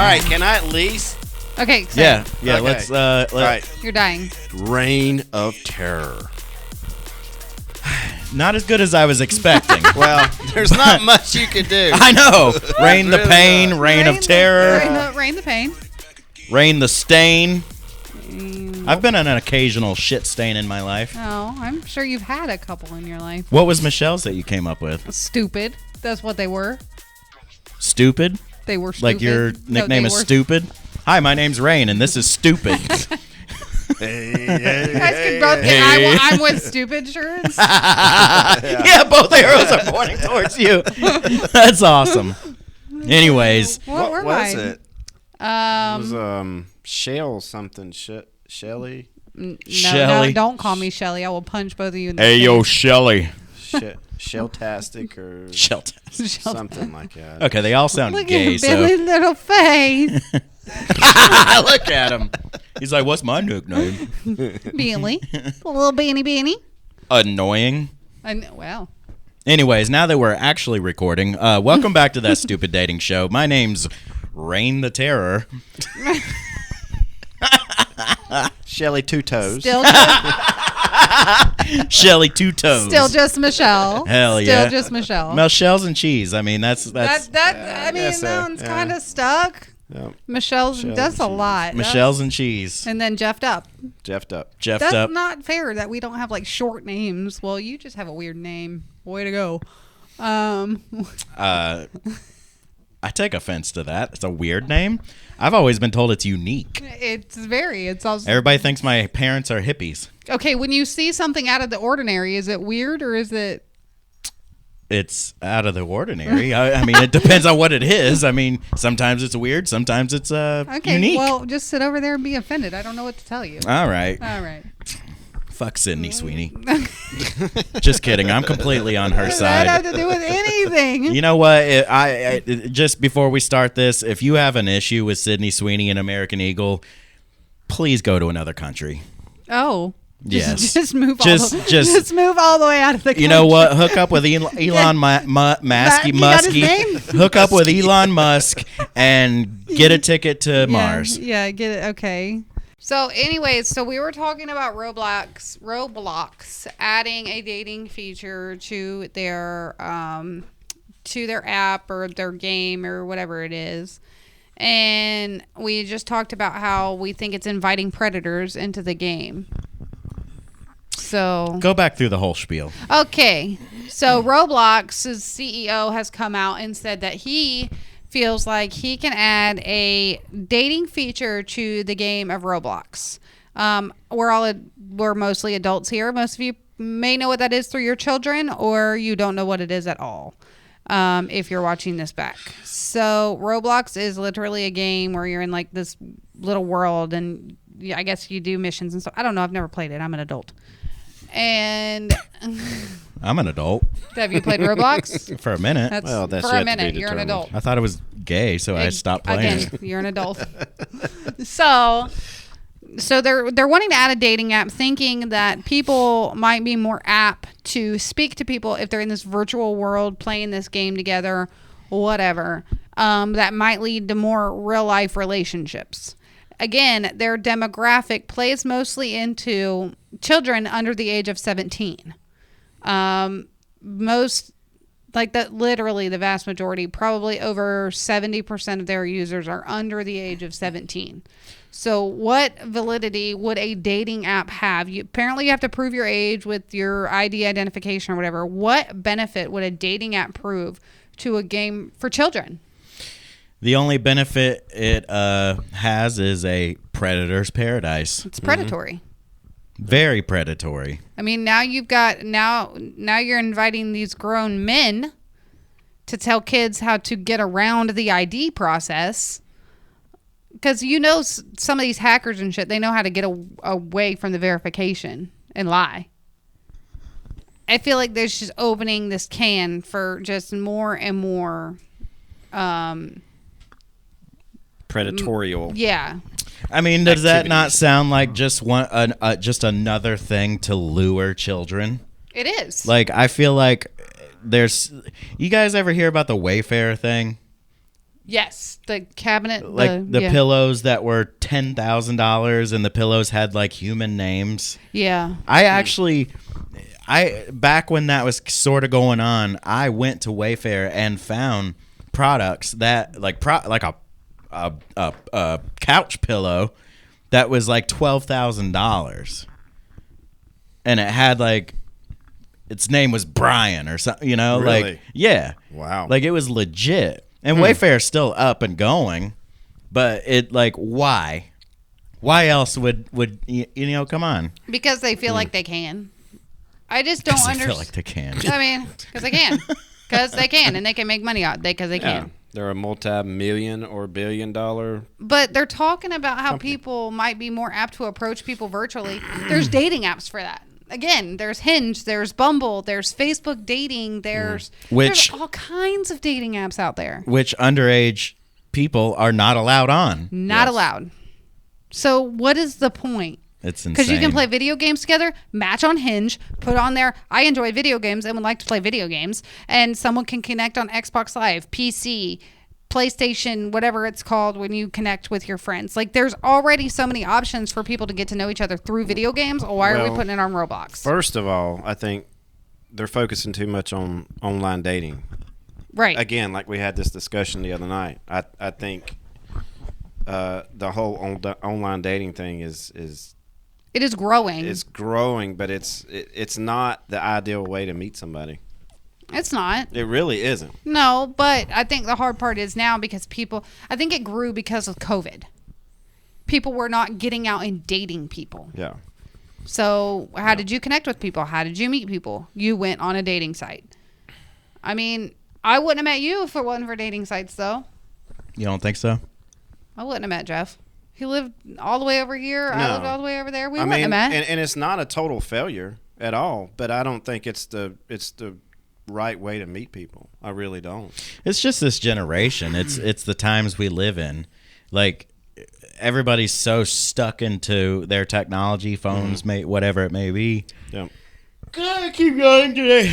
right, can I at least? Okay. Yeah. Okay. Let's. All right. You're dying. Reign of Terror. Not as good as I was expecting. Well, there's not much you can do. I know. Reign the pain, reign of terror, Reign the pain. reign the stain. I've been an occasional shit stain in my life. Oh, I'm sure you've had a couple in your life. What was Michelle's that you came up with? Stupid. That's what they were. Stupid? They were stupid. Like your nickname is Stupid? Hi, my name's Rain, and this is Stupid. You guys could both get I'm with stupid shirts. Yeah, both arrows are pointing towards you. That's awesome. Anyways. What were was mine? it? It was Shell something. Shelly? No, don't call me Shelly. I will punch both of you in the Hey, face. yo, Shelly. Shelltastic or Sheltastic. something like that. Okay, they all sound Look gay, at Billy's little face. Look at him. He's like, what's my nickname? Billy. A little beanie. Annoying. Well. Anyways, now that we're actually recording, welcome back to That Stupid Dating Show. My name's Rain the Terror. Shelly Two Toes. Shelly Two Toes. Still just Michelle. Hell yeah. Still just Michelle. Michelle's and cheese. I mean, that's I mean, guess so, that one's yeah. kind of stuck. Yep. Michelle's does a lot. Michelle's and cheese. And then Jeffed Up. Jeffed up. Jeffed That's up. not fair that we don't have like short names. Well, you just have a weird name. Way to go. I take offense to that. It's a weird name. I've always been told it's unique. It's also Everybody thinks my parents are hippies. okay. When you see something out of the ordinary, is it weird or is it? It's out of the ordinary. I mean, it depends on what it is. I mean, sometimes it's weird. Sometimes it's Okay, unique. well, just sit over there and be offended. I don't know what to tell you. All right. Fuck Sydney Sweeney. Just kidding. I'm completely on her What does side. that have to do with anything? You know what? I just before we start this, if you have an issue with Sydney Sweeney and American Eagle, please go to another country. Oh. Yes. Just move Just move all the way out of the country. You know what? Hook up with Elon Musk. You got his name? Hook up with Elon Musk and get a ticket to Mars. Yeah, get it. Okay. So anyways, so we were talking about Roblox adding a dating feature to their app or their game or whatever it is. And we just talked about how we think it's inviting predators into the game. So Go back through the whole spiel. okay. So Roblox's CEO has come out and said that he feels like he can add a dating feature to the game of Roblox. We're mostly adults here. Most of you may know what that is through your children, or you don't know what it is at all if you're watching this back. So Roblox is literally a game where you're in like this little world, and I guess you do missions and stuff. I don't know. I've never played it. I'm an adult. And I'm an adult. have you played Roblox? For a minute. That's for yet a to minute. be You're an determined. adult. I thought it was gay, so I stopped playing. Again, you're an adult. So they're wanting to add a dating app, thinking that people might be more apt to speak to people if they're in this virtual world playing this game together, whatever. That might lead to more real life relationships. Again, their demographic plays mostly into children under the age of 17. Most, like that, literally the vast majority, probably over 70% of their users are under the age of 17. So what validity would a dating app have? Apparently you have to prove your age with your ID identification or whatever. What benefit would a dating app prove to a game for children? The only benefit it has is a predator's paradise. It's predatory. Very predatory. I mean, now you've got now you're inviting these grown men to tell kids how to get around the ID process. Because some of these hackers and shit, they know how to get away from the verification and lie. I feel like there's just opening this can for just more and more Predatorial. Yeah. I mean, does that not sound like just just another thing to lure children? It is. Like, I feel like you guys ever hear about the Wayfair thing? Yes, the cabinet, Like the pillows that were $10,000 and the pillows had like human names. Yeah. Back when that was sort of going on, I went to Wayfair and found products that like a couch pillow that was like $12,000, and it had like its name was Brian or something, you know, Really? like yeah, Wow. like it was legit. And Wayfair's still up and going, but it like why else would you know? Come on, Because they feel like they can. I just don't I understand. feel like they can. I mean, because they can. Because they can, and they can make money out because they Yeah. can. They're a multi-million or billion-dollar. But they're talking about how people might be more apt to approach people virtually. There's dating apps for that. Again, there's Hinge, there's Bumble, there's Facebook dating, there's all kinds of dating apps out there. Which underage people are not allowed on. Not allowed. So what is the point? It's insane. Because you can play video games together, match on Hinge, put on there, I enjoy video games and would like to play video games. And someone can connect on Xbox Live, PC, PlayStation, whatever it's called when you connect with your friends. Like, there's already so many options for people to get to know each other through video games. Why are we putting it on Roblox? First of all, I think they're focusing too much on online dating. Right. Again, like we had this discussion the other night. I think the whole online dating thing is It is growing. it's growing, but it's not the ideal way to meet somebody. It's not. It really isn't. No, but I think the hard part is now because I think it grew because of COVID. People were not getting out and dating people. Yeah. So how did you connect with people? How did you meet people? You went on a dating site. I mean, I wouldn't have met you if it wasn't for dating sites, though. You don't think so? I wouldn't have met Jeff. He lived all the way over here. I No. lived all the way over there. We I wouldn't mean, have met. and it's not a total failure at all, but I don't think it's the right way to meet people. I really don't. It's just this generation. It's the times we live in. Like, everybody's so stuck into their technology, phones, whatever it may be. Yeah. Gotta keep going today.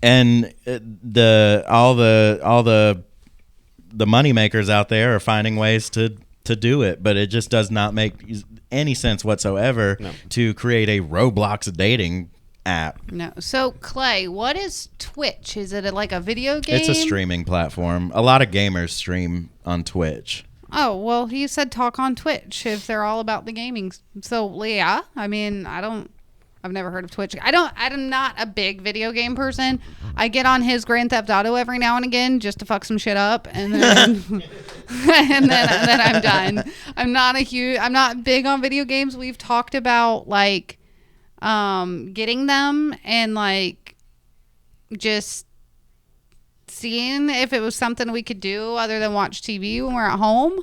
And all the money makers out there are finding ways to do it, but it just does not make any sense whatsoever to create a Roblox dating app. No. So, Clay, what is Twitch? Is it like a video game? It's a streaming platform. A lot of gamers stream on Twitch. Oh, well, he said talk on Twitch if they're all about the gaming. So, yeah, I mean, I've never heard of Twitch. I'm not a big video game person. I get on his Grand Theft Auto every now and again just to fuck some shit up, and then and then I'm done. I'm not big on video games. We've talked about like getting them and like just seeing if it was something we could do other than watch TV when we're at home.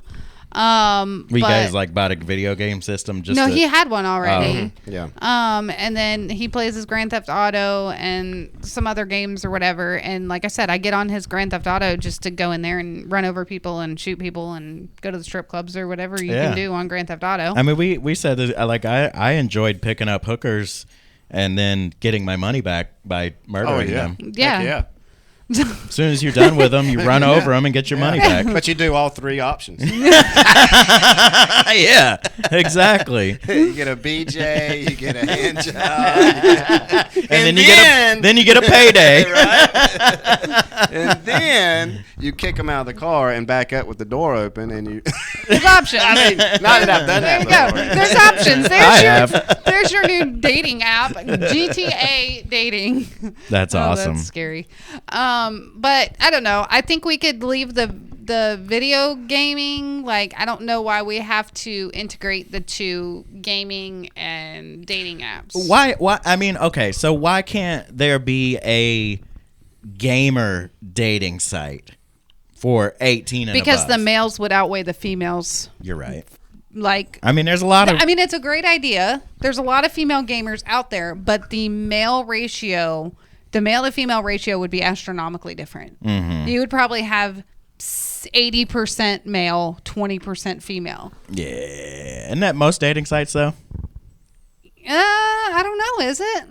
You guys like bought a video game system? He had one already. Yeah. And then he plays his Grand Theft Auto and some other games or whatever. And like I said, I get on his Grand Theft Auto just to go in there and run over people and shoot people and go to the strip clubs or whatever you can do on Grand Theft Auto. I mean, we said that, like, I enjoyed picking up hookers and then getting my money back by murdering them. Yeah. Heck yeah. As soon as you're done with them, you run over them and get your money back. But you do all three options. Yeah, exactly. You get a BJ, you get a hand job, and then you get a payday. right? And then you kick them out of the car and back up with the door open, and you. There's options. I mean, not that I've done There that you go. before. There's options. I have. There's your new dating app, GTA dating. That's awesome. That's scary. But I don't know. I think we could leave the video gaming. Like, I don't know why we have to integrate the two, gaming and dating apps. Why? I mean, okay, so why can't there be a gamer dating site for 18 and Because above? the males would outweigh the females. You're right. Like, I mean, there's a lot of. I mean, it's a great idea. There's a lot of female gamers out there, but the male to female ratio would be astronomically different. Mm-hmm. You would probably have 80% male, 20% female. Yeah. Isn't that most dating sites, though? I don't know. Is it?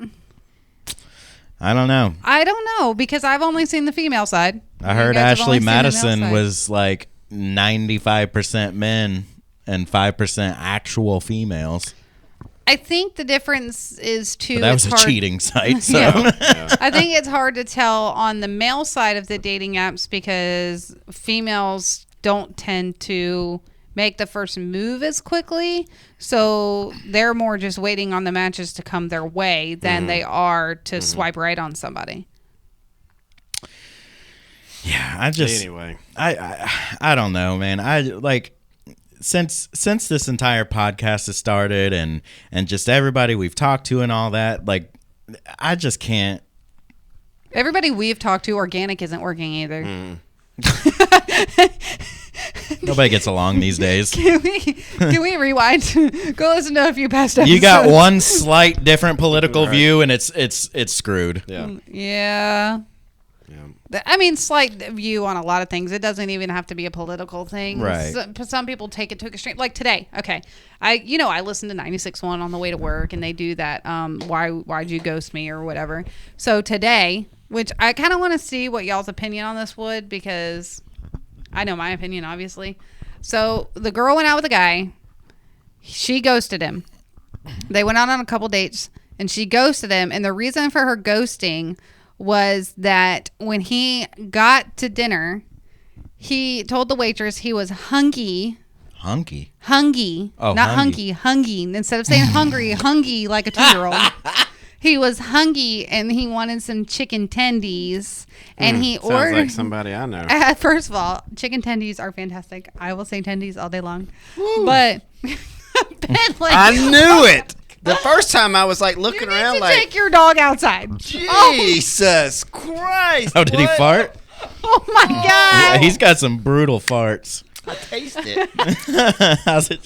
I don't know. I don't know because I've only seen the female side. I heard You guys have Ashley only seen the male Madison side. was like 95% men and 5% actual females. I think the difference is too. But that was it's a hard- cheating site. So. Yeah. I think it's hard to tell on the male side of the dating apps because females don't tend to make the first move as quickly. So they're more just waiting on the matches to come their way than they are to swipe right on somebody. Yeah, I just Anyway. I don't know, man. I like since this entire podcast has started and just everybody we've talked to and all that, like I just can't. Everybody we've talked to, organic isn't working either. Nobody gets along these days. Can we rewind? Go listen to a few past episodes. You got one slight different political Right. view and it's screwed. Yeah. Yeah. Yeah. I mean, slight view on a lot of things. It doesn't even have to be a political thing. Right. Some people take it to extreme. Like today, okay, I listen to 96.1 on the way to work, and they do that. Why'd you ghost me or whatever? So today, which I kind of want to see what y'all's opinion on this would, because I know my opinion, obviously. So the girl went out with a guy. She ghosted him. They went out on a couple dates, and she ghosted him. And the reason for her ghosting was that when he got to dinner, he told the waitress he was hungry. Hunky. Oh, not hungy. Instead of saying hungry like a 2-year-old. He was hungry and he wanted some chicken tendies. And he Sounds ordered. like somebody I know. First of all, chicken tendies are fantastic. I will say tendies all day long. But Bentley, I knew it. The first time I was like you looking need around to like, take your dog outside. Jesus Christ. Oh, did he what? fart? Oh my God. Yeah, he's got some brutal farts. I taste it. How's it?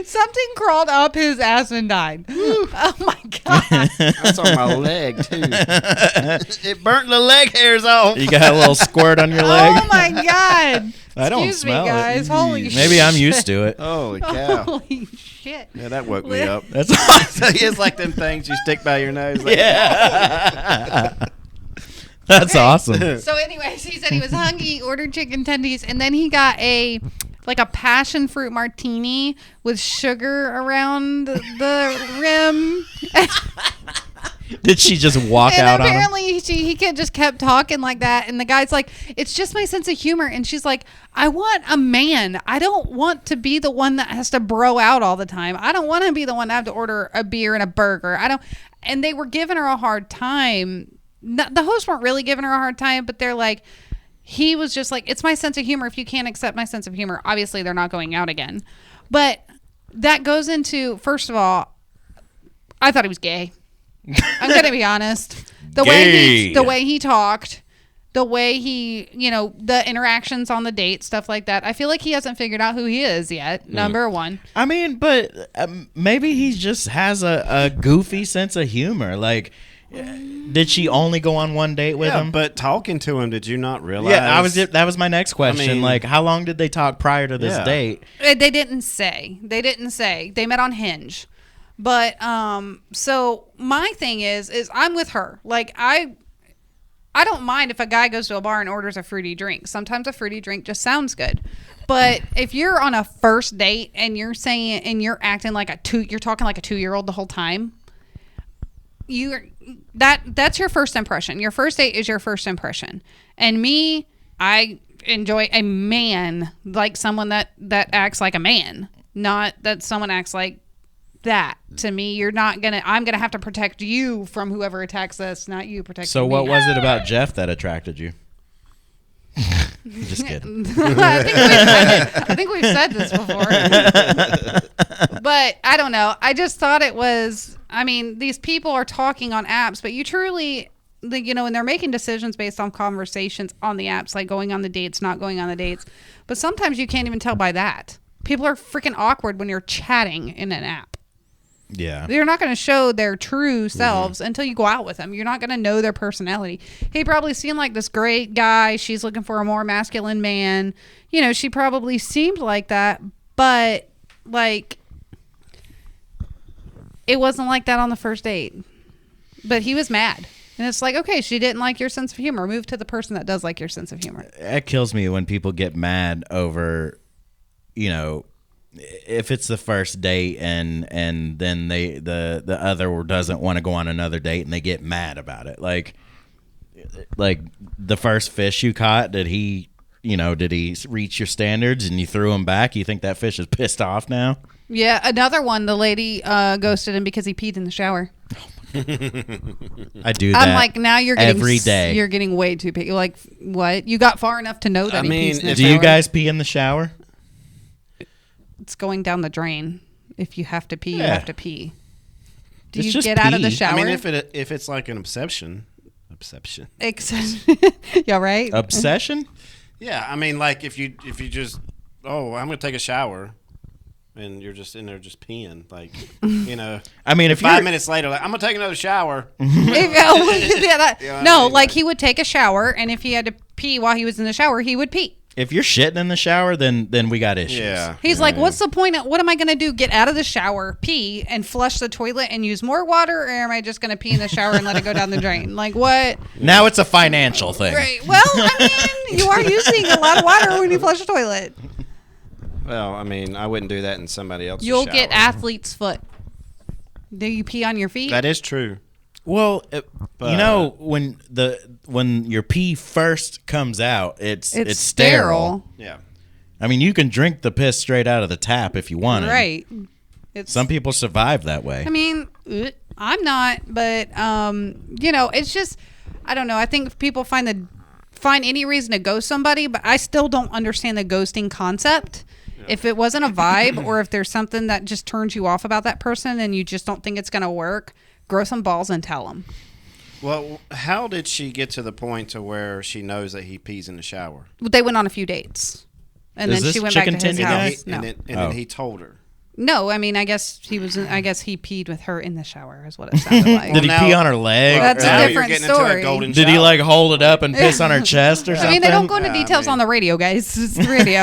Something crawled up his ass and died. Oh my God. That's on my leg too. It burnt the leg hairs off. You got a little squirt on your leg? Oh my God. I don't Excuse smell me, guys. it. Holy shit. Maybe I'm used to it. Holy cow. Holy shit. Yeah, that woke me up. That's So it's like them things you stick by your nose. Like, yeah. That's awesome. So anyways, he said he was hungry, ordered chicken tendies, and then he got a passion fruit martini with sugar around the rim. Did she just walk And out on him? apparently he just kept talking like that, and the guy's like, it's just my sense of humor. And she's like, I want a man. I don't want to be the one that has to bro out all the time. I don't want to be the one that have to order a beer and a burger. And they were giving her a hard time. The hosts weren't really giving her a hard time, but they're like, he was just like, it's my sense of humor. If you can't accept my sense of humor, obviously they're not going out again. But that goes into, first of all, I thought he was gay. I'm gonna be honest. The way he talked, the way he, the interactions on the date, stuff like that. I feel like he hasn't figured out who he is yet. Number one. I mean, but maybe he just has a goofy sense of humor. Like, did she only go on one date with him? But talking to him, did you not realize? Yeah, that was my next question. I mean, like, how long did they talk prior to this date? They didn't say. They met on Hinge. But so my thing is I'm with her. Like I don't mind if a guy goes to a bar and orders a fruity drink. Sometimes a fruity drink just sounds good. But if you're on a first date and you're acting like you're talking like a 2-year-old the whole time, that's your first impression. Your first date is your first impression. And me, I enjoy a man, like someone that acts like a man, not that someone acts like that. To me, I'm gonna have to protect you from whoever attacks us, not you protecting So me. what was it about Jeff that attracted you? Just kidding. I think we've said this before. But I don't know. I just thought it was, these people are talking on apps, but you truly, and they're making decisions based on conversations on the apps, like going on the dates, not going on the dates. But sometimes you can't even tell by that. People are freaking awkward when you're chatting in an app. Yeah. They're not going to show their true selves until you go out with them. You're not going to know their personality. He probably seemed like this great guy. She's looking for a more masculine man. She probably seemed like that, but like it wasn't like that on the first date. But he was mad. And it's like, okay, she didn't like your sense of humor. Move to the person that does like your sense of humor. It kills me when people get mad over, if it's the first date and then the other doesn't want to go on another date and they get mad about it. Like the first fish you caught, did he reach your standards and you threw him back? You think that fish is pissed off now? Yeah, another one, the lady ghosted him because he peed in the shower. I do that. I'm like, now you're getting every day. You're getting way too picky. Like, what? You got far enough to know that he pees in the do shower. you guys pee in the shower? It's going down the drain. If you have to pee, you Yeah. have to pee. Do It's you just get out of the pee. shower? I mean, if it's like an obsession. Yeah, right. Obsession? Yeah, I mean, like if you just I'm gonna take a shower, and you're just in there just peeing, like I mean, if 5 minutes later, like I'm gonna take another shower. No, like he would take a shower, and if he had to pee while he was in the shower, he would pee. If you're shitting in the shower, then we got issues. Yeah. He's like, what's the point? What am I going to do? Get out of the shower, pee, and flush the toilet and use more water? Or am I just going to pee in the shower and let it go down the drain? Like, what? Now it's a financial thing. Right. Well, I mean, you are using a lot of water when you flush the toilet. Well, I mean, I wouldn't do that in somebody else's You'll shower. get athlete's foot. Do you pee on your feet? That is true. Well, But- when your pee first comes out, it's sterile. sterile. Yeah. I mean, you can drink the piss straight out of the tap if you want it. Right. It's, Some people survive that way. I mean, I'm not, but it's just, I don't know. I think if people find any reason to ghost somebody, but I still don't understand the ghosting concept. If it wasn't a vibe, or if there's something that just turns you off about that person and you just don't think it's going to work, grow some balls and tell them. Well, how did she get to the point to where she knows that he pees in the shower? They went on a few dates, and Is then this she went back to chicken his tender guy? house. No, Then he told her. no. I mean, I guess he peed with her in the shower, is what it sounded like. Did he now- pee on her leg? That's a Now you're different getting into story. that golden Did he shower. like hold it up and piss on her chest or something? I mean, they don't go into Yeah, details I mean- on the radio, guys. It's the radio.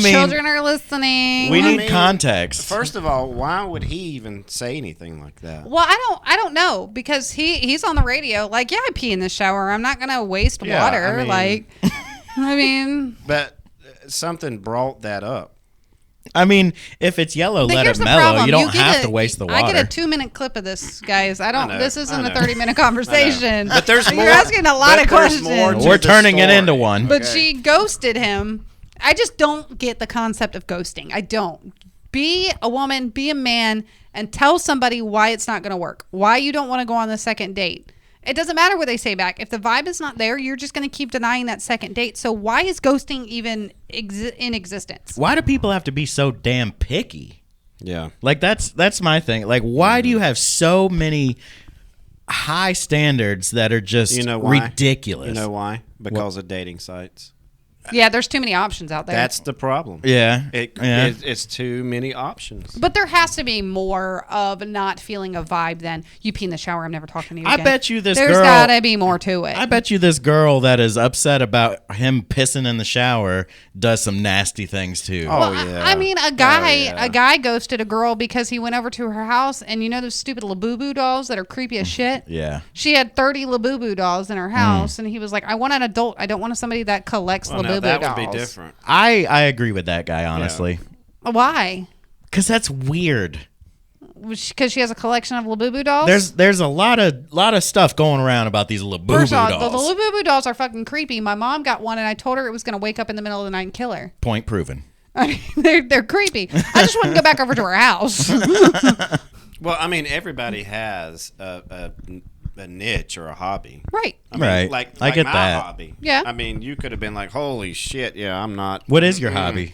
mean, Children are listening. We I need mean, context. First of all, why would he even say anything like that? Well, I don't know, because he's on the radio. Like, yeah, I pee in the shower. I'm not gonna waste Yeah, water. I mean- But But something brought that up. I mean, if it's yellow, let here's it the mellow. problem. You don't get have to waste the water. I get a 2-minute clip of this, guys. I don't. know, This isn't I a know. 30-minute conversation. But there's You're more- asking a lot but of there's questions. more to We're the turning it story. into one. But Okay. she ghosted him. I just don't get the concept of ghosting. I don't. Be a woman, be a man, and tell somebody why it's not going to work. Why you don't want to go on the second date. It doesn't matter what they say back. If the vibe is not there, you're just going to keep denying that second date. So why is ghosting even in existence? Why do people have to be so damn picky? Yeah. Like that's my thing. Like, why do you have so many high standards that are just You know why? ridiculous? You know why? Because of dating sites. Yeah, there's too many options out there. That's the problem. Yeah. Yeah. It's too many options. But there has to be more of not feeling a vibe than you pee in the shower. I'm never talking to you I again. bet you this There's girl- gotta be more to it. I bet you this girl that is upset about him pissing in the shower does some nasty things too. Oh, Well, yeah. I mean, a guy yeah. a guy ghosted a girl because he went over to her house, and you know those stupid Labubu dolls that are creepy as shit. Yeah. She had 30 Labubu dolls in her house, and he was like, "I want an adult. I don't want somebody that collects Well, now Labubu that dolls." would be different. I agree with that guy, honestly. Why? Because that's weird. Because she has a collection of Labubu dolls. There's a lot of stuff going around about these Labubu First off, dolls. the Labubu dolls are fucking creepy. My mom got one, and I told her it was going to wake up in the middle of the night and kill her. Point proven. I mean, they're creepy. I just wouldn't go back over to her house. Well, I mean, everybody has a niche or a hobby. Right. I mean, Right. Like I get my that. hobby. Yeah. I mean, you could have been like, "Holy shit, yeah, I'm not." What is your hobby?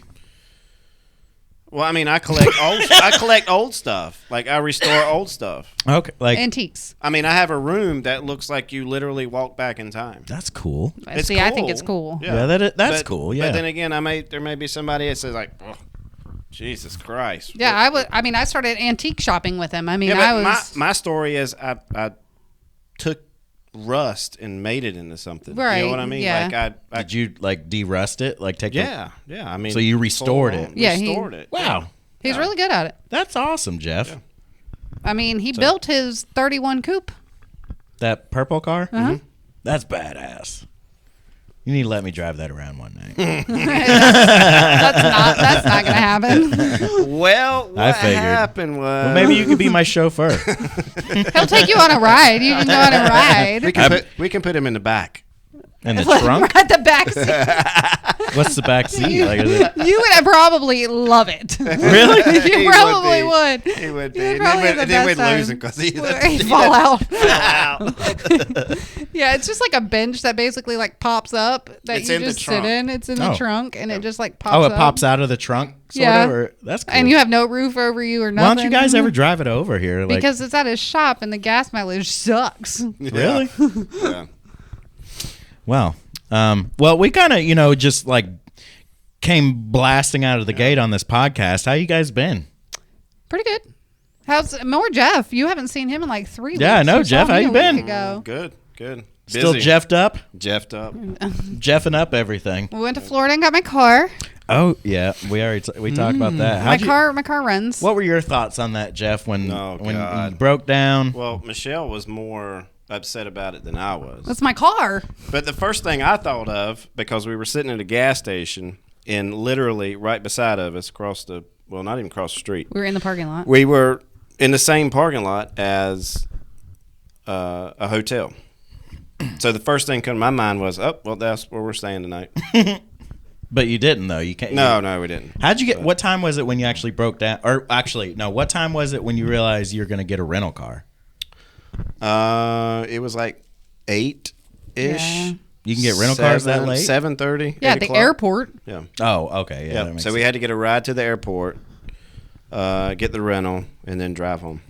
Well, I mean, I collect old stuff. Like I restore old stuff. Okay, like Antiques. I mean, I have a room that looks like you literally walk back in time. that's cool. It's See, I think it's cool. Yeah, that's cool, yeah. But then again, there may be somebody that says like, oh, Jesus Christ. Yeah, I started antique shopping with him. I mean, Yeah, but I was my story is I took rust and made it into something. You Right, know what I mean? yeah. Like I Did you like de-rust it? Like take yeah. I mean, So you restored full it? on Yeah, restored it. Wow. he's really good at it. That's awesome, Jeff. I mean, he built his 31 coupe. That purple car? Uh-huh. That's badass. You need to let me drive that around one night. That's not gonna happen. Well, what I figured. happened was Well, maybe you could be my chauffeur. He'll take you on a ride. You can go on a ride. we can put him in the back. In the trunk? At the back seat. What's the back seat? Like, is it? You would probably love it. Really? You probably would. He would be. You'd And probably have the then best we'd lose time. him because he'd He'd fall out. out. Yeah, it's just like a bench that basically like pops up that It's you in the just trunk. sit in. It's in the trunk and it just like pops Oh, up. it pops out of the trunk? Sort Yeah. of? Or, that's cool. And you have no roof over you or nothing. Why don't you guys ever drive it over here? Like, Because it's at his shop and the gas mileage sucks. really? Yeah. Well, we kind of, just like came blasting out of the gate on this podcast. How you guys been? Pretty good. How's more Jeff? You haven't seen him in like 3 weeks. Yeah, I know, You saw Jeff. How me you a been? week ago. Good. Still Busy. jeffed up? Jeffed up. Jeffing up everything. We went to Florida and got my car. Oh, yeah. We already we talked about that. My car runs. What were your thoughts on that, Jeff, when God. you broke down? Well, Michelle was more upset about it than I was. That's my car. But the first thing I thought of, because we were sitting at a gas station and literally right beside of us, not even across the street. We were in the parking lot. We were in the same parking lot as a hotel. So the first thing come to my mind was, that's where we're staying tonight. But you didn't, though. You can't. No, we didn't. How'd you get? What time was it when you actually broke down? Or actually, no. What time was it when you realized you were going to get a rental car? It was like 8-ish. Yeah. You can get rental cars that late? 7:30. Yeah, at the airport. Yeah. Oh, okay. Yeah. That makes So we had to get a ride to the airport, get the rental, and then drive home.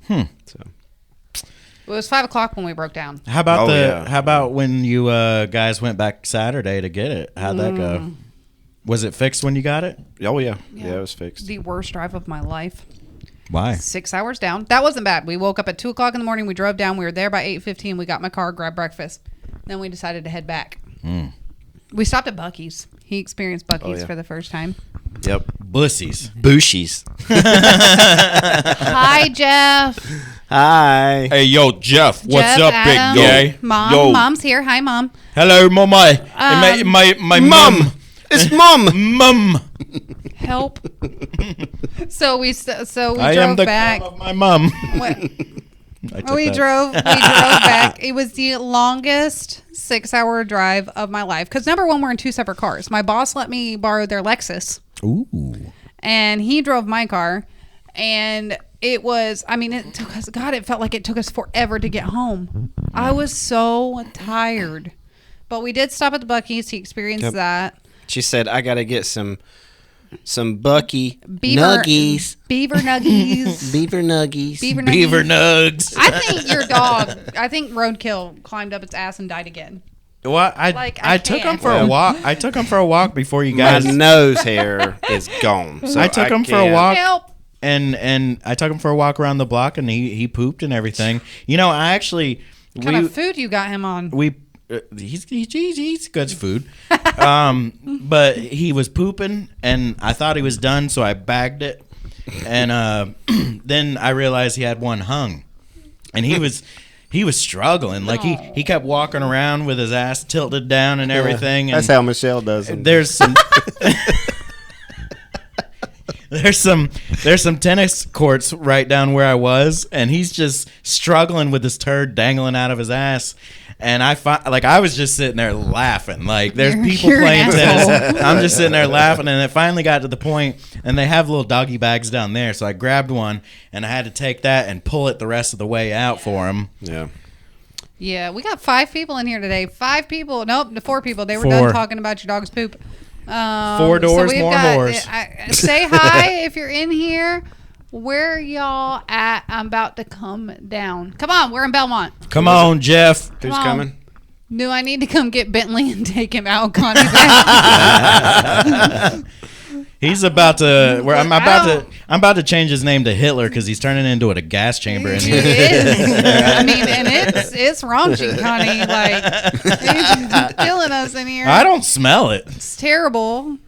So. It was 5 o'clock when we broke down. How about yeah. How about when you guys went back Saturday to get it? How'd that go? Was it fixed when you got it? Oh yeah, it was fixed. The worst drive of my life. Why? 6 hours down. That wasn't bad. We woke up at 2 o'clock in the morning. We drove down. We were there by 8:15. We got my car, grabbed breakfast. Then we decided to head back. We stopped at Buc-ee's. He experienced Buc-ee's for the first time. Yep. Bussies. Bushies. Hi, Jeff. Hi. Hey, yo, Jeff, what's Jeff, up, Adam, big guy? Mom. Yo. Mom's here. Hi, Mom. Hello, mama. My mom. It's Mom. Mum. Help. So we I am drove the back. cum of my mum. We drove back. It was the longest 6-hour drive of my life. Because number one, we're in 2 separate cars. My boss let me borrow their Lexus. Ooh. And he drove my car. And it was, it took us, it felt like it took us forever to get home. I was so tired. But we did stop at the Buc-ee's. He experienced that. She said, I got to get some Bucky Beaver nuggies. Beaver nuggies. Beaver nuggies. Beaver nugs. I think your dog, Roadkill climbed up its ass and died again. Well, I took him for a walk. I took him for a walk before you guys. My nose hair is gone. So I took him for a can't- walk. Help. And I took him for a walk around the block, and he pooped and everything. I actually What kind of food you got him on? he's good food, but he was pooping, and I thought he was done, so I bagged it, and then I realized he had one hung, and he was struggling. Like he kept walking around with his ass tilted down and everything. That's and how Michelle does it. there's some. There's some tennis courts right down where I was, and he's just struggling with this turd dangling out of his ass. And I was just sitting there laughing. Like there's people You're playing an tennis. asshole. I'm just sitting there laughing, and it finally got to the point, and they have little doggy bags down there. So I grabbed one, and I had to take that and pull it the rest of the way out for him. Yeah. Yeah, we got 5 people in here today. 5 people. Nope, 4 people. They were 4. done talking about your dog's poop. 4 doors, we've more whores. Say hi if you're in here. Where y'all at? I'm about to come down. Come on, we're in Belmont. Come on, Jeff. Who's on. coming? Do I need to come get Bentley and take him out, Connie's ass? He's about to. I'm Ow. about to change his name to Hitler because he's turning into a gas chamber in He here. is. And it's raunchy, Connie. Like, he's killing us in here. I don't smell it. It's terrible.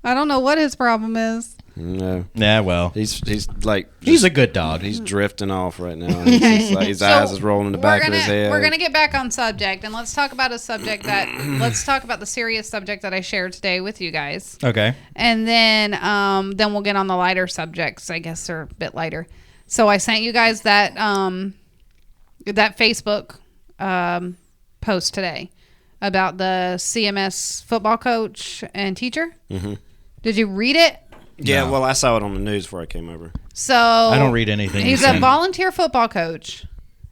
I don't know what his problem is. No. Yeah, well, He's like he's a good dog. he's drifting off right now. He's just like, his eyes is rolling in the back of his head. We're gonna get back on subject, and let's talk about let's talk about the serious subject that I shared today with you guys. Okay. And then we'll get on the lighter subjects. I guess they're a bit lighter. So I sent you guys that Facebook post today about the CMS football coach and teacher. Mm-hmm. Did you read it? Yeah, No. well, I saw it on the news before I came over. So I don't read anything. He's you a send. volunteer football coach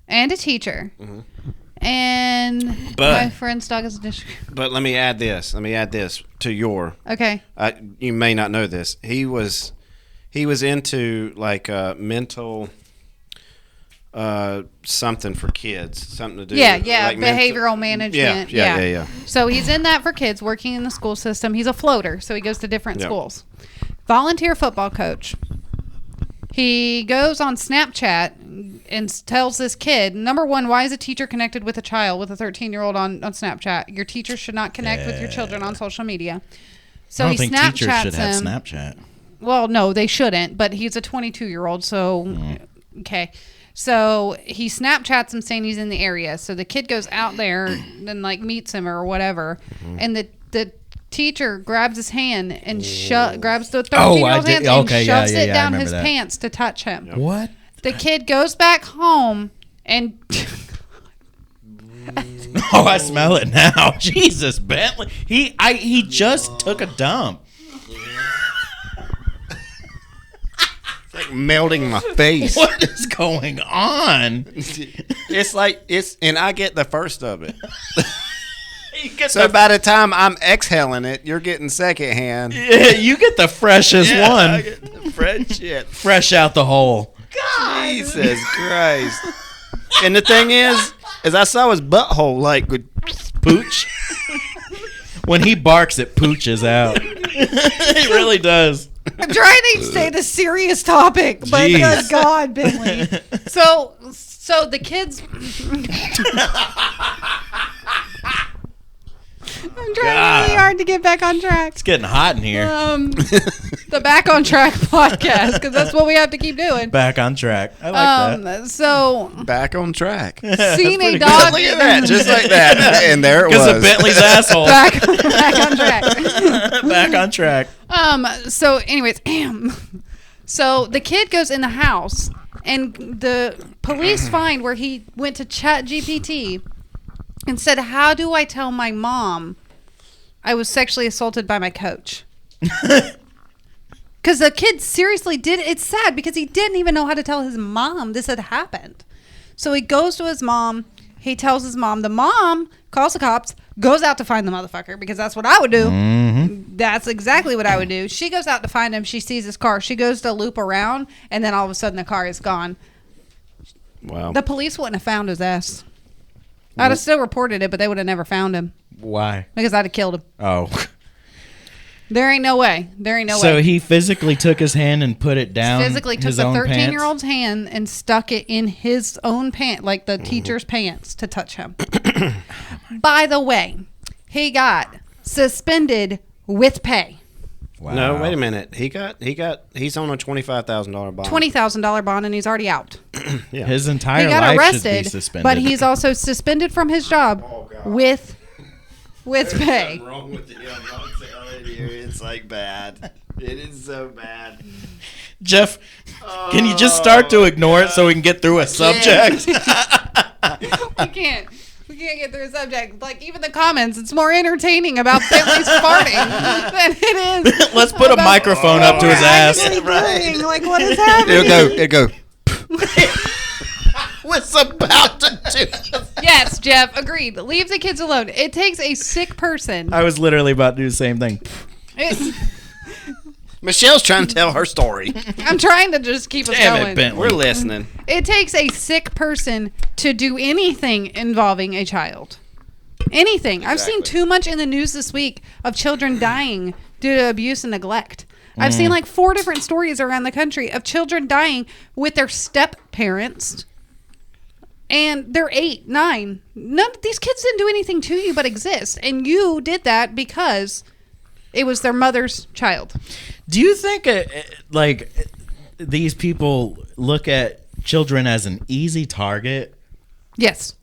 and a teacher. Mm-hmm. And my friend's dog is a dish. But let me add this to your. Okay. You may not know this. He was into like mental something for kids, something to do. Yeah, like behavioral management. Yeah. So he's in that for kids, working in the school system. He's a floater, so he goes to different schools. Volunteer football coach. He goes on Snapchat and tells this kid, number one, why is a teacher connected with a child, with a 13-year-old on Snapchat? Your teacher should not connect with your children on social media. So I don't he think teachers Snapchats should have him. Snapchat. Well, no, they shouldn't, but he's a 22-year-old, so okay. So he Snapchats him saying he's in the area. So the kid goes out there and like meets him or whatever, and the teacher grabs his hand and grabs the 13-year-old's hand and shoves it down his pants to touch him. Yep. What? The kid goes back home and Oh, I smell it now. Jesus, Bentley. He just took a dump. Like melting my face. What is going on? And I get the first of it. So by the time I'm exhaling it, you're getting secondhand. Yeah, you get the freshest one. I get the fresh shit. Fresh out the hole. Jesus Christ. And the thing is I saw his butthole like with pooch. When he barks, it pooches out. It really does. I'm trying to stay the serious topic, but good God, Bentley. So the kids. I'm trying really hard to get back on track. It's getting hot in here. The Back on Track podcast, because that's what we have to keep doing. Back on track. I like that. So Back on track. seeing a Look dog. at that, just like that. And there it was. Because of Bentley's asshole. Back on track. Back on track. So anyways, so the kid goes in the house and the police find where he went to Chat GPT and said, how do I tell my mom I was sexually assaulted by my coach? Because the kid seriously did. It's sad because he didn't even know how to tell his mom this had happened. So he goes to his mom. He tells his mom. The mom calls the cops, goes out to find the motherfucker, because that's what I would do. Mm-hmm. That's exactly what I would do. She goes out to find him. She sees his car. She goes to loop around, and then all of a sudden the car is gone. Wow. The police wouldn't have found his ass. I'd have still reported it, but they would have never found him. Why? Because I'd have killed him. Oh. There ain't no way. There ain't no way. So he physically took his hand and put it down Physically took his the own 13-year-old's hand and stuck it in his own pants, like the teacher's pants, to touch him. By the way, he got suspended with pay. Wow. No, wait a minute. He's on a $25,000 bond. $20,000 bond, and he's already out. Yeah. His entire He got life arrested, should be suspended. but he's also suspended from his job with pay. Wrong with it. It's like bad. It is so bad. Jeff, can you just start to ignore it so we can get through a subject? We can't get through a subject. Like, even the comments, it's more entertaining about Bentley's farting than it is. Let's put a microphone up to his ass. Right. Like, what is happening? It'll go. What's about to do? Yes, Jeff, agreed. Leave the kids alone. It takes a sick person. I was literally about to do the same thing. Michelle's trying to tell her story. I'm trying to just keep us Damn going. it, Bentley. We're listening. It takes a sick person to do anything involving a child. Anything. I've seen too much in the news this week of children dying due to abuse and neglect. I've seen like 4 different stories around the country of children dying with their step parents. And they're 8, 9. None of these kids didn't do anything to you but exist. And you did that because it was their mother's child. Do you think these people look at children as an easy target? Yes.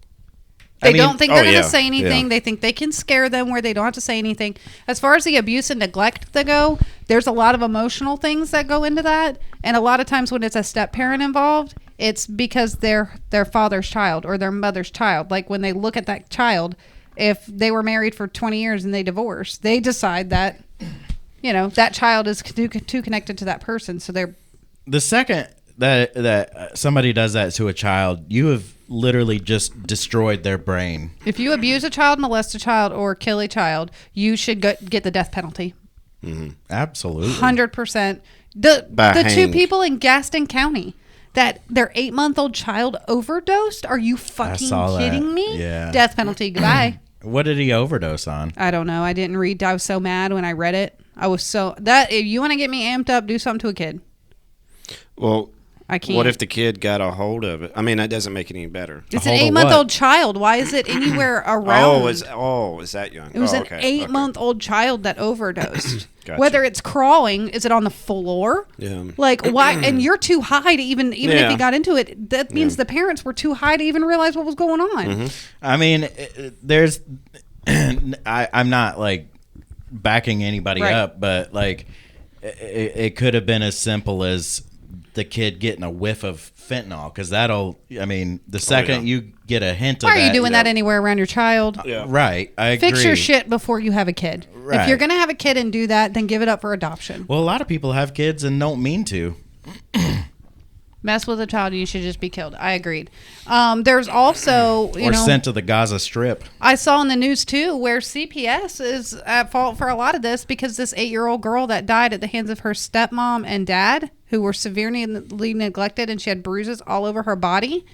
I They mean- don't think they're Oh, going yeah, to say anything. yeah. They think they can scare them where they don't have to say anything. As far as the abuse and neglect that go, there's a lot of emotional things that go into that. And a lot of times when it's a step parent involved, it's because they're their father's child or their mother's child. Like when they look at that child, if they were married for 20 years and they divorce, they decide that, that child is too connected to that person. So they're The second that somebody does that to a child, you have literally just destroyed their brain. if you abuse a child, molest a child, or kill a child, you should get the death penalty. Absolutely. 100%. The By two hang. people in Gaston County that their 8-month-old child overdosed. Are you fucking saw that. kidding me? Yeah. Death penalty. Goodbye. What did he overdose on? I don't know. I didn't read. I was so mad when I read it. I was so that if you want to get me amped up, do something to a kid. Well, I can't. what if the kid got a hold of it? I mean, that doesn't make it any better. It's an hold of 8-month-old child. Why is it anywhere around? Is that young? It was an okay, 8-month-old child that overdosed. Gotcha. Whether it's crawling, is it on the floor? Yeah. Like why? And you're too high to even if Yeah. he got into it, that means the parents were too high to even realize what was going on. Mm-hmm. I mean, there's. I'm not like backing anybody Right. up, but like it could have been as simple as the kid getting a whiff of fentanyl, because that'll. I mean, the second you get a hint of Why are that, you doing that anywhere around your child? Yeah. right? I agree. Fix your shit before you have a kid. If Right. you're gonna have a kid and do that, then give it up for adoption. Well, a lot of people have kids and don't mean to. Mess with a child, you should just be killed. I agreed. There's also, Or sent to the Gaza Strip. I saw in the news too where CPS is at fault for a lot of this because this 8-year-old girl that died at the hands of her stepmom and dad, who were severely neglected, and she had bruises all over her body.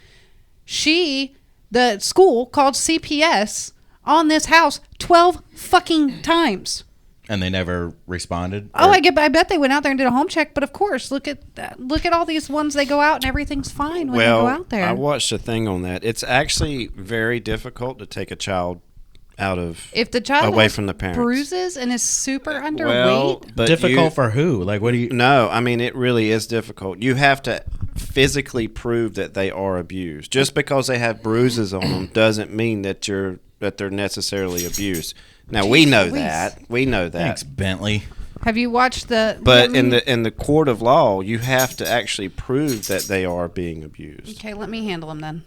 The school called CPS on this house 12 fucking times. And they never responded. Oh, Or- I bet they went out there and did a home check. But of course, look at that. Look at all these ones they go out and everything's fine when they go out there. I watched a thing on that. It's actually very difficult to take a child out of If the child away has from the parents. bruises and is super underweight, Well, but difficult for who? Like, what do you? No, I mean it really is difficult. You have to physically prove that they are abused. Just because they have bruises on them doesn't mean that they're necessarily abused. Now we know Louise. that. We know that. Thanks, Bentley. have you watched the? But let me- in the court of law, you have to actually prove that they are being abused. okay, let me handle them then.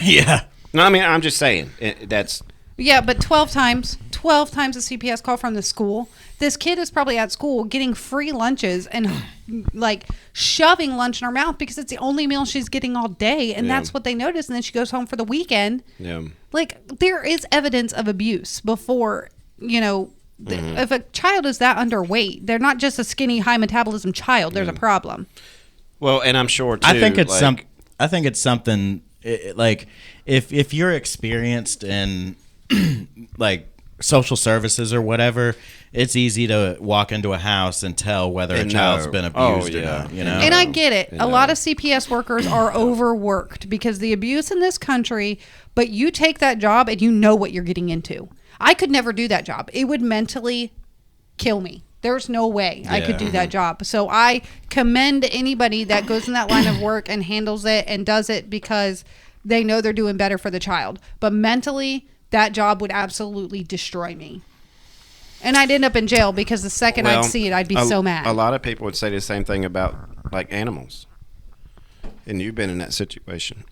Yeah. No, I mean I'm just saying that's Yeah, but 12 times the CPS call from the school. This kid is probably at school getting free lunches and like shoving lunch in her mouth because it's the only meal she's getting all day, and Yeah. that's what they notice. And then she goes home for the weekend. yeah. Like there is evidence of abuse before, Mm-hmm. if a child is that underweight, they're not just a skinny, high metabolism child. There's a problem. Well, and I'm sure too. I think it's like, I think it's something like if you're experienced in like social services or whatever, it's easy to walk into a house and tell whether a And child's know. been Oh, abused or yeah. not. You know. And I get it. Yeah. A lot of CPS workers are overworked because the abuse in this country, but you take that job and you know what you're getting into. I could never do that job. It would mentally kill me. There's no way I could do that job. So I commend anybody that goes in that line of work and handles it and does it because they know they're doing better for the child. But mentally, that job would absolutely destroy me. And I'd end up in jail because the second I'd see it, I'd be so mad. A lot of people would say the same thing about like animals. And you've been in that situation.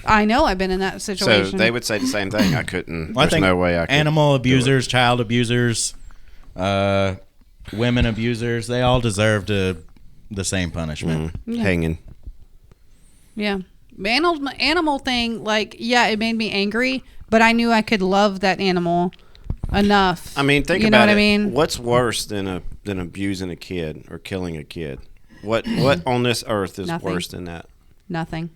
I know I've been in that situation. So they would say the same thing. I couldn't. Well, I There's think no way I could. animal do abusers, it. child abusers, women abusers, they all deserve the same punishment. Hanging. Yeah. Animal thing, like, yeah, it made me angry, but I knew I could love that animal enough. I mean, think you about know what it. I mean? What's worse than abusing a kid or killing a kid? What on this earth is Nothing. worse than that? Nothing.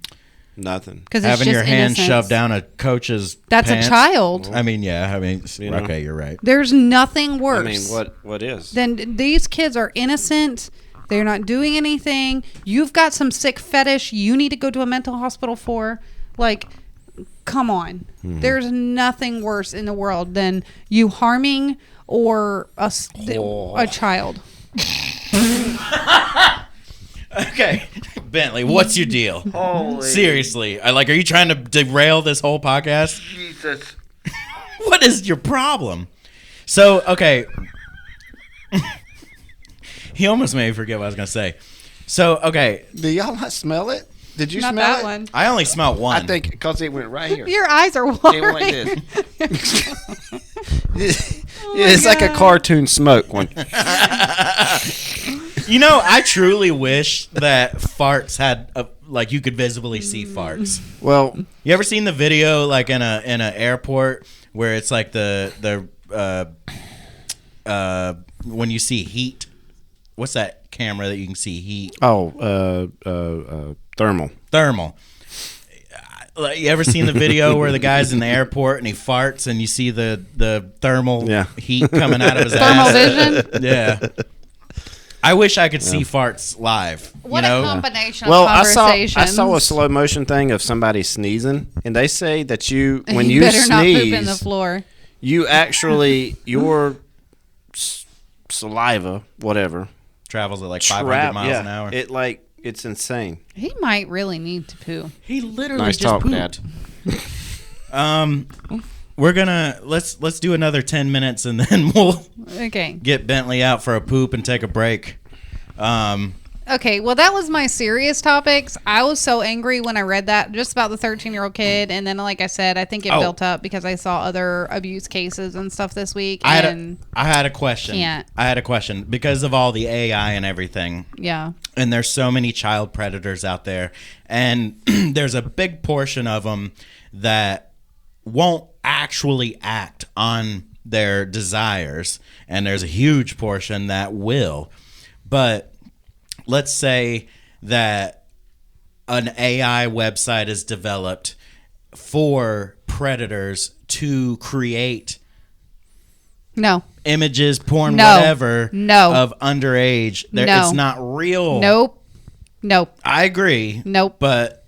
Nothing. Because Having your hand shoved down a coach's That's pants. a child. I mean, yeah. I mean, You know? okay, you're right. There's nothing worse. I mean, what is? Then these kids are innocent. They're not doing anything. You've got some sick fetish you need to go to a mental hospital for. Like, come on. There's nothing worse in the world than you harming or a child. Okay, Bentley, what's your deal? Holy Seriously, are you trying to derail this whole podcast? Jesus. What is your problem? So, okay. He almost made me forget what I was going to say. So, okay. Do y'all not smell it? Did you Not smell that it? one. I only smelled one. I think because it went right here. Your eyes are It went like watering. this. It's like a cartoon smoke one. You know, I truly wish that farts had, you could visibly see farts. Well, You ever seen the video, like, in a airport where it's like when you see heat? What's that camera that you can see heat? thermal. Thermal. Like, you ever seen the video where the guy's in the airport and he farts and you see the thermal heat coming out of his Thermal ass? vision? Yeah. I wish I could see farts live. What you know? a combination Well, of I conversations. saw a slow motion thing of somebody sneezing, and they say that when you you better not poop in the sneeze, floor. you actually your saliva, whatever, Travels at like 500 miles an hour. It's insane. He might really need to poo. He literally Nice just talk, pooped. Dad. We're gonna let's do another 10 minutes and then we'll Okay. get Bentley out for a poop and take a break. Okay, well, that was my serious topics. I was so angry when I read that, just about the 13-year-old kid. And then, like I said, I think it built up because I saw other abuse cases and stuff this week. I had a question. Can't. I had a question because of all the AI and everything. Yeah. And there's so many child predators out there. And there's a big portion of them that won't actually act on their desires. And there's a huge portion that will. But let's say that an AI website is developed for predators to create No. images, porn, No. whatever, No. of underage. No. It's not real. Nope. Nope. I agree. Nope. But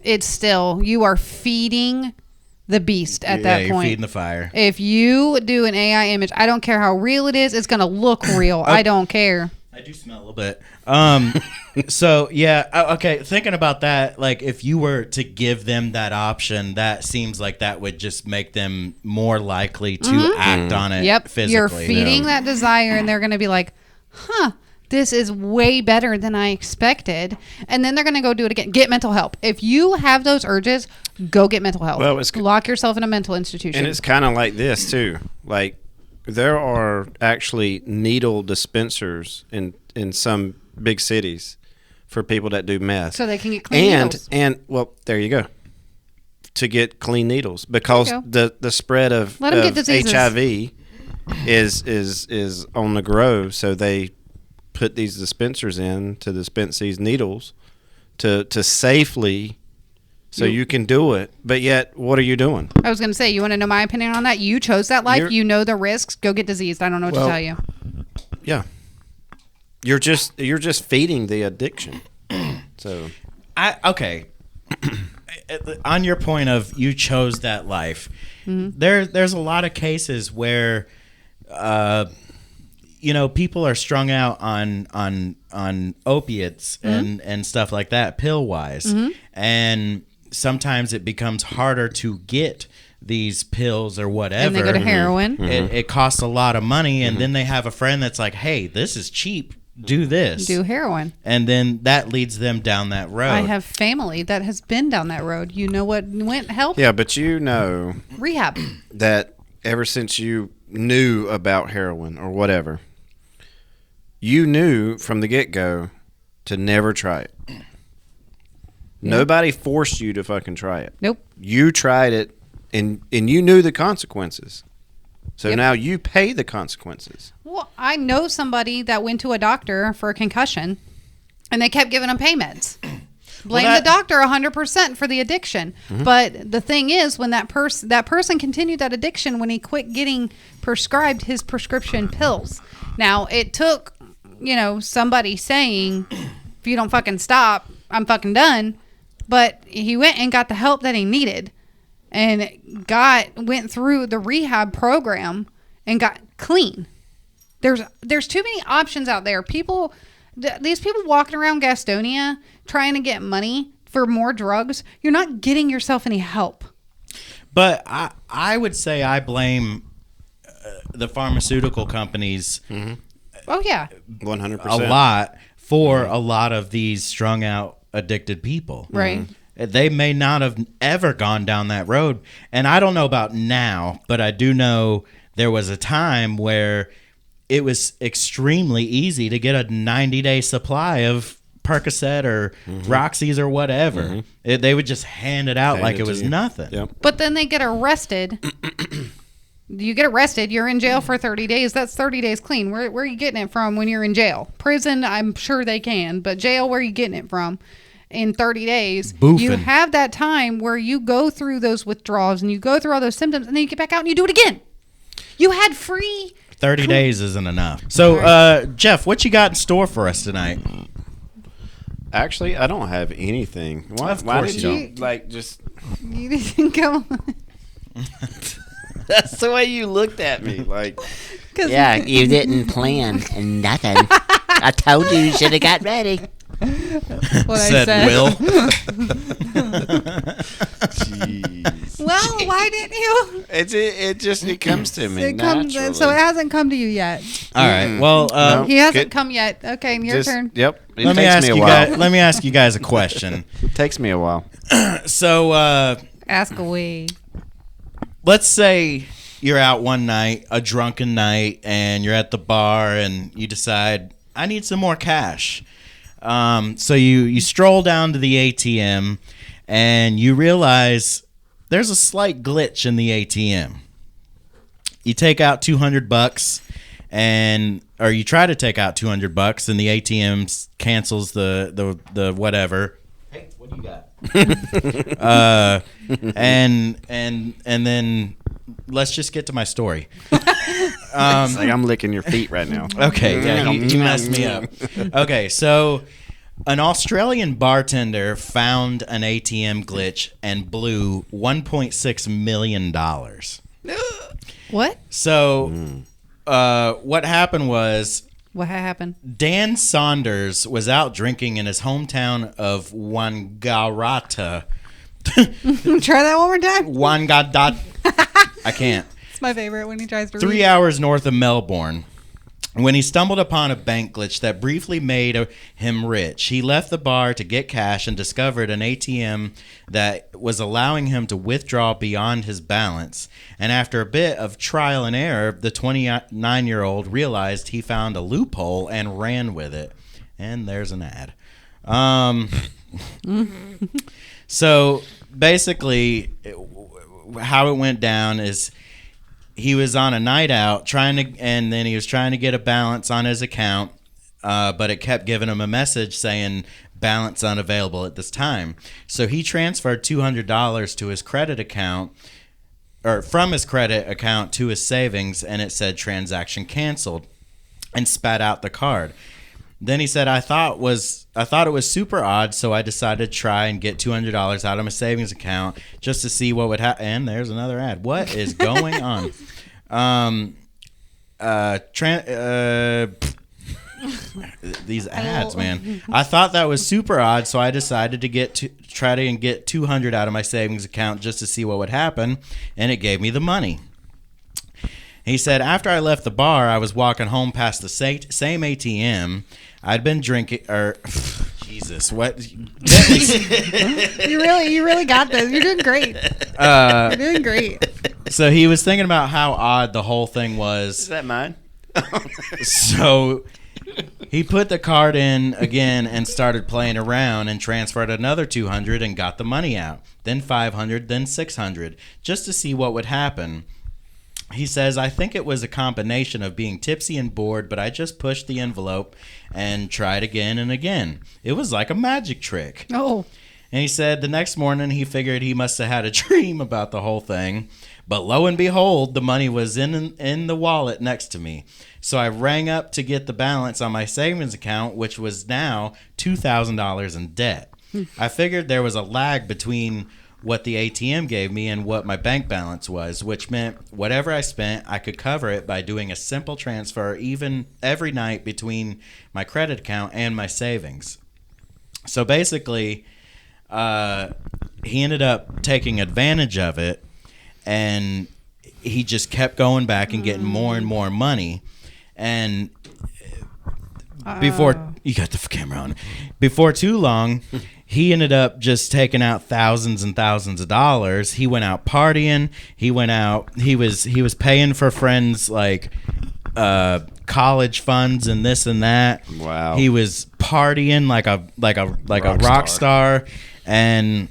It's still, you are feeding the beast at that you're point. feeding the fire. If you do an AI image, I don't care how real it is, it's going to look real. I don't care. I do smell a little bit. So yeah, okay. Thinking about that, like if you were to give them that option, that seems like that would just make them more likely to act on it. Yep. physically. You're feeding that desire, and they're going to be like, huh, this is way better than I expected. And then they're going to go do it again. Get mental help. If you have those urges, go get mental help. Well, lock yourself in a mental institution. And it's kind of like this too. Like there are actually needle dispensers in some big cities for people that do meth. So they can get clean needles. And well, there you go. To get clean needles because the spread of Let 'em get diseases. HIV is on the grow, so they put these dispensers in to dispense these needles to safely so you can do it. But yet, what are you doing? I was going to say, you want to know my opinion on that? You chose that life. You know the risks. Go get diseased. I don't know what to tell you. Yeah. You're just feeding the addiction. So okay. On your point of you chose that life, there's a lot of cases where people are strung out on opiates and stuff like that, pill wise, and sometimes it becomes harder to get these pills or whatever. And they go to heroin. It costs a lot of money, and then they have a friend that's like, "Hey, this is cheap. Do this. Do heroin." And then that leads them down that road. I have family that has been down that road. You know what went help? yeah, but you know Rehab. that ever since you knew about heroin or whatever, you knew from the get-go to never try it. Nobody forced you to fucking try it. Nope. You tried it, and you knew the consequences. So now you pay the consequences. Well, I know somebody that went to a doctor for a concussion, and they kept giving him pain meds. Blame the doctor 100% for the addiction. But the thing is, when that person continued that addiction when he quit getting prescribed his prescription pills. Now, it took, somebody saying, if you don't fucking stop, I'm fucking done. But he went and got the help that he needed and went through the rehab program and got clean. There's too many options out there. These people walking around Gastonia trying to get money for more drugs, you're not getting yourself any help. But I would say I blame the pharmaceutical companies Oh yeah, 100%. a lot for a lot of these strung out addicted people. right. They may not have ever gone down that road. And I don't know about now, but I do know there was a time where it was extremely easy to get a 90-day supply of Percocet or Roxy's or whatever. They would just hand it out like it was nothing. Yep. But then they get arrested. You get arrested, you're in jail for 30 days. That's 30 days clean. Where are you getting it from when you're in jail? Prison, I'm sure they can. But jail, where are you getting it from? In 30 days, Boofing. you have that time where you go through those withdrawals and you go through all those symptoms, and then you get back out and you do it again. You had free 30 days isn't enough. So, Jeff, what you got in store for us tonight? Actually, I don't have anything. Why, Of why course did you you like just? You didn't go. That's the way you looked at me. Like, Yeah, you didn't plan nothing. I told you should have got ready. What Said I said. Will. jeez. Well, why didn't you? It comes to me It comes, naturally. so it hasn't come to you yet. All right. Well, No. He hasn't Good. come yet. Okay, your turn. Yep. It let me takes ask me a you while. guys. Let me ask you guys a question. Takes me a while. So, Ask away. let's say you're out one night, a drunken night, and you're at the bar, and you decide I need some more cash. So you stroll down to the ATM, and you realize there's a slight glitch in the ATM. You take out $200, or you try to take out $200, and the ATM cancels the whatever. Hey, what do you got? And then let's just get to my story. It's like I'm licking your feet right now. Okay, yeah, you messed me up. Okay, so an Australian bartender found an ATM glitch and blew $1.6 million. What? So, what happened was What happened? Dan Saunders was out drinking in his hometown of Wangaratta. Try that one more time. Wangaratta. I can't. It's my favorite when he tries to 3 read. hours north of Melbourne. When he stumbled upon a bank glitch that briefly made him rich, he left the bar to get cash and discovered an ATM that was allowing him to withdraw beyond his balance. And after a bit of trial and error, the 29-year-old realized he found a loophole and ran with it. And there's an ad. So basically, how it went down is he was on a night out and then he was trying to get a balance on his account, but it kept giving him a message saying balance unavailable at this time. So he transferred $200 to his credit account, or from his credit account to his savings, and it said transaction canceled, and spat out the card. Then he said, I thought it was super odd, so I decided to try and get $200 out of my savings account just to see what would happen. And there's another ad. What is going on? These ads, man. I thought that was super odd, so I decided to try to get $200 out of my savings account just to see what would happen, and it gave me the money. He said, after I left the bar, I was walking home past the same ATM. I'd been drinking, Jesus, what? You really got this. You're doing great. You're doing great. So he was thinking about how odd the whole thing was. Is that mine? So he put the card in again and started playing around and transferred another $200 and got the money out. Then $500, then $600, just to see what would happen. He says, I think it was a combination of being tipsy and bored, but I just pushed the envelope and tried again and again. It was like a magic trick. Oh. And he said the next morning he figured he must have had a dream about the whole thing. But lo and behold, the money was in the wallet next to me. So I rang up to get the balance on my savings account, which was now $2,000 in debt. I figured there was a lag between what the ATM gave me and what my bank balance was, which meant whatever I spent, I could cover it by doing a simple transfer even every night between my credit account and my savings. So basically, he ended up taking advantage of it, and he just kept going back and getting more and more money. And before you got the camera on, before too long, he ended up just taking out thousands and thousands of dollars. He went out partying. He went out. He was paying for friends like college funds and this and that. Wow. He was partying like a rock star and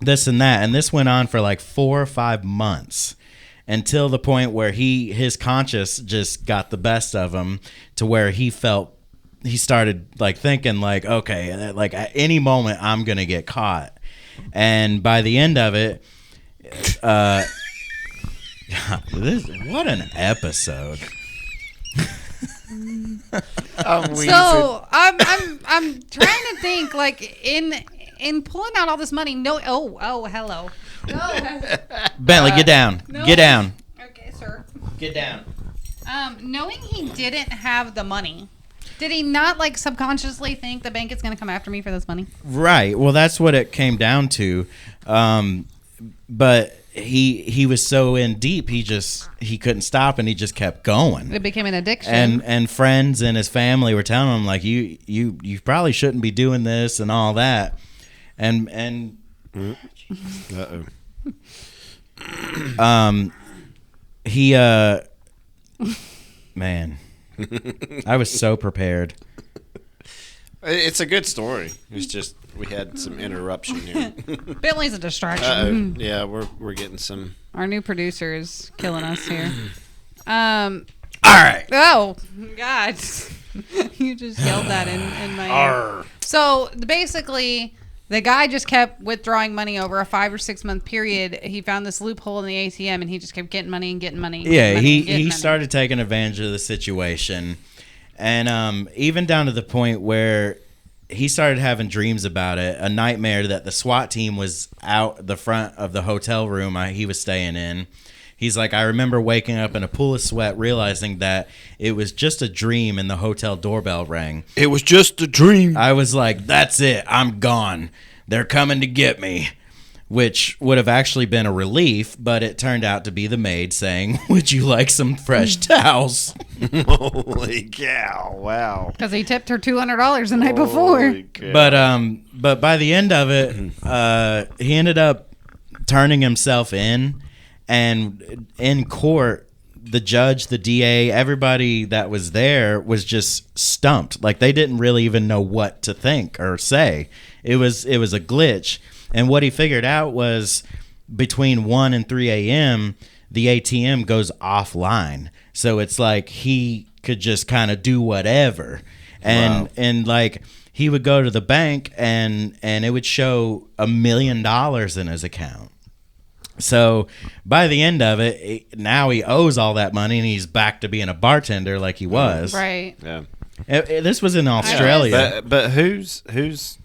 this and that. And this went on for like 4 or 5 months, until the point where his conscience just got the best of him, to where he started like thinking like, okay, like at any moment I'm going to get caught. And by the end of it, what an episode. So I'm trying to think, like, in pulling out all this money. No, hello. No. Bentley, get down. No. Get down. Okay, sir. Get down. Knowing he didn't have the money, did he not like subconsciously think the bank is going to come after me for this money? Right. Well, that's what it came down to. But he was so in deep, he couldn't stop, and he just kept going. It became an addiction. And friends and his family were telling him like, you probably shouldn't be doing this and all that. And he man, I was so prepared. It's a good story. It's just we had some interruption here. Bentley's a distraction. Yeah, we're getting some. Our new producer is killing us here. All right. Oh God, you just yelled that in my ear. So basically, the guy just kept withdrawing money over a 5 or 6 month period. He found this loophole in the ATM, and he just kept getting money and getting money. Yeah, he started taking advantage of the situation, and even down to the point where he started having dreams about it. A nightmare that the SWAT team was out the front of the hotel room he was staying in. He's like, I remember waking up in a pool of sweat, realizing that it was just a dream, and the hotel doorbell rang. It was just a dream. I was like, that's it. I'm gone. They're coming to get me. Which would have actually been a relief, but it turned out to be the maid saying, would you like some fresh towels? Holy cow. Wow. Because he tipped her $200 the night before. But by the end of it, he ended up turning himself in. And in court, the judge, the DA, everybody that was there was just stumped. Like, they didn't really even know what to think or say. It was a glitch. And what he figured out was between 1 and 3 a.m., the ATM goes offline. So it's like he could just kind of do whatever. And like, he would go to the bank and it would show $1 million in his account. So by the end of it, now he owes all that money, and he's back to being a bartender like he was. Right. Yeah. This was in Australia. But whose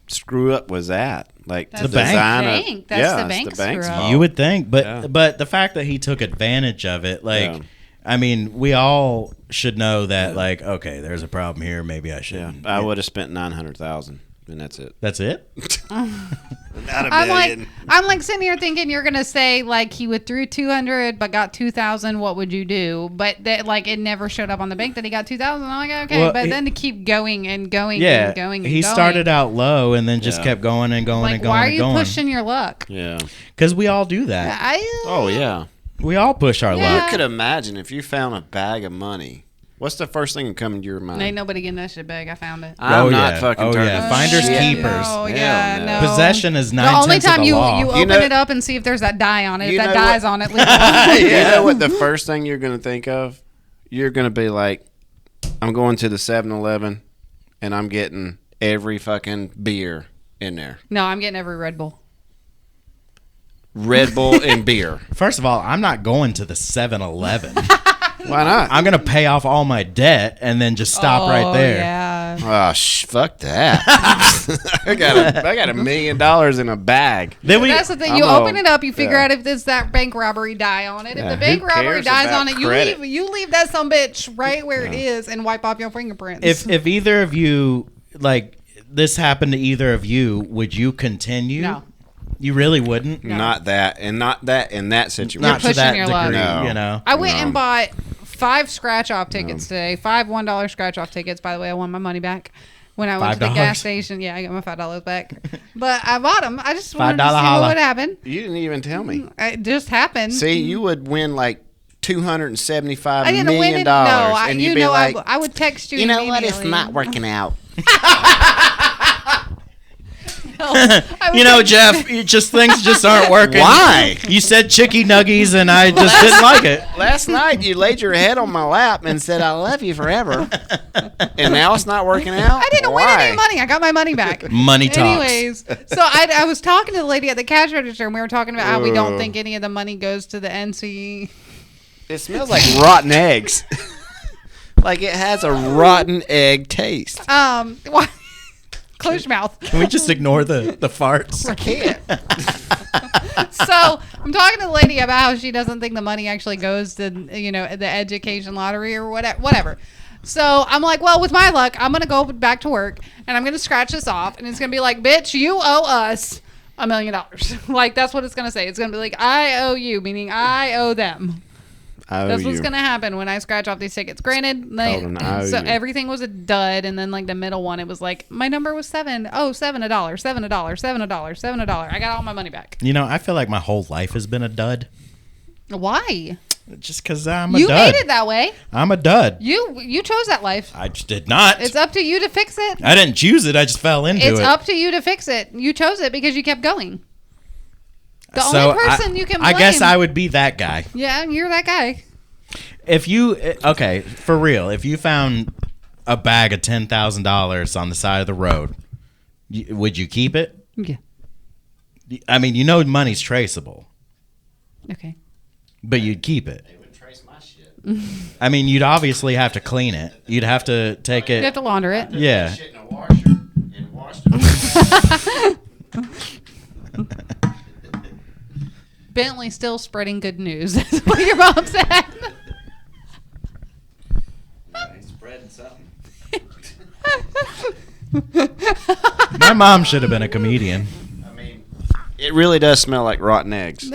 screw up was that? Like That's the bank. Bank. That's the bank's bank's screw up. fault. You would think, but Yeah. but the fact that he took advantage of it, like, Yeah. I mean, we all should know that, like, okay, there's a problem here. Maybe I shouldn't. I would have spent $900,000, and that's it. That's it. Not a I'm million. like sitting here thinking you're gonna say like he withdrew 200 but got 2,000. What would you do? But that, like, it never showed up on the bank that he got 2,000. I'm like, okay, Well, but then to keep going and going Yeah, and going. And he going, started out low and then just Yeah. kept going and going like, and going why are and you going. pushing your luck? Yeah. Because we all do that. Oh yeah. We all push our Yeah. luck. You could imagine if you found a bag of money. What's the first thing that come into your mind? Ain't nobody getting that shit back. I found it. I'm Oh, not yeah. fucking Oh, turning yeah. this Finders shit. keepers. Oh Hell yeah, no. no. Possession is The 9/10 only time of the you law. open know- it up and see if there's that die on it. If You that know die's what- on it, leave it alone. You know what the first thing you're going to think of? You're going to be like, I'm going to the 7-Eleven and I'm getting every fucking beer in there. No, I'm getting every Red Bull. Red Bull and beer. First of all, I'm not going to the 7-Eleven. Why not? I'm going to pay off all my debt and then just stop right there. Yeah, Fuck that. I got $1 million in a bag. Then That's the thing. You open it up, you figure out if there's that bank robbery die on it. If the bank robbery dies on it, you leave that some bitch right where it is and wipe off your fingerprints. If either of you, like, this happened to either of you, would you continue? No. You really wouldn't? No. Not that in that situation. Not to pushing that your degree, luck. No. you know? I went and bought 5 scratch-off tickets today. 5 $1 scratch-off tickets. By the way, I won my money back when I went to the $5? gas station. Yeah, I got my $5 back. But I bought them. I just wanted to $5 see holla. what would happen. You didn't even tell me. It just happened. See, you would win like $275 I didn't million, win it. No, and you'd be know, like, I would text you. You know what? It's immediately. not working out. You know, Jeff, things just aren't working. Why? You said chicky nuggies, and I just didn't like it. last night you laid your head on my lap and said, "I love you forever," and now it's not working out. I didn't win any money. I got my money back. Money talks. Anyways, so I was talking to the lady at the cash register, and we were talking about how we don't think any of the money goes to the NC. It smells like rotten eggs. Like it has a rotten egg taste. Why? Close your mouth. Can we just ignore the farts? I can't. So I'm talking to the lady about how she doesn't think the money actually goes to, the education lottery or whatever. So I'm like, well, with my luck, I'm going to go back to work and I'm going to scratch this off. And it's going to be like, bitch, you owe us $1 million. Like, that's what it's going to say. It's going to be like, I owe you, meaning I owe them. That's what's going to happen when I scratch off these tickets. Granted, everything was a dud, and then like the middle one, it was like my number was 7. Oh, $7, $7, $7, $7. I got all my money back. You know, I feel like my whole life has been a dud. Why? Just because I'm a You dud. made it that way. I'm a dud. You chose that life. I just did not. It's up to you to fix it. I didn't choose it. I just fell into it. It's up to you to fix it. You chose it because you kept going. The only person you can blame. I guess I would be that guy. Yeah, you're that guy. If you for real, if you found a bag of $10,000 on the side of the road, would you keep it? Yeah. I mean, money's traceable, Okay. but you'd keep it. They would trace my shit. I mean, you'd obviously have to clean it. You'd have to take it. You have to launder it. Yeah. Shit in a washer and washed it. Bentley's still spreading good news. That's what your mom said. He's spreading something. My mom should have been a comedian. I mean, it really does smell like rotten eggs.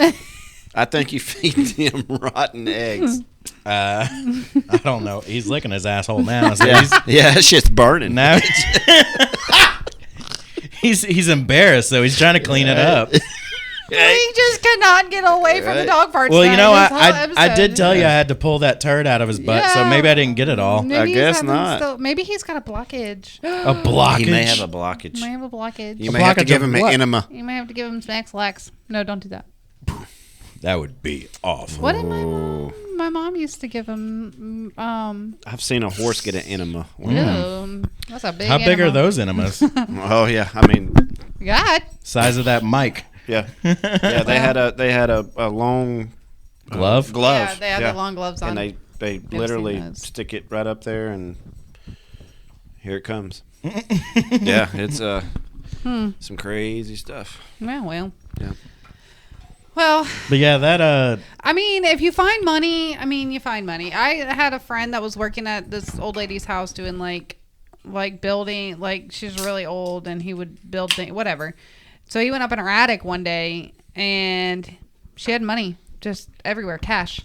I think you feed him rotten eggs. I don't know. He's licking his asshole now. So Yeah, that shit's burning. now he's embarrassed, so he's trying to clean it up. He just cannot get away from the dog farts. Well, you know, this whole I episode. did tell you I had to pull that turd out of his butt, so Yeah. maybe I didn't get it all. Maybe he's guess having not. maybe he's got a blockage. A blockage. He may have a blockage. He may have a blockage. You may have to blockage give of him an what? enema. You may have to give him some X-Lax. No, don't do that. That would be awful. What did my mom used to give him? I've seen a horse get an enema. That's a big. How big are animal. those enemas? Oh yeah, I mean, God. Size of that mic. yeah, yeah. They had a long Glove? glove. Yeah, they had the long gloves on. and they seen literally those. stick it right up there, and here it comes. Yeah, it's some crazy stuff. Yeah, well. Yeah. Well, But yeah, that I mean, if you find money, you find money. I had a friend that was working at this old lady's house doing like building, like she's really old and he would build things, whatever. So he went up in her attic one day and she had money just everywhere, cash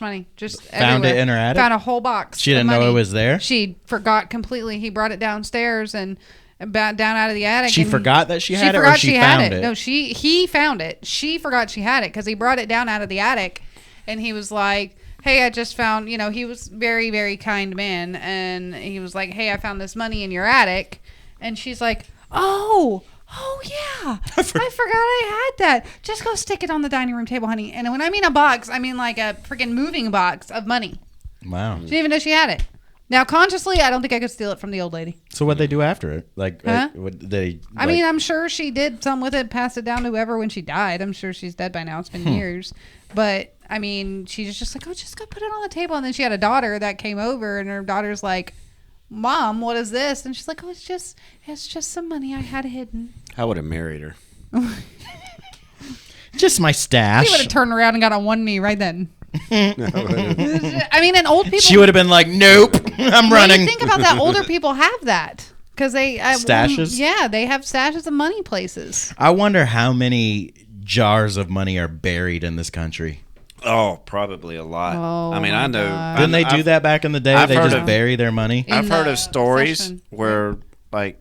money, just Found everywhere. it in her attic? Found a whole box. She of didn't know money. it was there? She forgot completely. He brought it downstairs and down out of the attic. she and forgot that she had it, or forgot she had found it. No, he found it. She forgot she had it because he brought it down out of the attic, and he was like, "Hey, I just found." He was very, very kind man, and he was like, "Hey, I found this money in your attic," and she's like, "Oh yeah, I forgot I had that. Just go stick it on the dining room table, honey." And when I mean a box, I mean like a freaking moving box of money. Wow. She didn't even know she had it. Now, consciously, I don't think I could steal it from the old lady. So what'd they do after it? Huh? What they? I mean, I'm sure she did some with it, passed it down to whoever when she died. I'm sure she's dead by now. It's been years. But, I mean, she's just like, oh, just go put it on the table. And then she had a daughter that came over, and her daughter's like, Mom, what is this? And she's like, oh, it's just some money I had hidden. I would have married her. Just my She would have stash. turned around and got on one knee right then. I mean, and old people. She would have been like, nope, I'm Well, running. you think about that. Older people have that because they Stashes? Yeah, they have stashes of money places. I wonder how many jars of money are buried in this country. Oh, probably a lot. Oh, I mean, I know. God. Didn't they do that back in the day? I've They heard just of- bury their money. In I've heard the of stories session. where, like,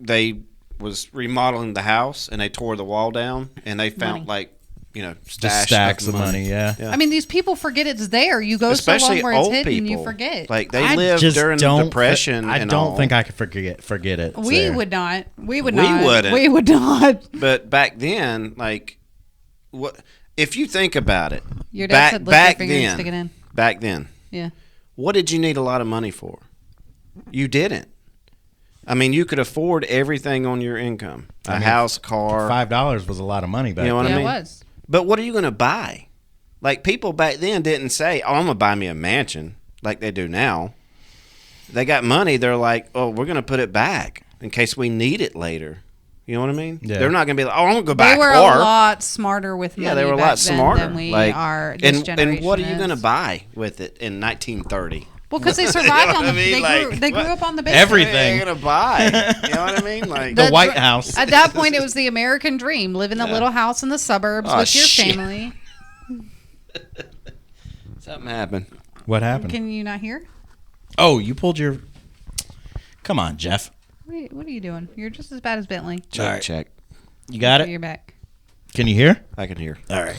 they was remodeling the house and they tore the wall down and they found, Money. stacks stacks of money, yeah. I mean, these people forget it's there. You go Especially so long where it's old hidden, people. you forget. Like, they I lived just during the don't Depression I and don't all. think I could forget it. we Sarah. would not. We would We not. wouldn't. We would not. But back then, like, what if you think about it? Your dad said, "Lift your back finger and then, stick it in." back then, Yeah. what did you need a lot of money for? You didn't. I mean, you could afford everything on your income: a house, car. $5 was a lot of money back You know what then. I Yeah, mean? it was. But what are you going to buy? Like, people back then didn't say, "Oh, I'm going to buy me a mansion," like they do now. They got money. They're like, "Oh, we're going to put it back in case we need it later." You know what I mean? Yeah. They're not going to be like, "Oh, I'm going to go buy They a were car." a lot smarter with money. Yeah, they were a back lot then smarter than we like, are. This generation and what are you is. going to buy with it in 1930? Well, because they survived You know on what the. I mean? They grew Like, up on the base. Everything. What are you going to buy? You know what I mean? Like, The The White dr- House. At that point, it was the American dream: live in the little house in the suburbs Oh, with your shit. family. something happened. What happened? Can you not hear? Oh, you pulled your. Come on, Jeff. What are you doing? You're just as bad as Bentley. Check. You got it? You're back. Can you hear? I can hear. All right.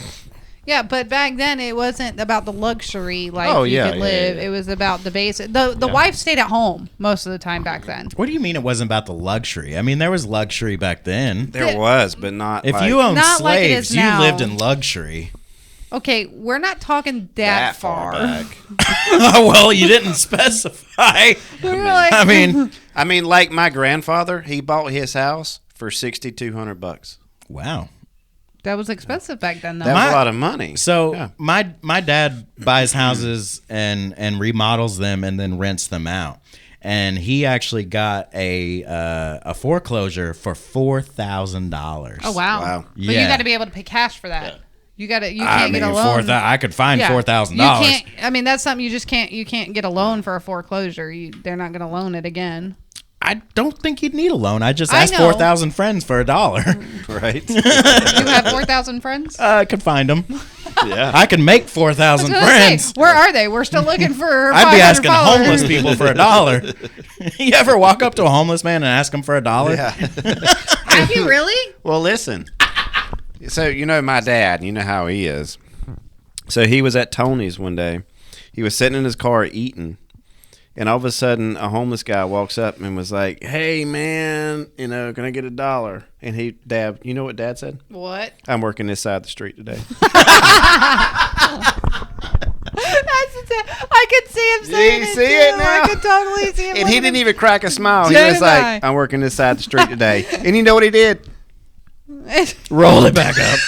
Yeah, but back then it wasn't about the luxury like Oh, you yeah, could yeah, live. yeah. It was about the basic. The wife stayed at home most of the time back then. What do you mean it wasn't about the luxury? I mean, there was luxury back then. There was, but not If like you owned Not like it is slaves, you now. lived in luxury. Okay, we're not talking that far. back. Well, you didn't specify. We're like- I mean, I mean, like my grandfather, he bought his house for $6,200. wow. that was expensive back then, though. That was My- a lot of money. So Yeah. my dad buys houses and remodels them and then rents them out. And he actually got a foreclosure for $4,000. Oh wow! Wow. But you Yeah. got to be able to pay cash for that. You got to. You I can't mean, get a loan. I could find Yeah. $4,000. You can't. I mean, that's something you just can't. You can't get a loan for a foreclosure. They're not going to loan it again. I don't think you'd need a loan. I just I asked know. 4,000 friends for $1. Right? You have 4,000 friends. I could find them. Yeah. I could make I 4,000 was gonna friends. say, where are they? We're still looking for. I'd be 500 asking followers. homeless people for $1. You ever walk up to a homeless man and ask him for $1? Yeah. Have you really? Well, listen. So, you know my dad, you know how he is. So he was at Tony's one day. He was sitting in his car eating. And all of a sudden, a homeless guy walks up and was like, "Hey, man, can I get $1?" And Dad, you know what Dad said? What? "I'm working this side of the street today." I could see him saying You it see too. it now? I could totally see him. And he didn't even crack a smile. He Dad was and like, I. "I'm working this side of the street today." And you know what he did? even. Roll it back up.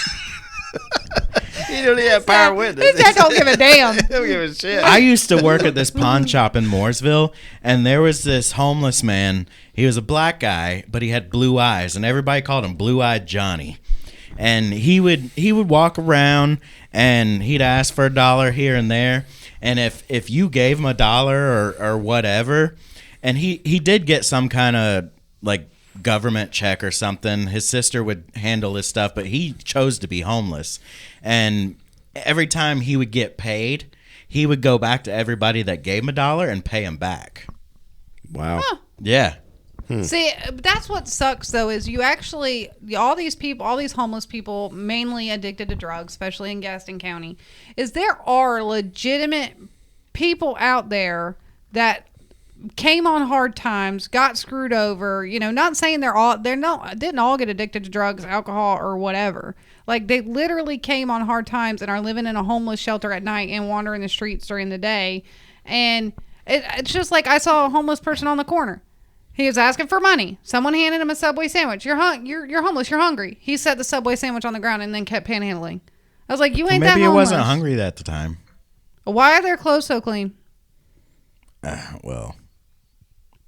He don't even have power with His it. dad don't give a damn. He don't give a shit. I used to work at this pawn shop in Mooresville, and there was this homeless man. He was a black guy, but he had blue eyes, and everybody called him Blue-Eyed Johnny. And he would walk around, and he'd ask for $1 here and there. And if you gave him $1 or whatever, and he did get some kind of like government check or something. His sister would handle his stuff, but he chose to be homeless. And every time he would get paid, he would go back to everybody that gave him $1 and pay him back. Wow. Yeah. See, that's what sucks though is you actually all these people, all these homeless people, mainly addicted to drugs, especially in Gaston County, is there are legitimate people out there that came on hard times, got screwed over. Not saying didn't all get addicted to drugs, alcohol, or whatever. Like they literally came on hard times and are living in a homeless shelter at night and wandering the streets during the day. And it's just like I saw a homeless person on the corner. He was asking for money. Someone handed him a Subway sandwich. You're homeless. You're hungry. He set the Subway sandwich on the ground and then kept panhandling. I was like, you ain't that Maybe it homeless. wasn't hungry at the time. Why are their clothes so clean? Well,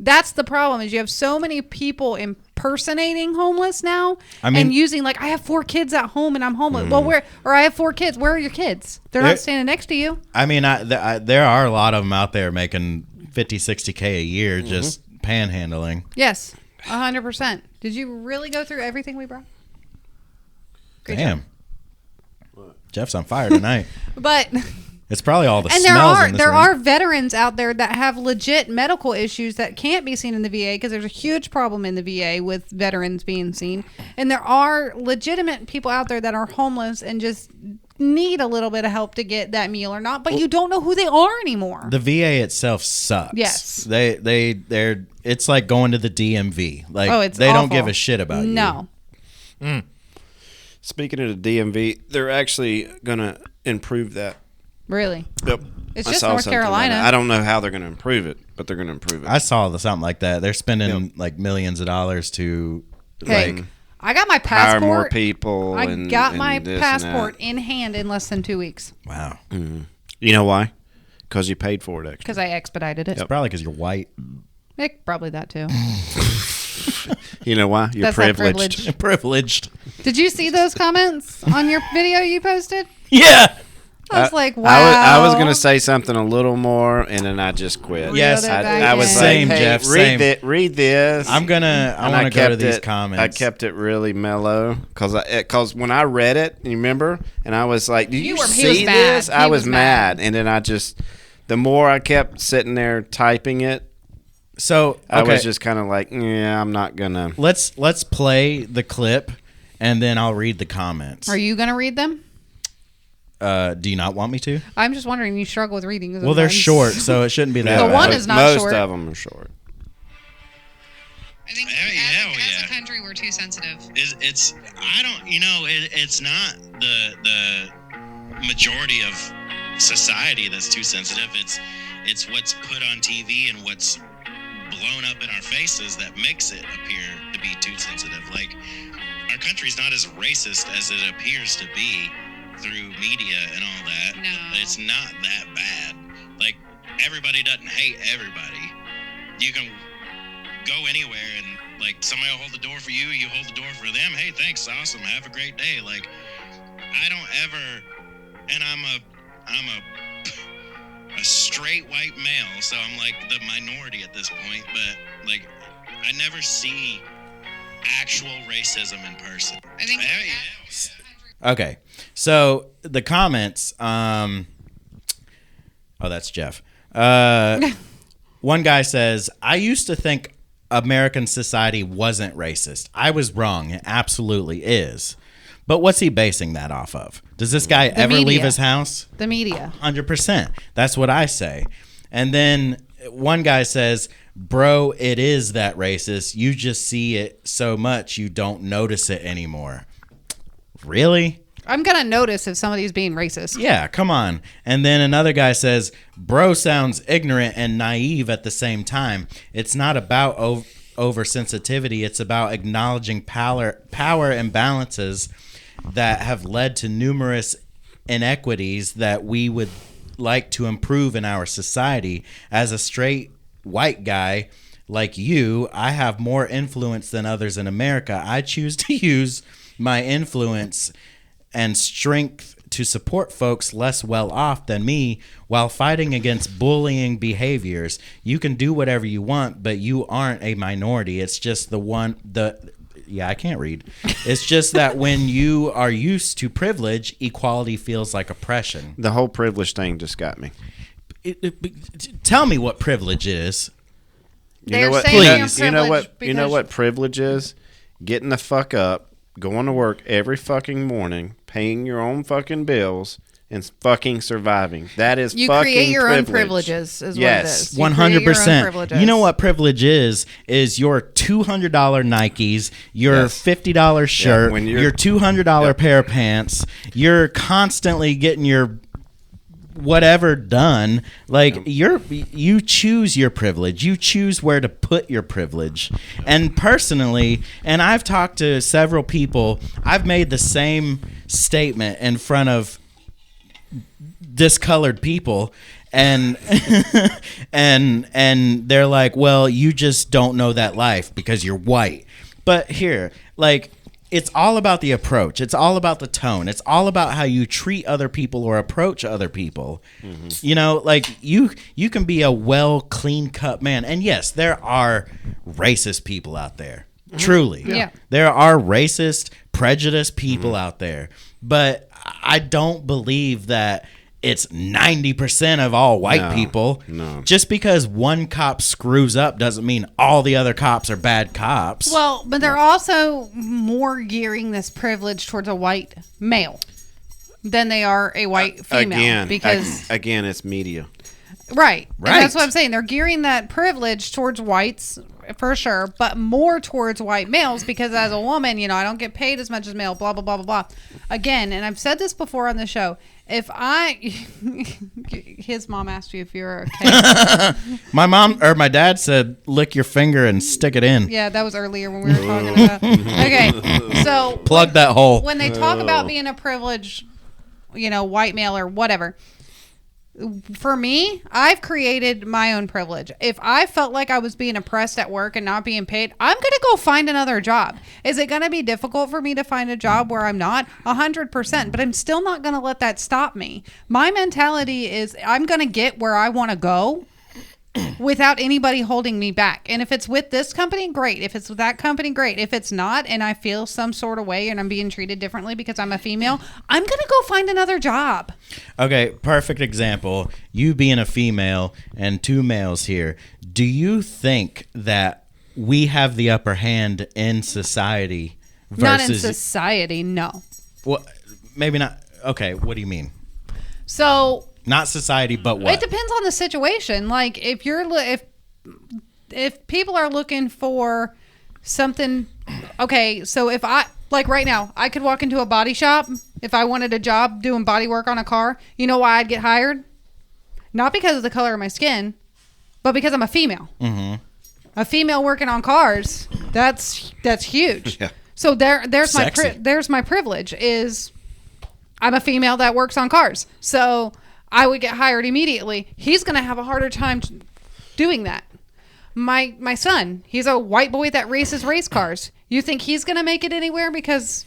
That's the problem is you have so many people impersonating homeless now and using like, I have 4 kids at home and I'm homeless. Well, I have 4 kids. Where are your kids? They're not standing next to you. I mean, there are a lot of them out there making 50, 60K a year just panhandling. Yes, 100%. Did you really go through everything we brought? Great Damn. Jeff's on fire tonight. But it's probably all the and smells in this there room. are veterans out there that have legit medical issues that can't be seen in the VA because there's a huge problem in the VA with veterans being seen. And there are legitimate people out there that are homeless and just need a little bit of help to get that meal or not, but you don't know who they are anymore. The VA itself sucks. Yes. They're it's like going to the DMV. Like they awful. don't give a shit about you. No. Speaking of the DMV, they're actually going to improve that. Really? Yep. It's I just saw North something about Carolina. it. I don't know how they're going to improve it, but they're going to improve it. I saw something like that. They're spending like millions of dollars to Hey, I got my hire passport. more people. I and, got and my this and passport that. in hand in less than 2 weeks wow. You know why? Because you paid for it extra. because I expedited it. Probably because you're white. Probably that too. You know why? You're That's that privileged. Privileged. Did you see those comments on your video you posted? Yeah. I was like, wow. I was going to say something a little more, and then I just quit. Yes, I was Same, like, hey, Jeff, same. read this. I want to go to these comments. I kept it really mellow because when I read it, you remember, and I was like, "Did you he was see mad. this?" He I was was mad, mad. and then the more I kept sitting there typing it, So I was just kind of like, "Yeah, I'm not gonna." let's play the clip, and then I'll read the comments. Are you going to read them? Do you not want me to? I'm just wondering. You struggle with reading. Well, they're sometimes. short, so it shouldn't be that The bad. one is not most short. of them are short. I think Hell as yeah. a country we're too sensitive. It's I don't it's not the majority of society that's too sensitive. It's what's put on TV and what's blown up in our faces that makes it appear to be too sensitive. Like, our country's not as racist as it appears to be through media and all that. No. It's not that bad. Like, everybody doesn't hate everybody. You can go anywhere and, like, somebody will hold the door for you, you hold the door for them. Hey, thanks, awesome, have a great day. Like, I don't ever, and I'm a straight white male, so I'm like the minority at this point, but like, I never see actual racism in person. I think Okay, so the comments. Oh, that's Jeff. One guy says, "I used to think American society wasn't racist. I was wrong. It absolutely is." But what's he basing that off of? Does this guy ever media. leave his house? The media. 100%. That's what I say. And then one guy says, "Bro, it is that racist. You just see it so much you don't notice it anymore." Really? I'm going to notice if somebody's being racist. Yeah, come on. And then another guy says, "Bro sounds ignorant and naive at the same time. It's not about oversensitivity. It's about acknowledging power imbalances that have led to numerous inequities that we would like to improve in our society. As a straight white guy like you, I have more influence than others in America. I choose to use my influence and strength to support folks less well off than me while fighting against bullying behaviors. You can do whatever you want, but you aren't a minority. It's just I can't read. It's just that when you are used to privilege, equality feels like oppression." The whole privilege thing just got me. Tell me what privilege is. You They're know what? saying Please. you're You know what? privileged You know because- what privilege is? Getting the fuck up, going to work every fucking morning, paying your own fucking bills, and fucking surviving. That is You fucking create your own privilege. privileges is Yes. what it is. You 100%. create your own privileges. You know what privilege is your $200 Nikes, your Yes. $50 shirt, when you're- your $200 pair of pants. You're constantly getting your whatever done. Like, you choose your privilege. You choose where to put your privilege. And personally, and I've talked to several people, I've made the same statement in front of discolored people, and and they're like, well, you just don't know that life because you're white. But here, like, it's all about the approach. It's all about the tone. It's all about how you treat other people or approach other people. You know, like you can be a well, clean-cut man. And yes, there are racist people out there. Truly. Yeah. There are racist, prejudiced people out there. But I don't believe that it's 90% of all white people. No. Just because one cop screws up doesn't mean all the other cops are bad cops. Well, but they're also more gearing this privilege towards a white male than they are a white female. Again, it's media. Right. And Right. that's what I'm saying. They're gearing that privilege towards whites for sure, but more towards white males because as a woman, you know, I don't get paid as much as male, blah, blah, blah, blah, blah. Again, and I've said this before on the show, his mom asked you if you're okay. My dad said, lick your finger and stick it in. Yeah, that was earlier when we were talking about. Okay. So Plug that hole. when they talk about being a privileged, you know, white male or whatever, for me, I've created my own privilege. If I felt like I was being oppressed at work and not being paid, I'm going to go find another job. Is it going to be difficult for me to find a job where I'm not? 100%. But I'm still not going to let that stop me. My mentality is I'm going to get where I want to go without anybody holding me back. And if it's with this company, great. If it's with that company, great. If it's not, and I feel some sort of way and I'm being treated differently because I'm a female, I'm going to go find another job. Okay, perfect example. You being a female and two males here. Do you think that we have the upper hand in society versus... Not in society, no. Well, maybe not. Okay, what do you mean? So... Not society, but what? It depends on the situation. Like if you're if people are looking for something, okay. So if I like right now, I could walk into a body shop if I wanted a job doing body work on a car. You know why I'd get hired? Not because of the color of my skin, but because I'm a female. Mm-hmm. A female working on cars. That's huge. Yeah. So there's Sexy. there's my privilege is I'm a female that works on cars. So I would get hired immediately. He's going to have a harder time doing that. My son, he's a white boy that races race cars. You think he's going to make it anywhere because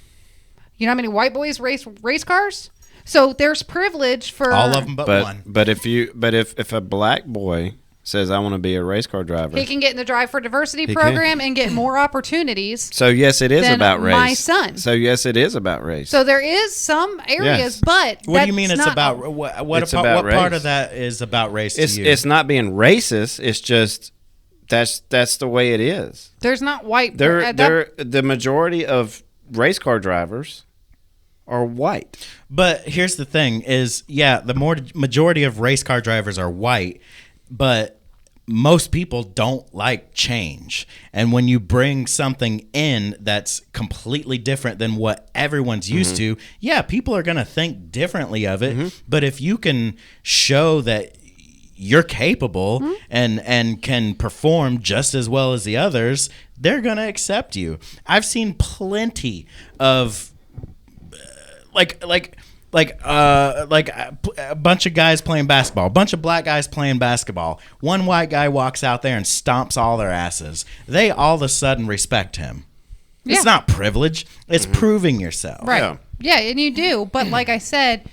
you know how many white boys race cars? So there's privilege for all of them but one. But if a black boy says I want to be a race car driver, he can get in the Drive for Diversity program and get more opportunities. So yes, it is than about race. My son. So yes, it is about race. So there is some areas, Yes. but What do you mean that's it's not- about? What It's part, about what part race. of that is about race it's to you? it's not being racist. It's just that's the way it is. There's not white. The majority of race car drivers are white. But here's the thing: is the majority of race car drivers are white, but most people don't like change. And when you bring something in that's completely different than what everyone's used to, people are going to think differently of it. But if you can show that you're capable and can perform just as well as the others, they're going to accept you. I've seen plenty of a bunch of guys playing basketball, a bunch of black guys playing basketball. One white guy walks out there and stomps all their asses. They all of a sudden respect him. Yeah. It's not privilege. It's proving yourself. Right. Yeah, and you do. But like I said,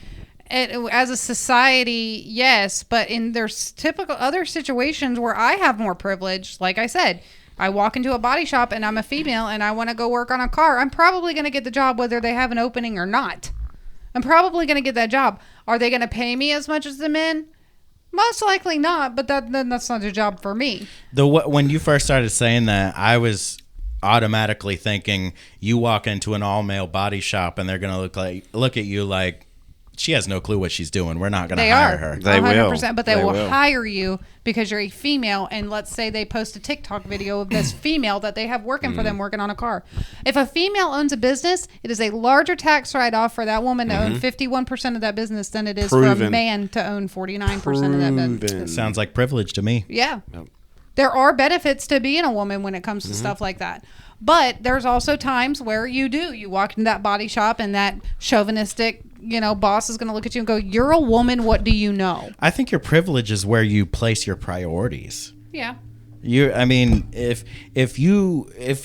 as a society, yes. But there's typical other situations where I have more privilege. Like I said, I walk into a body shop and I'm a female and I want to go work on a car. I'm probably going to get the job whether they have an opening or not. I'm probably going to get that job. Are they going to pay me as much as the men? Most likely not, but that's not a job for me. When you first started saying that, I was automatically thinking you walk into an all-male body shop and they're going to look at you like she has no clue what she's doing. We're not going to hire her. They 100%, will. but they will will hire you because you're a female, and let's say they post a TikTok video of this female that they have working for them working on a car. If a female owns a business, it is a larger tax write-off for that woman to own 51% of that business than it is for a man to own 49% of that business. Sounds like privilege to me. Yeah. There are benefits to being a woman when it comes to stuff like that. But there's also times where you walk into that body shop and that chauvinistic boss is going to look at you and go, "You're a woman. What do you know?" I think your privilege is where you place your priorities. Yeah. If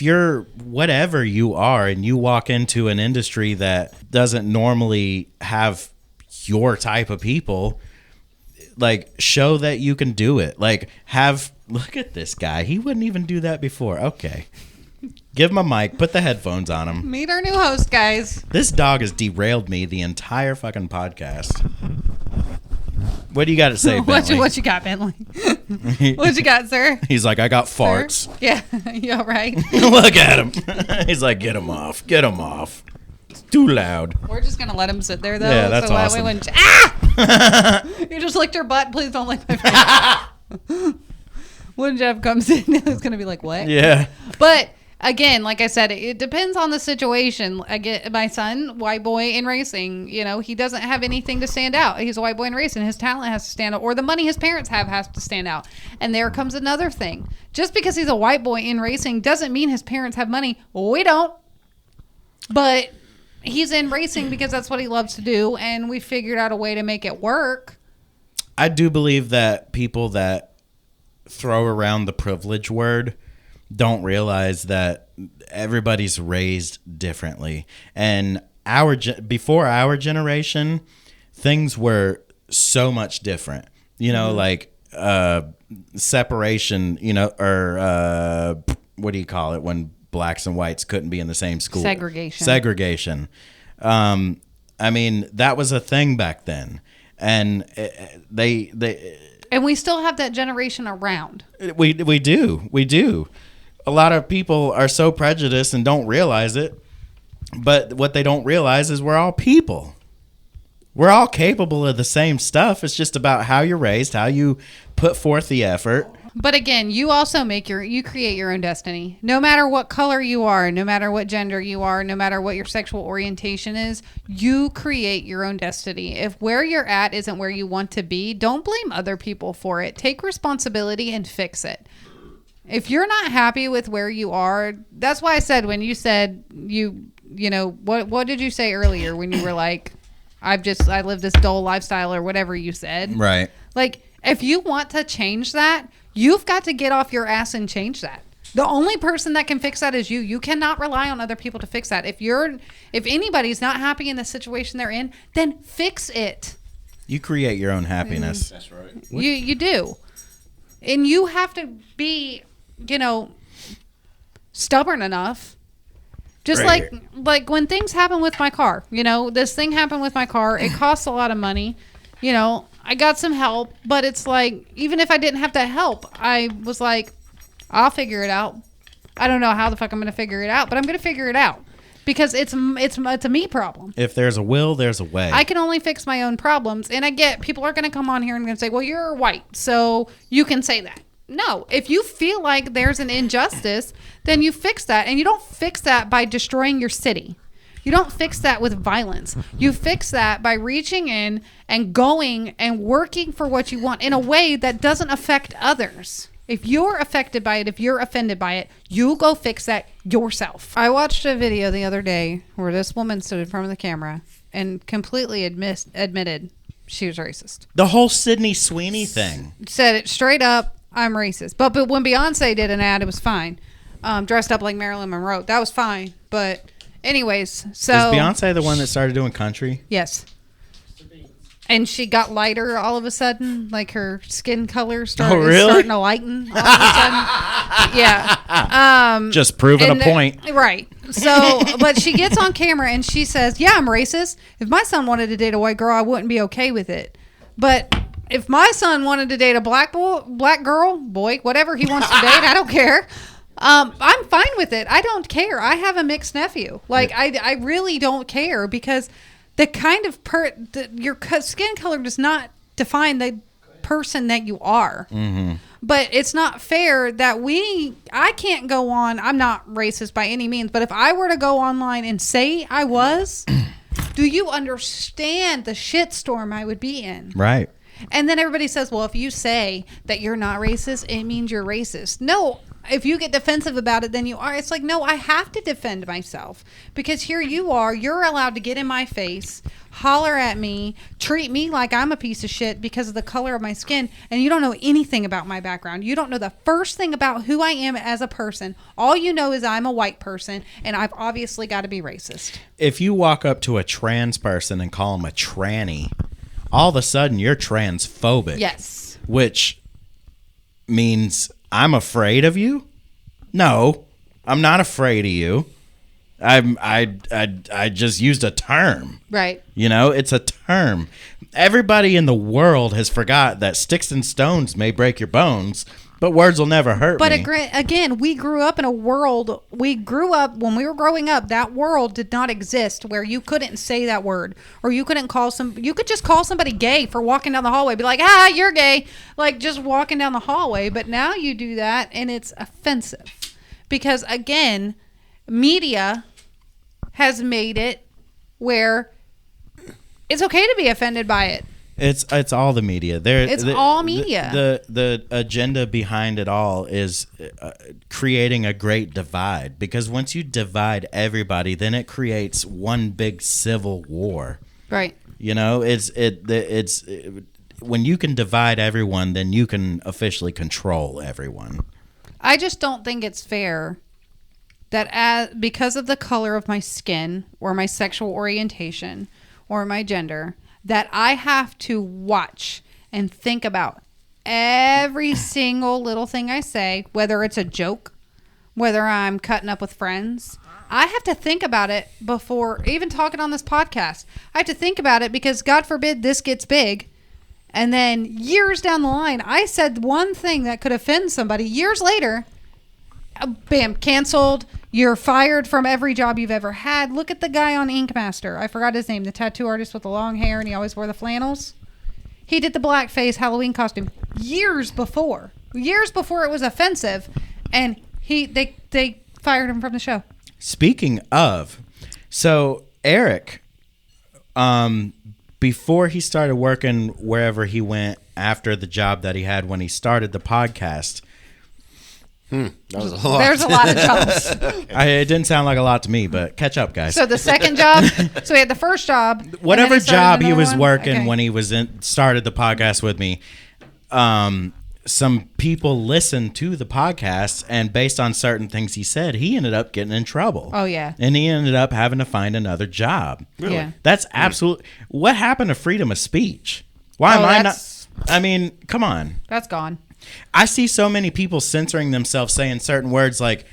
you're whatever you are and you walk into an industry that doesn't normally have your type of people, like, show that you can do it. Like, look at this guy. He wouldn't even do that before. Okay. Give him a mic. Put the headphones on him. Meet our new host, guys. This dog has derailed me the entire fucking podcast. What do you got to say, Bentley? What you got, Bentley? What you got, sir? He's like, I got Sir? farts. Yeah. You all right? Look at him. He's like, get him off. Get him off. It's too loud. We're just going to let him sit there, though. Yeah, that's awesome. We wouldn't, ah! You just licked your butt. Please don't lick my face. When Jeff comes in, it's going to be like, what? Yeah. But again, like I said, it depends on the situation. I get my son, white boy in racing, he doesn't have anything to stand out. He's a white boy in racing. His talent has to stand out, or the money his parents have has to stand out. And there comes another thing. Just because he's a white boy in racing doesn't mean his parents have money. We don't. But he's in racing because that's what he loves to do, and we figured out a way to make it work. I do believe that people that throw around the privilege word don't realize that everybody's raised differently. And before our generation, things were so much different. Like separation, or what do you call it when blacks and whites couldn't be in the same school? Segregation. I mean, that was a thing back then. And and we still have that generation around. We do. A lot of people are so prejudiced and don't realize it. But what they don't realize is we're all people. We're all capable of the same stuff. It's just about how you're raised, how you put forth the effort. But again, you also you create your own destiny. No matter what color you are, no matter what gender you are, no matter what your sexual orientation is, you create your own destiny. If where you're at isn't where you want to be, don't blame other people for it. Take responsibility and fix it. If you're not happy with where you are, that's why I said when you said what did you say earlier when you were like, I live this dull lifestyle or whatever you said. Right. Like, if you want to change that, you've got to get off your ass and change that. The only person that can fix that is you. You cannot rely on other people to fix that. If anybody's not happy in the situation they're in, then fix it. You create your own happiness. That's right. You do. And you have to be, stubborn enough. Just Right. like when things happen with my car, this thing happened with my car. It costs a lot of money. I got some help, but it's like, even if I didn't have that help, I was like, I'll figure it out. I don't know how the fuck I'm going to figure it out, but I'm going to figure it out because it's a me problem. If there's a will, there's a way. I can only fix my own problems. And I get people are going to come on here and going to say, well, you're white, so you can say that. No, if you feel like there's an injustice, then you fix that. And you don't fix that by destroying your city. You don't fix that with violence. You fix that by reaching in and going and working for what you want in a way that doesn't affect others. If you're affected by it, if you're offended by it, you go fix that yourself. I watched a video the other day where this woman stood in front of the camera and completely admitted she was racist. The whole Sydney Sweeney thing. Said it straight up, I'm racist. But when Beyonce did an ad, it was fine. Dressed up like Marilyn Monroe. That was fine. But anyways, so... Is Beyonce the one that started doing country? Yes. And she got lighter all of a sudden, like her skin color starting to lighten all of a sudden. Yeah. Just proving a point. Right. So, but she gets on camera and she says, yeah, I'm racist. If my son wanted to date a white girl, I wouldn't be okay with it. But if my son wanted to date a black girl, whatever he wants to date, I don't care. I'm fine with it. I don't care. I have a mixed nephew. Like, I really don't care because... the kind of your skin color does not define the person that you are. Mm-hmm. But it's not fair that I can't go on. I'm not racist by any means, but if I were to go online and say I was, do you understand the shitstorm I would be in? Right. And then everybody says, well, if you say that you're not racist, it means you're racist. No, if you get defensive about it, then you are. It's like, no, I have to defend myself because here you are. You're allowed to get in my face, holler at me, treat me like I'm a piece of shit because of the color of my skin, and you don't know anything about my background. You don't know the first thing about who I am as a person. All you know is I'm a white person, and I've obviously got to be racist. If you walk up to a trans person and call them a tranny, all of a sudden you're transphobic. Yes. Which means I'm afraid of you? No, I'm not afraid of you. I just used a term. Right. You know, it's a term. Everybody in the world has forgot that sticks and stones may break your bones, but words will never hurt but me. again, we grew up in a world. We grew up when we were growing up. That world did not exist where you couldn't say that word, or you couldn't call you could just call somebody gay for walking down the hallway. Be like, you're gay, like just walking down the hallway. But now you do that, and it's offensive because again, media has made it where it's okay to be offended by it. It's all the media. All media. The agenda behind it all is creating a great divide, because once you divide everybody, then it creates one big civil war. Right. You know, it's when you can divide everyone, then you can officially control everyone. I just don't think it's fair that because of the color of my skin or my sexual orientation or my gender, that I have to watch and think about every single little thing I say, whether it's a joke, whether I'm cutting up with friends. I have to think about it before even talking on this podcast. I have to think about it because God forbid this gets big. And then years down the line, I said one thing that could offend somebody. Years later, bam, canceled. You're fired from every job you've ever had. Look at the guy on Ink Master. I forgot his name. The tattoo artist with the long hair, and he always wore the flannels. He did the blackface Halloween costume years before it was offensive, and they fired him from the show. Speaking of, so Eric, before he started working wherever he went after the job that he had when he started the podcast. That was a lot. There's a lot of jobs. It didn't sound like a lot to me, but catch up, guys. So the second job, so he had the first job. Whatever job he was working okay. when he started the podcast with me, some people listened to the podcast, and based on certain things he said, he ended up getting in trouble. Oh, yeah. And he ended up having to find another job. Really? Yeah. That's absolute. What happened to freedom of speech? Why am I not? I mean, come on. That's gone. I see so many people censoring themselves, saying certain words like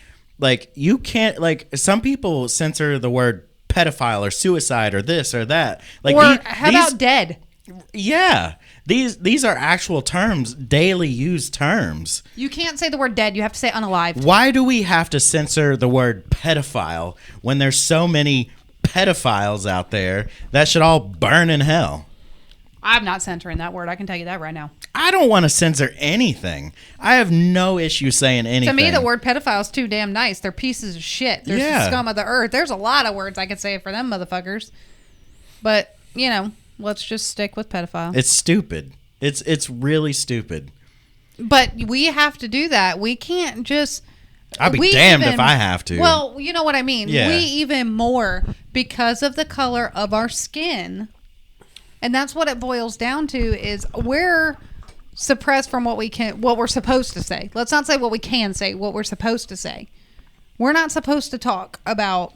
you can't, like some people censor the word pedophile or suicide or this or that. Like, or how about dead? Yeah, these are actual terms, daily used terms. You can't say the word dead. You have to say unalived. Why do we have to censor the word pedophile when there's so many pedophiles out there that should all burn in hell? I'm not censoring that word. I can tell you that right now. I don't want to censor anything. I have no issue saying anything. To me, the word pedophile is too damn nice. They're pieces of shit. They're the scum of the earth. There's a lot of words I could say for them motherfuckers. But, you know, let's just stick with pedophile. It's stupid. It's really stupid. But we have to do that. We can't just... I'll be damned if I have to. Well, you know what I mean. Yeah. We even more, because of the color of our skin... And that's what it boils down to, is we're suppressed from what we're supposed to say. Let's not say what we can say, what we're supposed to say. We're not supposed to talk about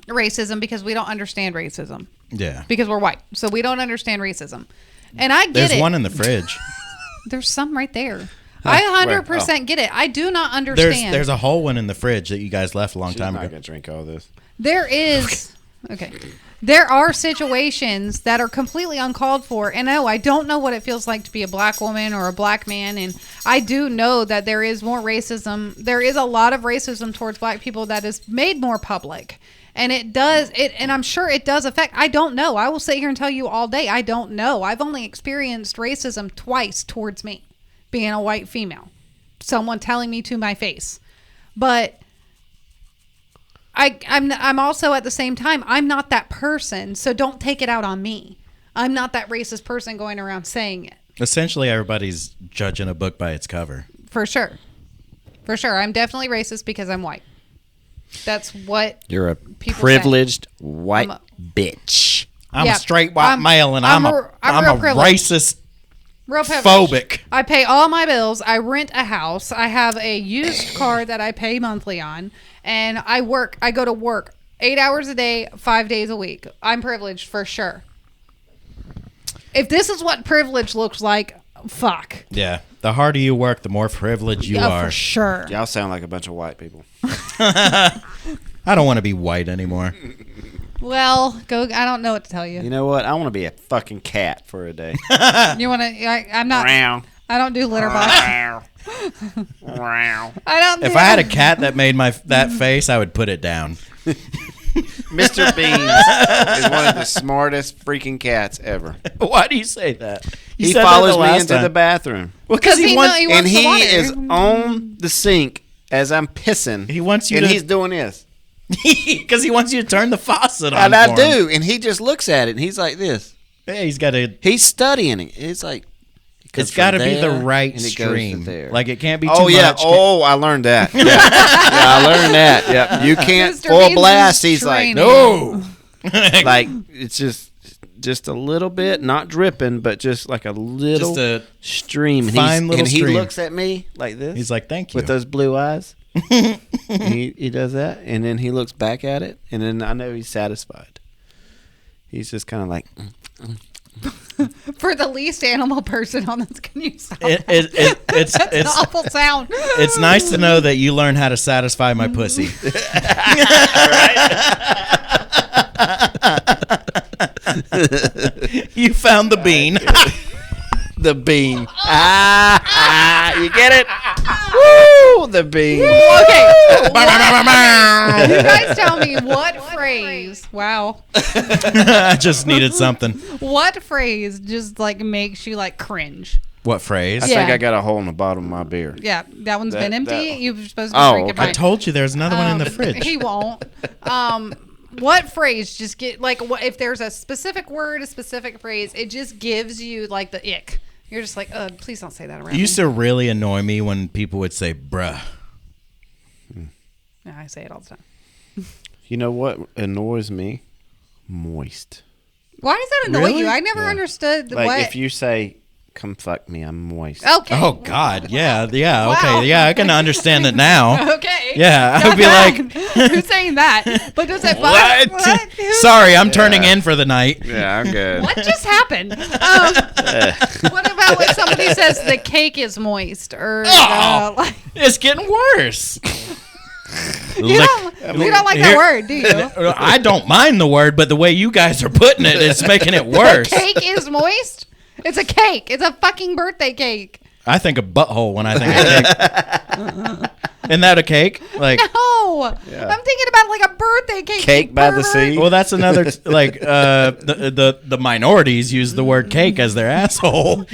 racism because we don't understand racism. Yeah. Because we're white. So we don't understand racism. And I get There's it. There's one in the fridge. There's some right there. I 100% get it. I do not understand. There's a whole one in the fridge that you guys left a long time ago. I'm not going to drink all this. There is... Okay. There are situations that are completely uncalled for. And no, I don't know what it feels like to be a black woman or a black man. And I do know that there is more racism. There is a lot of racism towards black people that is made more public. And and I'm sure it does affect. I don't know. I will sit here and tell you all day. I don't know. I've only experienced racism twice towards me, being a white female. Someone telling me to my face. But... I'm also at the same time, I'm not that person, so don't take it out on me. I'm not that racist person going around saying it. Essentially, everybody's judging a book by its cover. For sure. For sure. I'm definitely racist because I'm white. That's what You're a people privileged white bitch. I'm Yeah, a straight white male, and I'm a real privileged. racist real privileged. phobic. I pay all my bills. I rent a house. I have a used car that I pay monthly on. And I work. I go to work 8 hours a day, 5 days a week. I'm privileged for sure. If this is what privilege looks like, fuck. Yeah. The harder you work, the more privileged you are. For sure. Y'all sound like a bunch of white people. I don't want to be white anymore. Well, go. I don't know what to tell you. You know what? I want to be a fucking cat for a day. You want to? I'm not. Meow. I don't do litter box. Meow. I don't. If I had a cat that made that face, I would put it down. Mr. Beans is one of the smartest freaking cats ever. Why do you say that? You He said that follows the me last into time. the bathroom. Well, because he wants. he And wants the he water. is on the sink as I'm pissing. He wants you and to- he's doing this. Because he wants you to turn the faucet on. And I for him. do. And he just looks at it and he's like this. Yeah, he's got to. He's studying it. It's like, It's got to be the there, right and it goes to stream. there. Like it can't be too Oh, yeah. much. Oh, I learned that. Yeah, I learned that. Yeah. You can't Mr. full Beans blast. is He's like, training. no. Like, it's just a little bit, not dripping, but just like a little Just a stream. And fine little and he stream. looks at me like this. He's like, thank you. with those blue eyes. he does that, and then he looks back at it, and then I know he's satisfied. He's just kind of like, For the least animal person on this, can you stop? It's That's an it's awful sound. it's nice to know that you learn how to satisfy my pussy. You found the bean. the bean. You get it? Woo! The bean. Okay. You guys tell me what phrase. Wow. I just needed something. What phrase just like makes you like cringe? What phrase? I Yeah. think I got a hole in the bottom of my beer. Yeah, that one's been That- empty. that- You're supposed to be Oh, drinking okay. I mine. told you there's another one in the fridge. He won't. What phrase just get like what if there's a specific word, a specific phrase, it just gives you like the ick. You're just like, please don't say that around It used me. to really annoy me when people would say bruh. Yeah, I say it all the time. You know what annoys me? Moist. Why does that annoy Really? you? I never Yeah. understood Like what. if you say, "Come fuck me," I'm moist. Okay. Oh God, yeah, yeah, Wow. okay, yeah, I can understand it now. Okay. Yeah, I would be like, who's saying that? But does it What? What? Who- Sorry, I'm turning in for the night. Yeah, I'm good. What just happened? What about when somebody says the cake is moist or like, It's getting worse. you don't like that word, do you? I don't mind the word, but the way you guys are putting it, it's making it worse. Cake is moist? It's a cake. It's a fucking birthday cake. I think of butthole when I think of cake. Isn't that a cake? Like, No. I'm thinking about like a birthday cake. Cake by the pervert. sea. well, that's another like the minorities use the word cake as their asshole.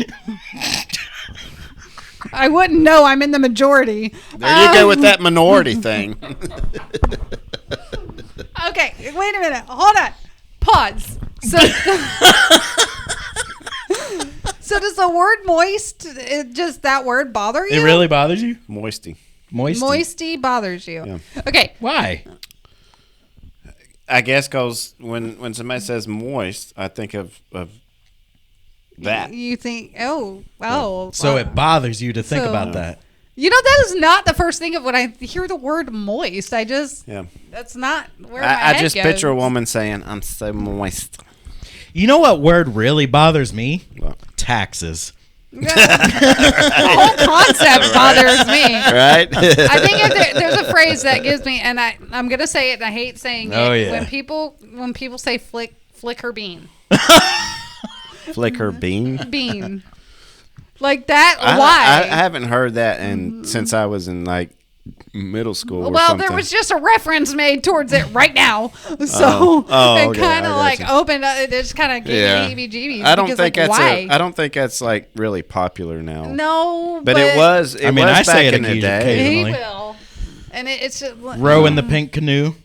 I wouldn't know. I'm in the majority. There you go with that minority thing. Okay, wait a minute. Hold on. Pause. So, so does the word moist, just that word bother you? It really bothers you? Moisty. Moisty. Moisty bothers you. Yeah. Okay. Why? I guess because when somebody says moist, I think of that. You think, oh. So it bothers you to think So- about that. You know, that is not the first thing of when I hear the word moist. I just, Yeah. that's not where my I head just goes. picture a woman saying, "I'm so moist." You know what word really bothers me? What? Taxes. The whole concept bothers me. Right? I think if there's a phrase that gives me, and I'm gonna say it, and I hate saying Oh, it. yeah. When people say flick her bean, Flick her bean. like that. I Why? haven't heard that since I was in like middle school. Or Well, something. there was just a reference made towards it right now, so it okay, kind I of got like you. opened up. It just kind of gave Yeah. me heebie-jeebies. I don't because, think like, that's why? I don't think that's like really popular now. No, but it was. It I mean, was I say back it in the day. occasionally. He will, and it's just, Row in the pink canoe.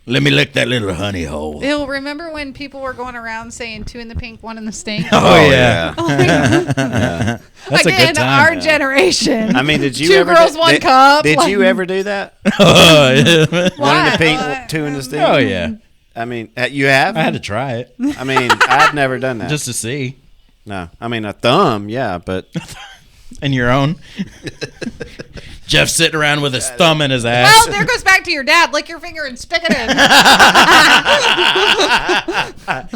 Let me lick that little honey hole. Ew, remember when people were going around saying 2 in the pink, 1 in the stink? Oh, yeah. That's Again, a good time. our generation. I mean, did you 2 ever girls, 1 cup. Did like- you ever do that? Oh, yeah. 1 in Why? the pink, 2 in the stink. Oh, yeah. I mean, you have? I had to try it I mean, I've never done that. just to see. No. I mean, a thumb, yeah, but And your own. Jeff sitting around with his thumb in his ass. Well, there goes back to your dad. Lick your finger and stick it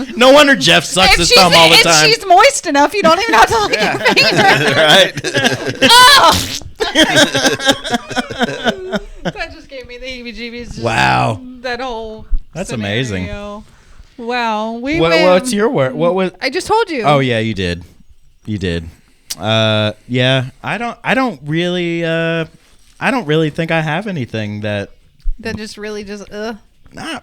in. No wonder Jeff sucks his thumb all the time. She's moist enough, you don't even have to lick your finger. right. Oh! That just gave me the heebie-jeebies. just Wow. That whole That's scenario. Wow. We What, went, what's your word? What was? I just told you. Oh yeah, you did. You did. Yeah. I don't really think I have anything that. That just really just, Nah,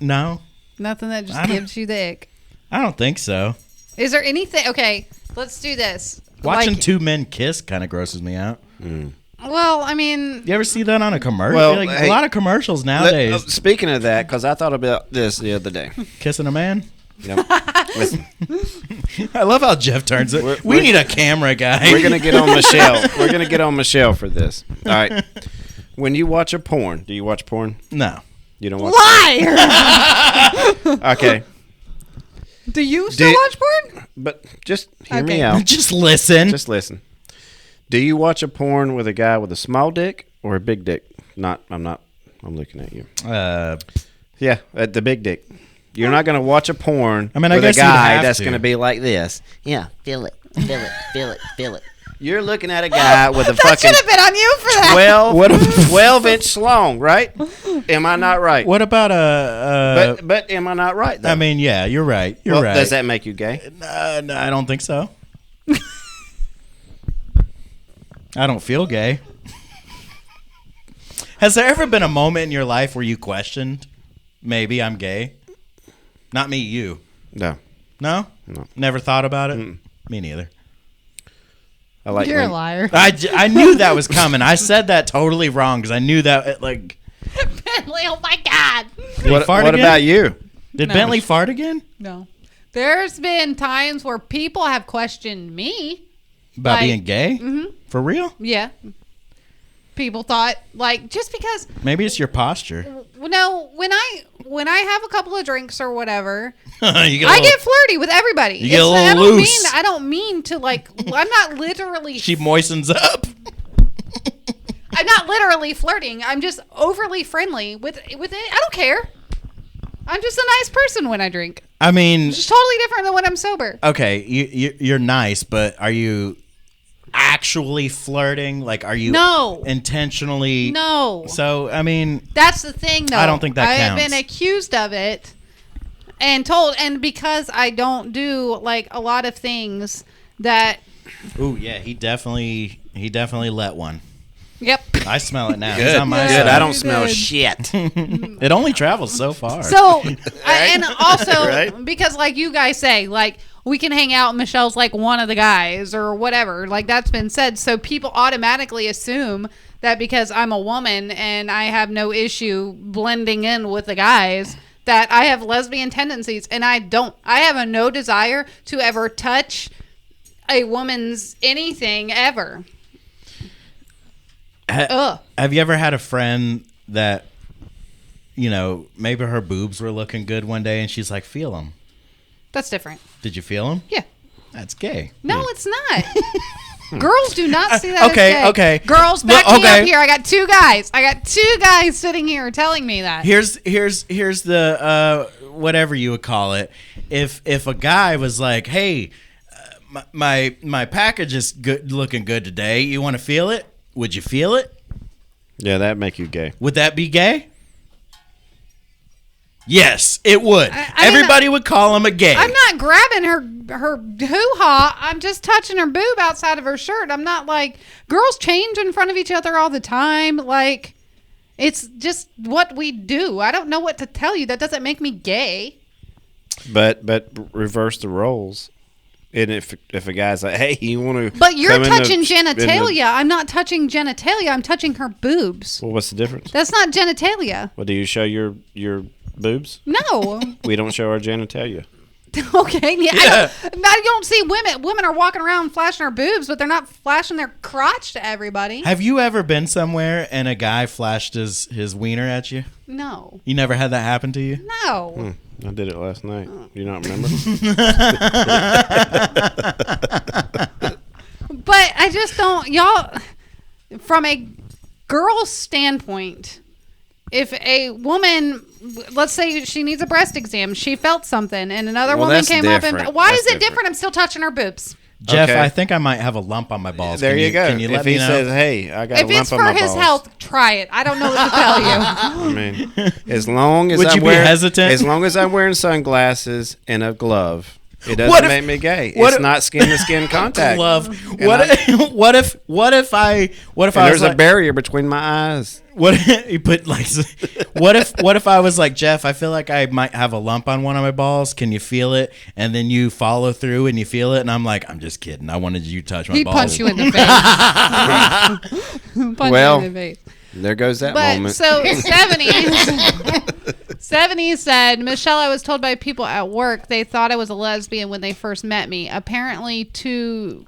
no. nothing that just I don't- gives you the ick. I don't think so. Is there anything? Okay, let's do this. Watching Like- 2 men kiss kind of grosses me out. Well, I mean, You ever see that on a commercial? Well, Like, hey, a lot of commercials nowadays. Speaking of that, because I thought about this the other day. Kissing a man. Yep. Listen, I love how Jeff turns it. We we're- need a camera guy. we're gonna get on Michelle. We're gonna get on Michelle for this. All right. When you watch a porn, do you watch porn? No. You don't watch. liar. Okay, Do you still watch porn? but just hear Okay. me out. Just listen. Just listen. Do you watch a porn with a guy with a small dick or a big dick? I'm looking at you. Yeah, at the big dick. You're not going to watch a porn I mean, I with a guess you'd guy have that's to. going to be like this. Yeah, feel it, feel it, feel it, feel it. You're looking at a guy with a That fucking should have been on you for that. 12 inch long, right? Am I not right? What about a? But am I not right, though? I mean, yeah, you're right. You're Well, right. does that make you gay? No, I don't think so. I don't feel gay. Has there ever been a moment in your life where you questioned, maybe I'm gay? Not me, you. No. No? No. Never thought about it? Me neither. I like You're a when- liar. I knew that was coming. I said that totally wrong because I knew that, like... Bentley, oh my God. Did he What fart about again? you? Did No. Bentley fart again? No. There's been times where people have questioned me. About Like- being gay? Mm-hmm. For real? Yeah. People thought, like, just because, Maybe it's your posture. no, when I have a couple of drinks or whatever, You get a I little- get flirty with everybody. You get a I little don't loose. I don't mean to, like, I'm not literally She moistens up. I'm not literally flirting. I'm just overly friendly with it. I don't care. I'm just a nice person when I drink. I mean, It's just totally different than when I'm sober. okay, you're nice, but are you actually flirting? Like, are you No. intentionally? No. So, I mean, That's the thing, though. I don't think that I have counts. been accused of it and told, and because I don't do like a lot of things that. ooh, yeah, he definitely let one. Yep. I smell it now. Good. He's on my Good. side. I don't You smell did. shit. It only travels so far. So, and also Right? because, like you guys say, like we can hang out. Michelle's like one of the guys or whatever. Like that's been said. So people automatically assume that because I'm a woman and I have no issue blending in with the guys, that I have lesbian tendencies, and I don't. I have a no desire to ever touch a woman's anything ever. Ugh. Have you ever had a friend that, you know, maybe her boobs were looking good one day and she's like, feel them? That's different. Did you feel them? Yeah. That's gay. No, it's not. Girls do not see that Okay, as gay. okay. Girls, back Well, me okay. up here. I got two guys sitting here telling me that. Here's the whatever you would call it. If a guy was like, hey, my package is good, looking good today. You want to feel it? Would you feel it? Yeah, that'd make you gay. Would that be gay? Yes, it would. I mean, Everybody would call him a gay. I'm not grabbing her hoo-ha. I'm just touching her boob outside of her shirt. I'm not like, girls change in front of each other all the time. Like, it's just what we do. I don't know what to tell you. That doesn't make me gay. But reverse the roles. And if a guy's like, hey, you want to? But you're touching genitalia. I'm not touching genitalia. I'm touching her boobs. Well, what's the difference? That's not genitalia. Well, do you show your boobs? No. We don't show our genitalia. Okay. Yeah. I don't see women. Women are walking around flashing their boobs, but they're not flashing their crotch to everybody. Have you ever been somewhere and a guy flashed his wiener at you? No. You never had that happen to you? No. I did it last night. You don't remember? But I just don't, y'all, from a girl's standpoint, if a woman, let's say she needs a breast exam, she felt something, and another woman that's came up different. and, why That's is it different. different? I'm still touching her boobs. Jeff, Okay. I think I might have a lump on my balls. There you go. Can you let if me he know? says, hey, I got If a lump it's on for my his balls. health, try it. I don't know what to tell you. I mean, as long as Would I'm you be wearing, hesitant? as long as I'm wearing sunglasses and a glove, it What doesn't if- make me gay. what It's if- not skin to skin contact. Glove. And What if I And was there's like, a barrier between my eyes. what you put like what if I was like, Jeff, I feel like I might have a lump on one of my balls. Can you feel it? And then you follow through and you feel it, and I'm like, I'm just kidding. I wanted you to touch my He balls. punched you in the face. Punch Well, you in the face. There goes that But moment. so 70 said, Michelle, I was told by people at work they thought I was a lesbian when they first met me. Apparently to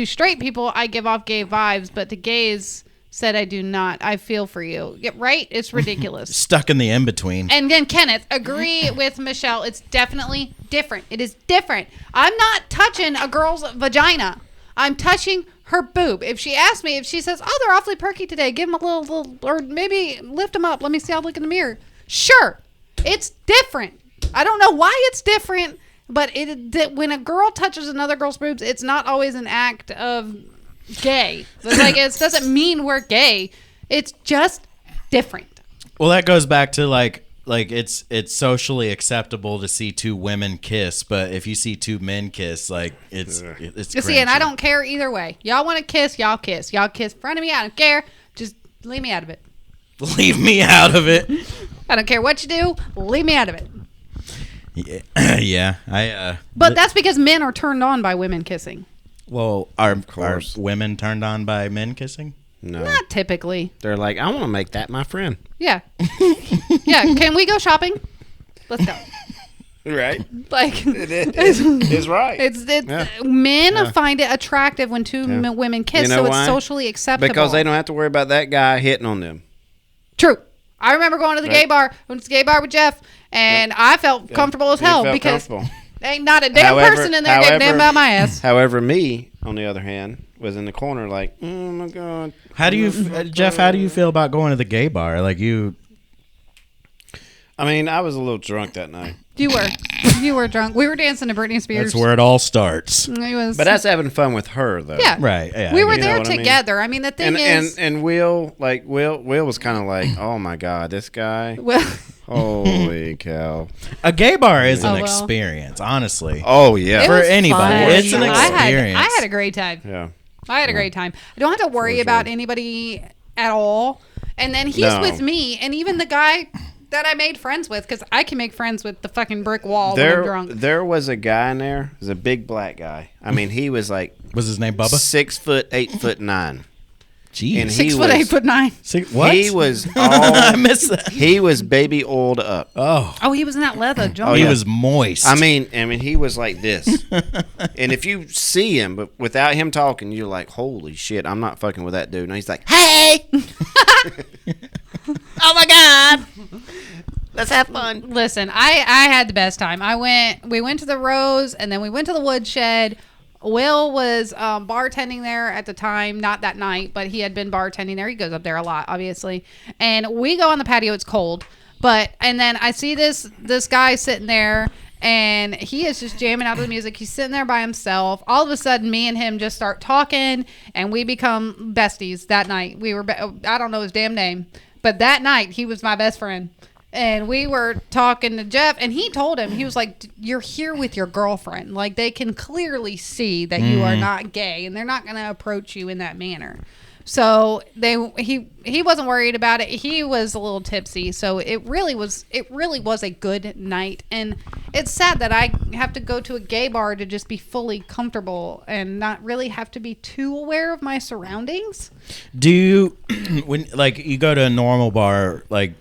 straight people I give off gay vibes, but to gays said I do not. I feel for you. Yeah, right? It's ridiculous. Stuck in the in between. And then Kenneth, agree with Michelle. It's definitely different. It is different. I'm not touching a girl's vagina. I'm touching her boob. If she asks me, if she says, oh, they're awfully perky today, give them a little, or maybe lift them up. Let me see how I look in the mirror. Sure. It's different. I don't know why it's different, but when a girl touches another girl's boobs, it's not always an act of gay. It's like, it doesn't mean we're gay. It's just different. Well, that goes back to like it's socially acceptable to see two women kiss, but if you see two men kiss, like it's You see, and I cringy. don't care either way. Y'all want to kiss, y'all kiss. Y'all kiss in front of me, I don't care. Just leave me out of it. Leave me out of it. I don't care what you do, leave me out of it. Yeah, But that's because men are turned on by women kissing. well, are course. women turned on by men kissing? No. Not typically. They're like, I want to make that my friend. Yeah. Yeah, can we go shopping? Let's go. Right. Like, It's right. it's Yeah. men find it attractive when two women kiss, You know so why? it's socially acceptable. Because they don't have to worry about that guy hitting on them. True. I remember going to the gay bar. Went to the gay bar with Jeff, and I felt comfortable as You hell felt because comfortable. ain't not a damn person in there getting damn about my ass. However, me, on the other hand, was in the corner like, oh my God. How do you, Jeff? How do you feel about going to the gay bar? Like you, I mean, I was a little drunk that night. You were drunk. We were dancing to Britney Spears. that's where it all starts. It was, But that's having fun with her, though. yeah, Right? Yeah, We I were get it. there what I mean? together. I mean, the thing And, is, and Will was kind of like, oh my God, this guy. well, Holy cow. A gay bar is an Oh, well. experience, honestly. Oh, yeah. it For was anybody, fun. it's an experience. I had a great time. Yeah. I had a great time. I don't have to worry about anybody at all. And then he's No. with me, and even the guy that I made friends with, because I can make friends with the fucking brick wall when I'm drunk. There was a guy in there. He was a big black guy. I mean, he was like Was his name Bubba? 6 foot, 8'9". Jeez. And he 6 foot, was- 8'9". What? He was I all. missed that. He was baby oiled up. Oh, Oh, he was in that leather jumper. Oh, he yeah. was moist. I mean, he was like this. And if you see him, but without him talking, you're like, holy shit, I'm not fucking with that dude. And he's like, Hey! Oh my God! Let's have fun. Listen, I had the best time. We went to the Rose, and then we went to the Woodshed. Will was bartending there at the time, not that night, but he had been bartending there. He goes up there a lot, obviously. And we go on the patio. It's cold, and then I see this guy sitting there, and he is just jamming out to the music. He's sitting there by himself. All of a sudden, me and him just start talking, and we become besties that night. We were, I don't know his damn name, but that night he was my best friend. And we were talking to Jeff, and he told him, he was like, you're here with your girlfriend. Like, they can clearly see that you are not gay, and they're not going to approach you in that manner. So he wasn't worried about it. He was a little tipsy, so it really was a good night. And it's sad that I have to go to a gay bar to just be fully comfortable and not really have to be too aware of my surroundings. Do you, when like you go to a normal bar, like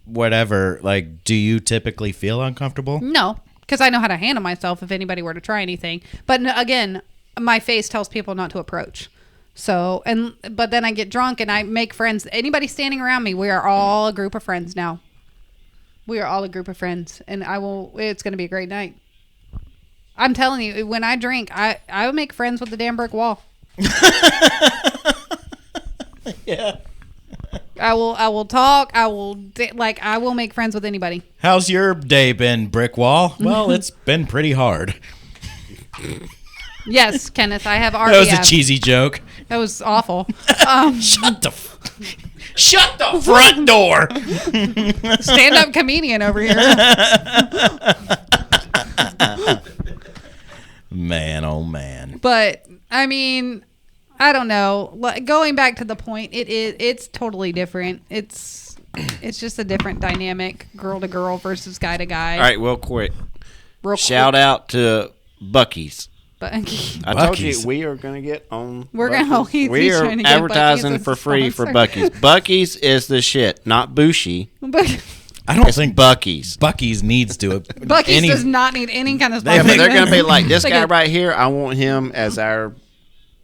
whatever, like do you typically feel uncomfortable? No, because I know how to handle myself if anybody were to try anything. But again, my face tells people not to approach. So, but then I get drunk and I make friends. Anybody standing around me, we are all a group of friends now. We are all a group of friends, and it's going to be a great night. I'm telling you, when I drink, I will make friends with the damn brick wall. Yeah. I will talk. I will make friends with anybody. How's your day been, brick wall? Well, it's been pretty hard. Yes, Kenneth, I have RBF. That was a cheesy joke. That was awful. Shut the front door. Stand-up comedian over here. Man, oh man. But I mean, I don't know. Going back to the point, it's totally different. It's just a different dynamic, girl to girl versus guy to guy. All right, real quick. Real Shout out to Bucky's. But I told you we are going to get on. We're going to. We are advertising for free for Bucky's. Bucky's is the shit, not Bushy. I don't think Bucky's. Bucky's needs to. Bucky's does not need any kind of Yeah, sponsorship. but they're going to be like, this guy right here, I want him as our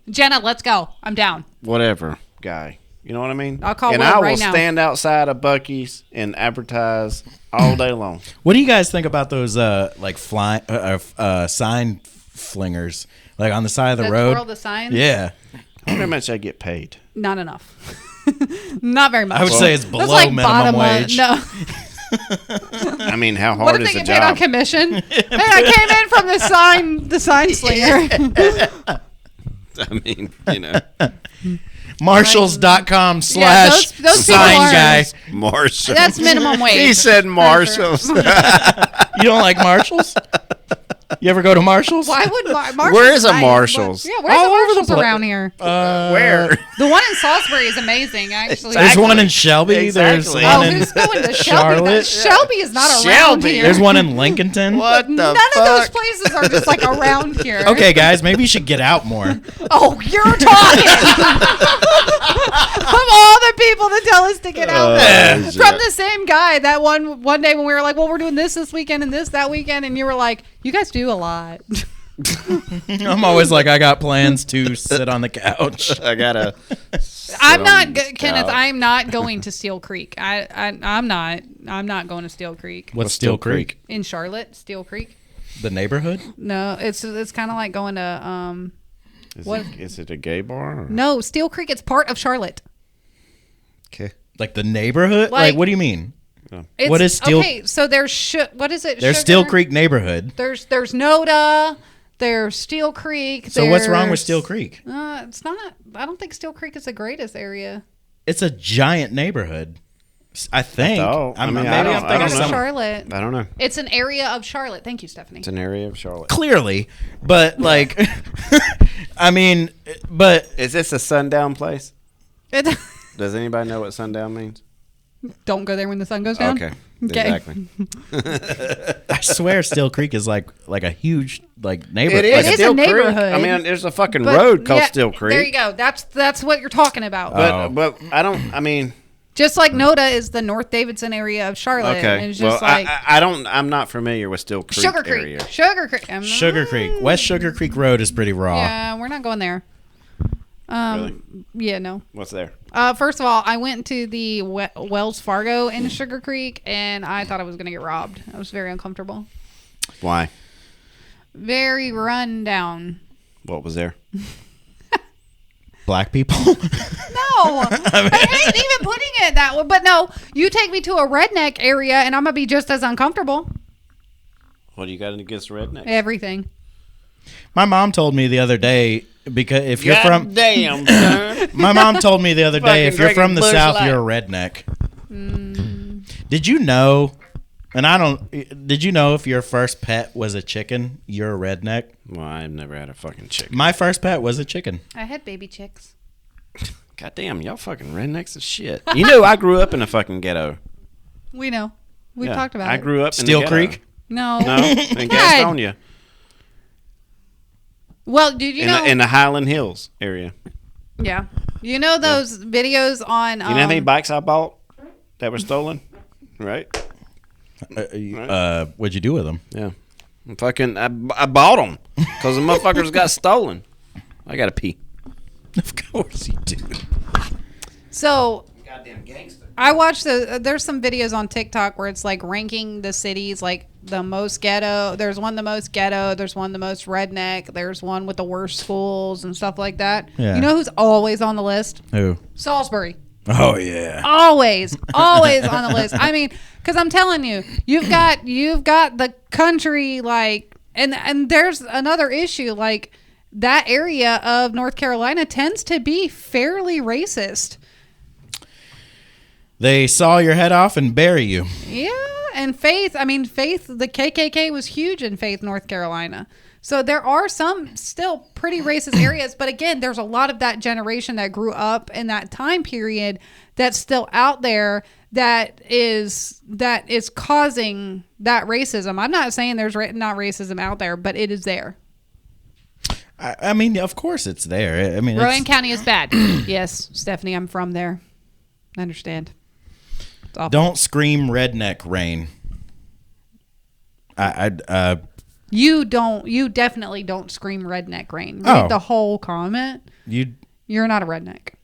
Jenna, let's go. I'm down. whatever guy. You know what I mean? I'll call and Will I will right now. stand outside of Bucky's and advertise all day long. What do you guys think about those like sign flingers, like on the side of the That road? twirl the signs? Yeah, I wonder how much I get paid. Not enough. Not very much. I would say it's below That's like minimum wage. No. I mean, how What hard if is they the get paid on job? commission? Hey, I came in from the sign slinger. I mean, you know, Marshalls.com Yeah, slash those people sign are- guy. Marshalls. That's minimum wage. He said Marshalls. You don't like Marshalls? You ever go to Marshalls? Why would Marshalls? Where is a nice, Marshalls? but- Yeah, where's All a over the Marshalls pla- around here? Where? The one in Salisbury is amazing, actually. There's one in Shelby. Exactly. Oh, There's one in who's going to Shelby? Charlotte. Shelby is not around Shelby. here. There's one in Lincolnton. What the None fuck? of those places are just like around here. Okay, guys, maybe you should get out more. Oh, you're talking. Of all the people to tell us to get out there. From the same guy that one day when we were like, well, we're doing this weekend and this that weekend, and you were like, you guys do a lot. I'm always like, I got plans to sit on the couch. I gotta. I'm not, Kenneth. Kenneth. I'm not going to Steel Creek. I'm not going to Steel Creek What's Steel Creek? in Charlotte. Steel Creek. The neighborhood? No, it's kind of like going to what? Is it a gay bar? Or? No, Steel Creek. It's part of Charlotte. Okay. Like the neighborhood? Like, what do you mean? It's, What is Steel- Okay, so there's what is it? There's Sugar? Steel Creek neighborhood. There's Noda. There's Steel Creek. So what's wrong with Steel Creek? It's not. I don't think Steel Creek is the greatest area. It's a giant neighborhood. I think. Oh, I mean, maybe I don't- I'm I thinking don't Part of know. something. Charlotte. I don't know. It's an area of Charlotte. Thank you, Stephanie. It's an area of Charlotte. Clearly, but like, I mean, but Is this a sundown place? It- Does anybody know what sundown means? don't go there when the sun goes down. Okay. Okay. Exactly. I swear Steel Creek is like a huge like neighborhood. It is. It is Steel a Creek. neighborhood. I mean, there's a fucking But, road called yeah, Steel Creek. There you go. That's what you're talking about. But I don't. I mean, Just like Noda is the North Davidson area of Charlotte. okay. And it's Well, just like I don't. I'm not familiar with Steel Creek Sugar Creek. area. Sugar Creek. Sugar Creek, West Sugar Creek Road is pretty raw. Yeah, we're not going there. Really? Yeah, no. What's there? First of all, I went to the Wells Fargo in Sugar Creek, and I thought I was going to get robbed. I was very uncomfortable. Why? Very run down. What was there? Black people. No, I hate even putting it that way. But no, you take me to a redneck area, and I'm going to be just as uncomfortable. What do you got against rednecks? Everything. My mom told me the other day because if you're from damn, son. my mom told me the other day if Fucking you're from the drinking Busch South, Light. you're a redneck. Did you know? And I don't. Did you know if your first pet was a chicken, you're a redneck? Well, I've never had a fucking chicken. My first pet was a chicken. I had baby chicks. God damn, y'all fucking rednecks as shit. You know, I grew up in a fucking ghetto. We know. We've Yeah, talked about I it. grew up in Steel the ghetto. Creek? No. No, in Gastonia. Well, did you know? In the Highland Hills area. Yeah. You know those videos on. You know how many bikes I bought that were stolen? Right? What'd you do with them? Yeah. I bought them because the motherfuckers got stolen. I got to pee. Of course you do. So. Goddamn gangster. I watched there's some videos on TikTok where it's like ranking the cities, like the most ghetto. There's one the most ghetto. There's one the most redneck. There's one with the worst schools and stuff like that. Yeah. You know who's always on the list? Who? Salisbury. Oh yeah. Always on the list. I mean, because I'm telling you, you've got the country like, and there's another issue like that area of North Carolina tends to be fairly racist. They saw your head off and bury you. Yeah, and Faith, the KKK was huge in Faith, North Carolina. So there are some still pretty racist areas, but again, there's a lot of that generation that grew up in that time period that's still out there that is causing that racism. I'm not saying there's not racism out there, but it is there. I mean, of course it's there. I mean, Rowan County is bad. Yes, Stephanie, I'm from there. I understand. Don't scream redneck rain. You definitely don't scream redneck rain. Read the whole comment. You're not a redneck.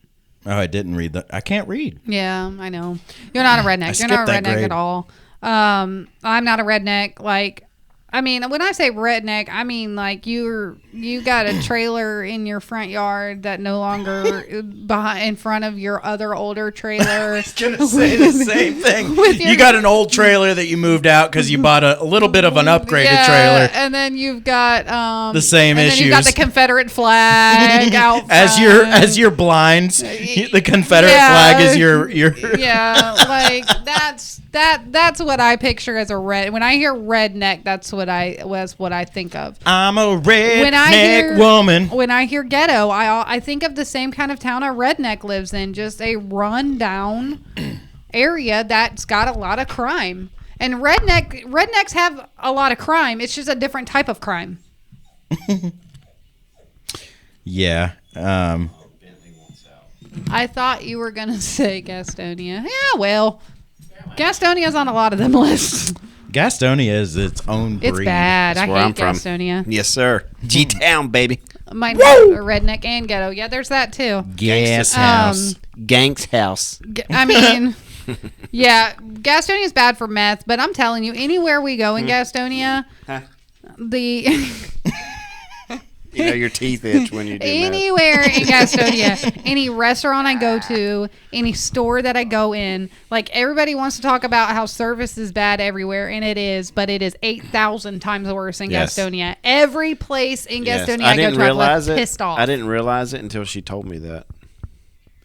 Oh, I didn't read that. I can't read. Yeah, I know. You're not a redneck. You're not a redneck at all. I'm not a redneck. Like, I mean, when I say redneck, I mean like you got a trailer in your front yard that no longer in front of your other older trailer. I was gonna say the same thing. You got an old trailer that you moved out because you bought a little bit of an upgraded trailer. And then you've got the same issues. Then you've got the Confederate flag out front. as your blinds. The Confederate flag is your. Yeah, like that's what I picture as a red. When I hear redneck, that's what I think of. I'm a redneck woman. When I hear ghetto, I think of the same kind of town a redneck lives in, just a run-down area that's got a lot of crime. And rednecks have a lot of crime. It's just a different type of crime. Yeah. I thought you were gonna say Gastonia. Yeah, well, Gastonia's on a lot of them lists. Gastonia is its own breed. It's bad. That's I where I'm hate from. Gastonia. Yes, sir. G-Town, baby. Might have a redneck and ghetto. Yeah, there's that too. Gas house. Gang's house. I mean, yeah, Gastonia is bad for meth, but I'm telling you, anywhere we go in Gastonia, You know your teeth itch when you do anywhere in Gastonia, any restaurant I go to, any store that I go in, like everybody wants to talk about how service is bad everywhere, and it is, but it is 8,000 times worse in Gastonia. Every place in Gastonia I go to, I'm left pissed off. I didn't realize it until she told me that.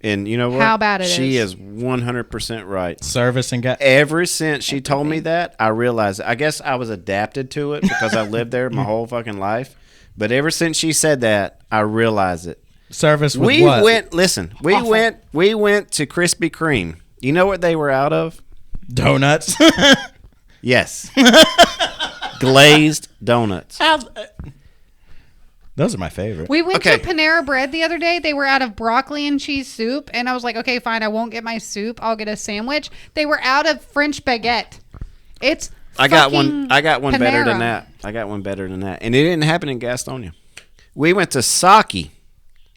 And you know what? How bad it is. She is 100% right. Service and Ever since she told me that, I realized it. I guess I was adapted to it because I lived there my whole fucking life. But ever since she said that, I realized it. Service with what? We went to Krispy Kreme. You know what they were out of? Donuts. Yes. Glazed donuts. Those are my favorite. We went to Panera Bread the other day. They were out of broccoli and cheese soup. And I was like, okay, fine. I won't get my soup. I'll get a sandwich. They were out of French baguette. I got one Panera. better than that. And it didn't happen in Gastonia. We went to Saki,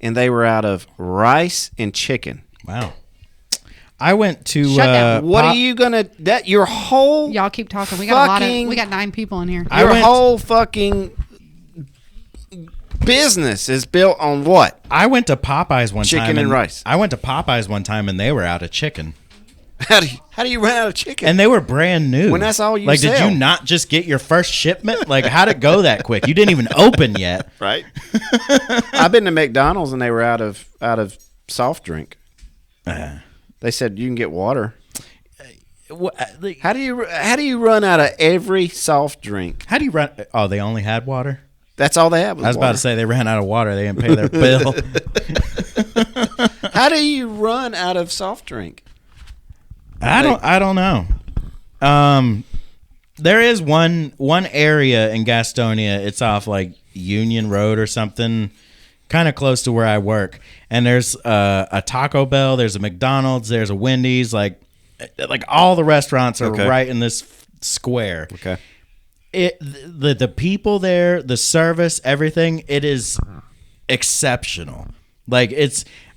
and they were out of rice and chicken. Wow. I went to Shut down. What are you gonna your whole Y'all keep talking. We got we got 9 people in here. Your whole fucking business is built on what? I went to Popeyes one time. Chicken and rice. I went to Popeyes one time and they were out of chicken. How do you run out of chicken? And they were brand new. When that's all you like, sell. did you not just get your first shipment? Like, how'd it go that quick? You didn't even open yet. Right. I've been to McDonald's and they were out of soft drink. They said you can get water. How do you run out of every soft drink? How do you run? Oh, they only had water? That's all they had was I was water. about to say they ran out of water. They didn't pay their bill. How do you run out of soft drink? I don't know. There is one area in Gastonia. It's off like Union Road or something, kind of close to where I work. And there's a Taco Bell, there's a McDonald's, there's a Wendy's. Like all the restaurants are right in this square. Okay. The people there, the service, everything, it is exceptional. Like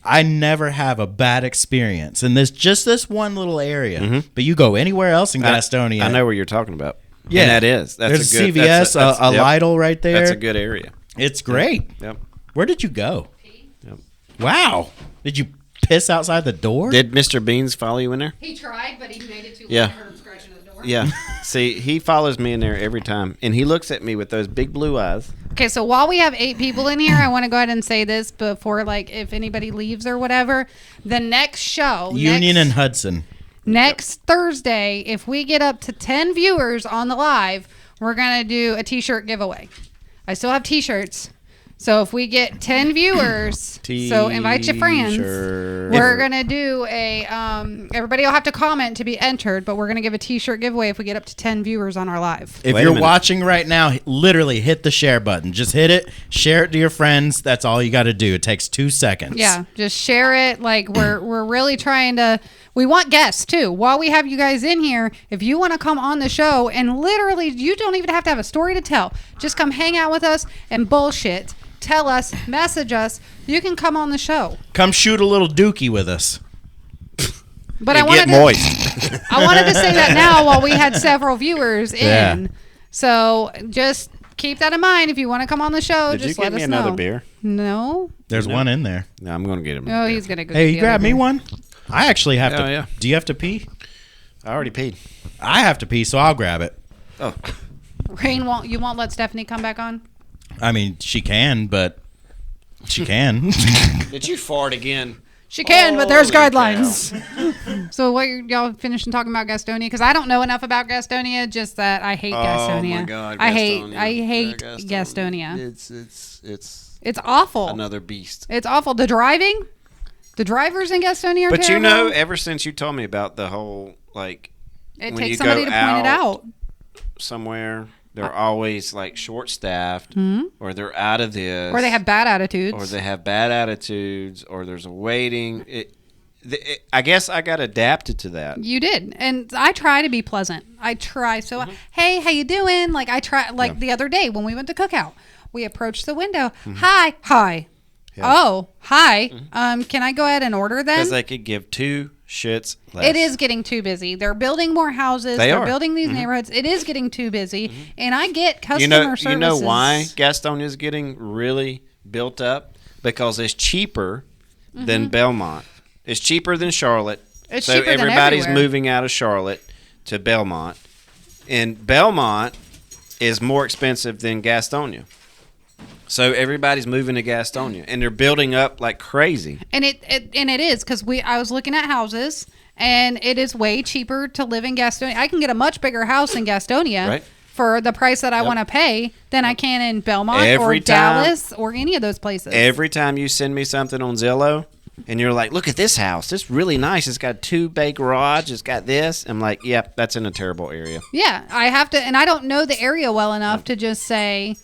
I never have a bad experience in this one little area. But you go anywhere else in Gastonia. I know where you're talking about. Yeah, and that is. There's a good, CVS, that's a yep. Lidl right there. That's a good area. It's great. Yep. Where did you go? Yep. Wow. Did you piss outside the door? Did Mr. Beans follow you in there? He tried, but he made it too late. Yeah. I heard him scratching the door. Yeah. See, he follows me in there every time, and he looks at me with those big blue eyes. Okay, so while we have 8 people in here, I want to go ahead and say this before, like, if anybody leaves or whatever. The next show, Union and Hudson. Next Thursday, if we get up to 10 viewers on the live, we're going to do a T-shirt giveaway. I still have T-shirts. So if we get 10 viewers, so invite your friends. We're going to do a, everybody will have to comment to be entered, but we're going to give a T-shirt giveaway if we get up to 10 viewers on our live. If you're watching right now, literally hit the share button. Just hit it, share it to your friends. That's all you got to do. It takes 2 seconds. Yeah, just share it. Like we're really trying to, we want guests too. While we have you guys in here, if you want to come on the show and literally, you don't even have to have a story to tell. Just come hang out with us and bullshit. Tell us, message us. You can come on the show. Come shoot a little dookie with us. But I wanted to say that now while we had several viewers in. Yeah. So just keep that in mind. If you want to come on the show, Did just you let get us me another know. beer? No. There's one in there. No, I'm going to get him. Oh, he's gonna go. Hey, get you the grab other me beer. one? I actually have to. Yeah. Do you have to pee? I already peed. I have to pee, so I'll grab it. Oh. Rain you won't let Stephanie come back on? I mean, she can, but she can. Did you fart again? She can, but there's Holy guidelines. So what y'all finishing talking about Gastonia? Because I don't know enough about Gastonia. Just that I hate Gastonia. Oh my God, I Gastonia. hate Yeah, Gastonia. It's awful. another beast. It's awful. The drivers in Gastonia are But terrible. you know, ever since you told me about the whole it when takes you somebody go to point it out. somewhere, they're always like short-staffed, or they're out of this, Or they have bad attitudes. or there's a waiting. I guess I got adapted to that. You did. And I try to be pleasant. I try. So, hey, how you doing? Like, I try, like the other day when we went to Cookout, we approached the window. Hi. Yeah. Oh, hi. Can I go ahead and order then? Because they could give 2 shits less. It is getting too busy. They're building more houses. They're are. building these neighborhoods. It is getting too busy. And I get customer services. You know why Gastonia is getting really built up? Because it's cheaper than Belmont. It's cheaper than Charlotte. It's so cheaper than everybody's everywhere. moving out of Charlotte to Belmont. And Belmont is more expensive than Gastonia. So everybody's moving to Gastonia, and they're building up like crazy. And it is because I was looking at houses, and it is way cheaper to live in Gastonia. I can get a much bigger house in Gastonia for the price that I want to pay than I can in Belmont or Dallas or any of those places. Every time you send me something on Zillow, and you're like, look at this house. It's really nice. It's got a 2-bay garage. It's got this. I'm like, yep, that's in a terrible area. Yeah, I have to, and I don't know the area well enough to just say,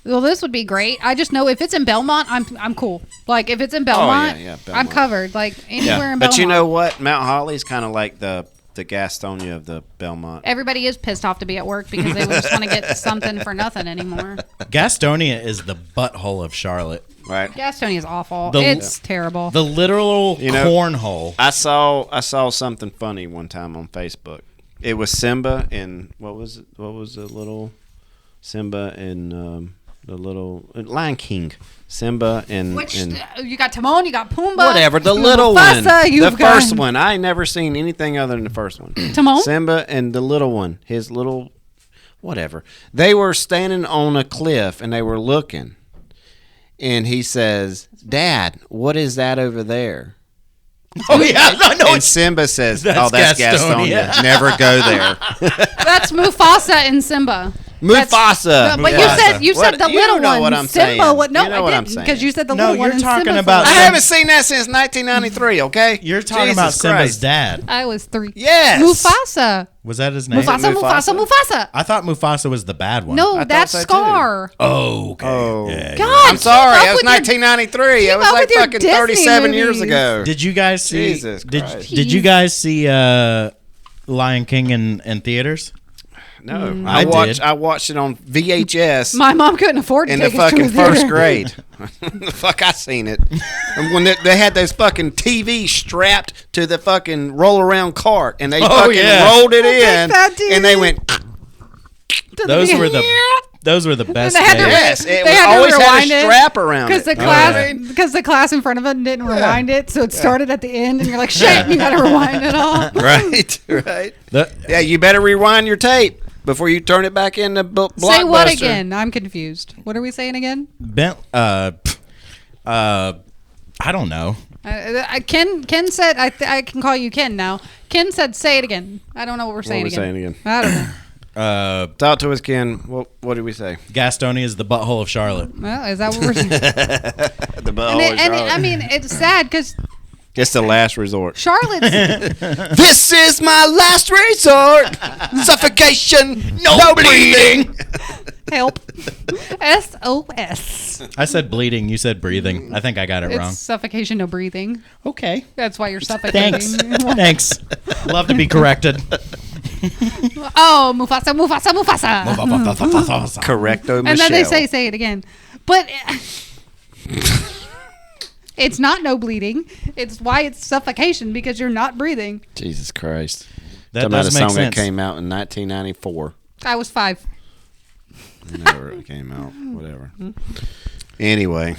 well, this would be great. I just know if it's in Belmont, I'm cool. Like if it's in Belmont, Belmont. I'm covered. Like anywhere in Belmont. But you know what? Mount Holly's kind of like the Gastonia of the Belmont. Everybody is pissed off to be at work because they just want to get something for nothing anymore. Gastonia is the butthole of Charlotte. Right. Gastonia is awful. It's terrible. The literal cornhole. I saw something funny one time on Facebook. It was Simba and what was the little Simba and the little Lion King. Simba and you got Timon, you got Pumbaa. Whatever, the little one. The first one. I ain't never seen anything other than the first one. Timon? Simba and the little one. His little whatever. They were standing on a cliff and they were looking. And he says, "Dad, what is that over there?" Oh yeah, I know. And Simba says, That's that's Gastonia. Never go there. That's Mufasa and Simba. Mufasa. No, but you said the You little know one. what I'm Simba. saying. What? No, You know I what I'm didn't saying. because you said the No, little one. you're and talking Simba's about- I the- haven't seen that since 1993. Okay. You're talking Jesus about Simba's Christ. dad. I was 3. Yes. Mufasa. Was that his name? Mufasa. I thought Mufasa was the bad one. No, thought that's so, too. Scar. Oh, okay. Oh. Yeah, yeah. God, I'm sorry. keep up That was with your- 1993. keep It was up like with your fucking Disney 37 years movies. ago. Did you guys see? Jesus did Christ. Did you guys see Lion King in theaters? No, I did. I watched it on VHS My mom couldn't afford to in the take us to a fucking theater. first grade. The fuck, I seen it. And when they had those fucking TVs strapped to the fucking roll around cart, and they fucking yeah. rolled it big fat in, and they went. Those were the best. they had to days. Yes, it They had to always had rewind a it strap around because it. the class the class in front of it didn't rewind it, so it started at the end, and you're like, shit, you got to rewind it all. Right, right. The- Yeah, you better rewind your tape before you turn it back into Blockbuster. Say what again? I'm confused. What are we saying again? I don't know. Ken said I can call you Ken now. Ken said say it again. I don't know what we're What are saying we again. saying again? I don't know. Talk to us, Ken. What did we say? Gastonia is the butthole of Charlotte. Well, is that what we're saying? The I mean, it's sad because it's the last resort. Charlotte's This is my last resort. Suffocation, no bleeding. help. SOS. I said bleeding. You said breathing. I think I got it It's wrong. suffocation, no breathing. Okay. That's why you're suffocating. Thanks. Thanks. Love to be corrected. Oh, Mufasa. Correcto, Michelle. And then they say it again. But it's not no bleeding. It's why it's suffocation because you're not breathing. Jesus Christ. That Talking about does a make song sense. that came out in 1994. I was 5. Never it came out. Whatever. Anyway.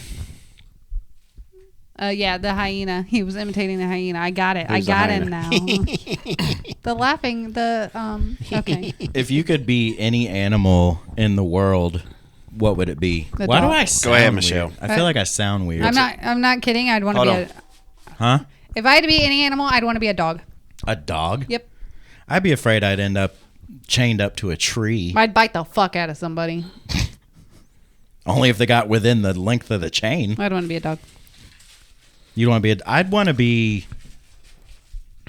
Yeah, the hyena. He was imitating the hyena. I got it. I Who's the got hyena? him now. The laughing. Okay. If you could be any animal in the world, what would it be? The Why do dog. I Go sound ahead, weird? Michelle. I feel like I sound weird. I'm not kidding. I'd want to Hold be on. Huh? if I had to be any animal, I'd want to be a dog. A dog? Yep. I'd be afraid I'd end up chained up to a tree. I'd bite the fuck out of somebody. Only if they got within the length of the chain. I'd want to be a dog. You'd want to be I'd want to be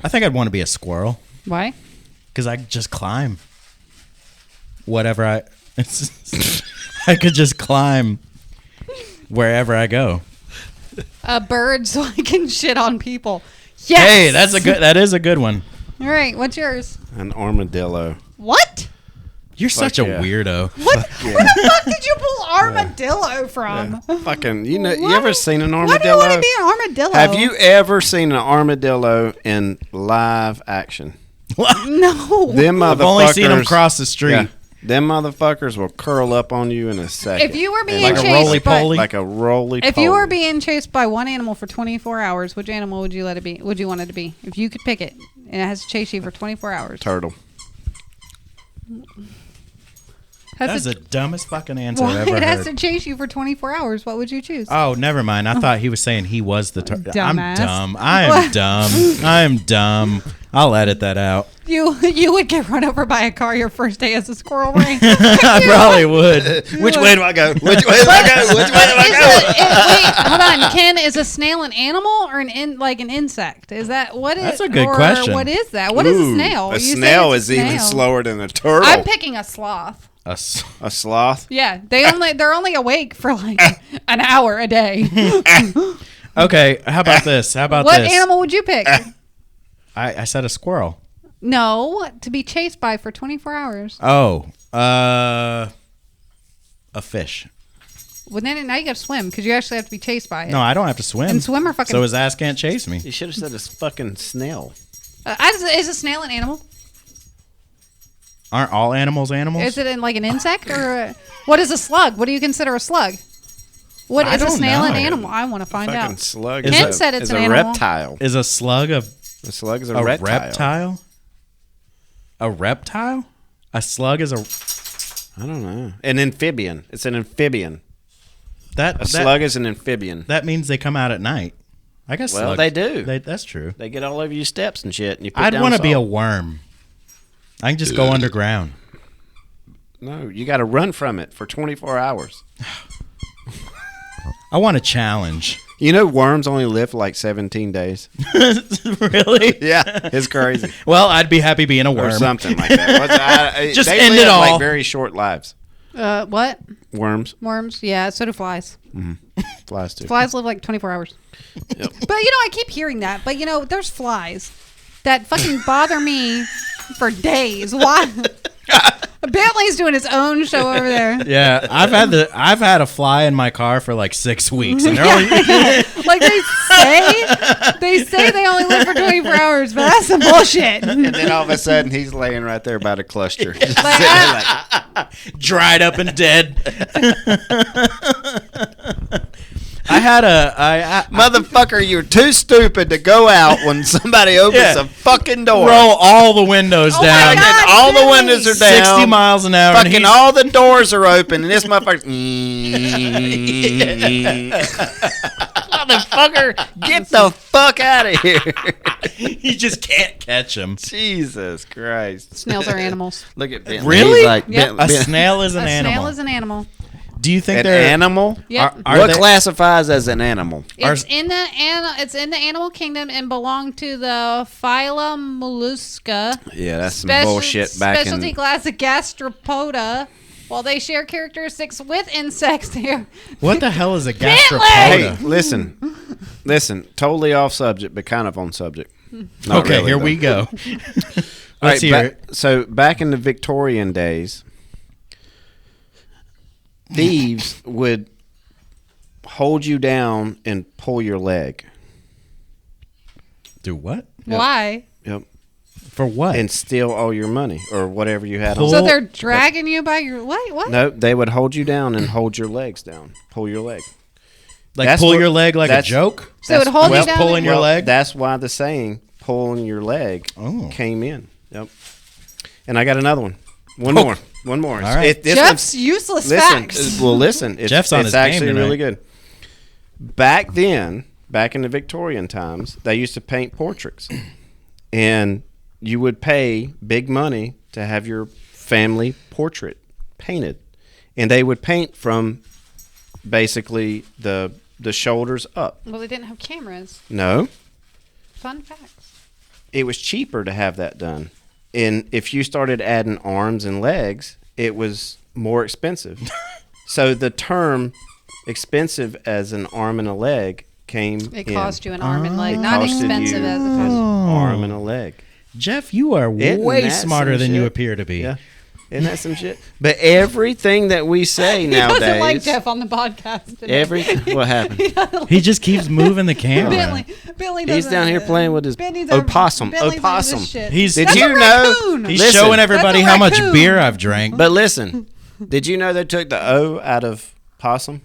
I think I'd want to be a squirrel Why? because I could just climb. Whatever I I could just climb wherever I go. A bird so I can shit on people. Yes. Hey, that is a good one. All right, what's yours? An armadillo. What? You're such a yeah. weirdo. What? Where the fuck did you pull armadillo from? Fucking, you Why- ever seen an Why do armadillo? you want to be an armadillo? Have you ever seen an armadillo in live action? No. Them motherfuckers. I've only seen them cross the street. Yeah, them motherfuckers will curl up on you in a second. If you were being Like a chased roly-poly? like a roly. If you were being chased by one animal for 24 hours, which animal would you let it be? Would you want it to be? If you could pick it and it has to chase you for 24 hours. turtle. That's the dumbest fucking answer Well, I've ever it has heard. to chase you for 24 hours. What would you choose? Oh, never mind. I thought he was saying he was the turtle. I'm Dumbass. dumb. I am dumb. I am dumb. I'll edit that out. You would get run over by a car your first day as a squirrel ring. I probably would. Which way do I go? Which way do I go? Which way do I go? Wait, hold on. Ken, is a snail an animal or an insect? Is that what is? That's a good or question. What is that? What is a Ooh, snail? A You say snail it's is even snail. slower than a turtle. I'm picking a sloth. A a sloth. Yeah, they're only awake for like an hour a day. Okay, how about this? How about What this? animal would you pick? I said a squirrel. No, to be chased by for 24 hours. Oh, a fish. Well, then now you got to swim because you actually have to be chased by it. No, I don't have to swim. And swimmer fucking. So his ass can't chase me. You should have said a fucking snail. Is a snail an animal? Aren't all animals animals? Is it in like an insect or what is a slug? What do you consider a slug? What I is a don't snail an know. animal? I want to find Fucking out. slug. Ken is said it's is an a animal. reptile. Is a slug A slug is a a reptile. reptile? A reptile? A slug is a I don't know. An amphibian. It's an amphibian. that A slug is an amphibian. That means they come out at night. I guess. Well, slugs- they do. That's true. They get all over your steps and shit. And you put I'd down want to be a salt. worm. I can just go underground. No, you got to run from it for 24 hours. I want a challenge. You know, worms only live for like 17 days. Really? Yeah, it's crazy. Well, I'd be happy being a worm. Or something like that. Just they end live it all. like very short lives. What? Worms, Worms? Yeah, so do flies. flies too. Flies live like 24 hours. Yep. But, I keep hearing that. But, there's flies that fucking bother me for days. Why? Bentley's doing his own show over there. Yeah, I've had a fly in my car for like 6 weeks, and they're only Like they say they only live for 24 hours, but that's some bullshit. And then all of a sudden, he's laying right there by the cluster. Just Like, sitting there like, dried up and dead. I had motherfucker, you're too stupid to go out when somebody opens a fucking door. roll all the windows Oh my down. God, And all the Billy. windows are down. 60 miles an hour. and Fucking he's- all the doors are open, and this motherfucker. Motherfucker, get the fuck out of here. You just can't catch him. Jesus Christ. Snails are animals. Look at Bentley. Really? He's like, Yep. A snail is an A animal. snail is an animal. Do you think An they're animal? Yep. Are What they- classifies as an animal? It's in the animal kingdom and belong to the phylum Mollusca. Yeah, that's some Special- bullshit back specialty in. class of gastropoda. While they share characteristics with insects, here. What the hell is a Hey, gastropoda? listen. Totally off subject, but kind of on subject. Not Okay, really, here though. we go. All Let's right, hear it. So back in the Victorian days, thieves would hold you down and pull your leg. Do what? Why? Yep. For what? And steal all your money or whatever you had Pull- on. So they're dragging you by your what? No, they would hold you down and hold your legs down. Pull your leg. like that's pull what- your leg like a that's- joke? So it would hold well, you down. pulling your Well, leg? That's why the saying "pulling your leg" Oh. came in. Yep. And I got another one. One more. One more. All right. This Jeff's one's- useless listen. facts. Well, listen. It's, Jeff's on it's his game actually tonight. really good. Back then, back in the Victorian times, they used to paint portraits, and you would pay big money to have your family portrait painted, and they would paint from basically the shoulders up. Well, they didn't have cameras. No, Fun facts. it was cheaper to have that done. And if you started adding arms and legs, it was more expensive. So the term expensive as an arm and a leg came It in. cost you an arm and leg. It Not costed expensive you as an opposed. arm and a leg. Jeff, you are Isn't way that smarter some than you shit? appear to be. Yeah. Isn't that some shit? But everything that we say He nowadays, doesn't like Jeff on the podcast today. what happened? He just keeps moving the camera. Bentley He's doesn't- down here playing with his Bentley's opossum. Bentley's into Opossum. this shit. He's Did That's you a know? raccoon. he's Listen. showing everybody That's a how much raccoon. beer I've drank. But listen, did you know they took the O out of possum?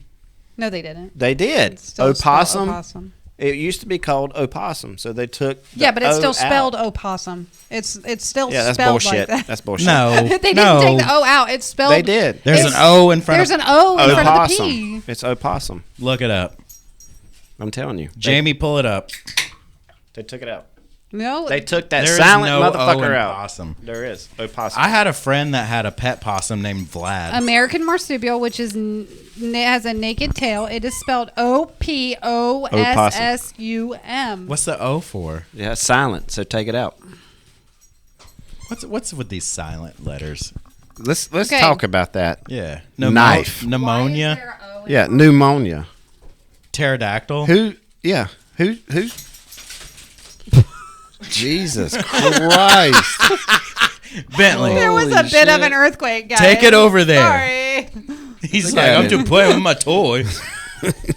No, they didn't. They did. It's still spelled Opossum. opossum. It used to be called opossum, so they took. The Yeah, but it's O still out. spelled opossum. It's still Yeah, that's spelled bullshit. like that. That's bullshit. No, They didn't no. take the O out. It's spelled. They did. There's an It's- O in front There's of. an O in front of the Opossum. P. It's opossum. Look it up, I'm telling you. Jamie. Pull it up. They took it out. No, They took that There is silent no O motherfucker in out. possum. There is opossum. I had a friend that had a pet possum named Vlad. American marsupial, which is has a naked tail. It is spelled Opossum. What's the O for? Yeah, it's silent. So take it out. What's with these silent letters? Let's Okay. talk about that. Yeah, Knife. pneumonia, Yeah, pneumonia. pterodactyl. Who? Yeah. Who? Jesus Christ! Bentley. There was a Holy bit of shit. an earthquake, guys. Take it over there. Sorry. He's Look like, at I'm it. just playing with my toy.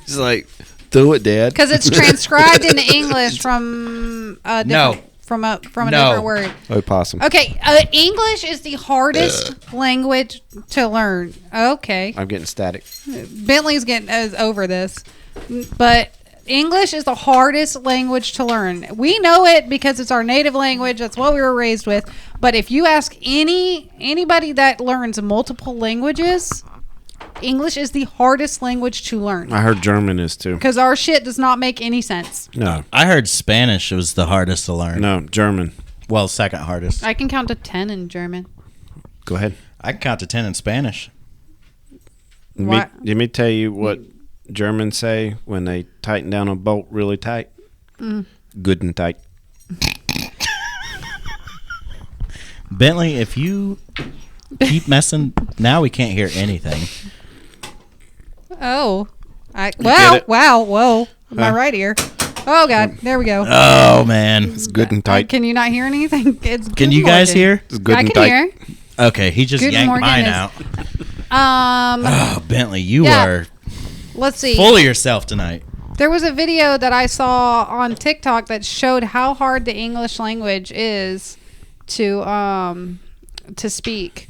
He's like, do it, Dad. Because it's transcribed into English from a different, from a different word. Opossum. Okay, English is the hardest language to learn. Okay, I'm getting static. Bentley's getting over this, but English is the hardest language to learn. We know it because it's our native language. That's what we were raised with. But if you ask anybody that learns multiple languages, English is the hardest language to learn I heard German is too. because our shit does not make any sense. No, I heard Spanish was the hardest to learn. no, German. Well, second hardest. I can count to 10 in German. Go ahead. I can count to 10 in Spanish. What? Let me tell you what Germans say when they tighten down a bolt really tight. Good and tight. Bentley, if you keep messing, now we can't hear anything. Oh. get it? Wow. Whoa. My right ear. Oh, God. There we go. Oh, man. It's good and tight. Can you not hear anything? It's Can good you guys Morgan. hear? It's good I and can tight. hear. Okay, he just Good yanked Morgan mine is- out. Um, Oh, Bentley, you Yeah. are let's see. full of yourself tonight. There was a video that I saw on TikTok that showed how hard the English language is to speak,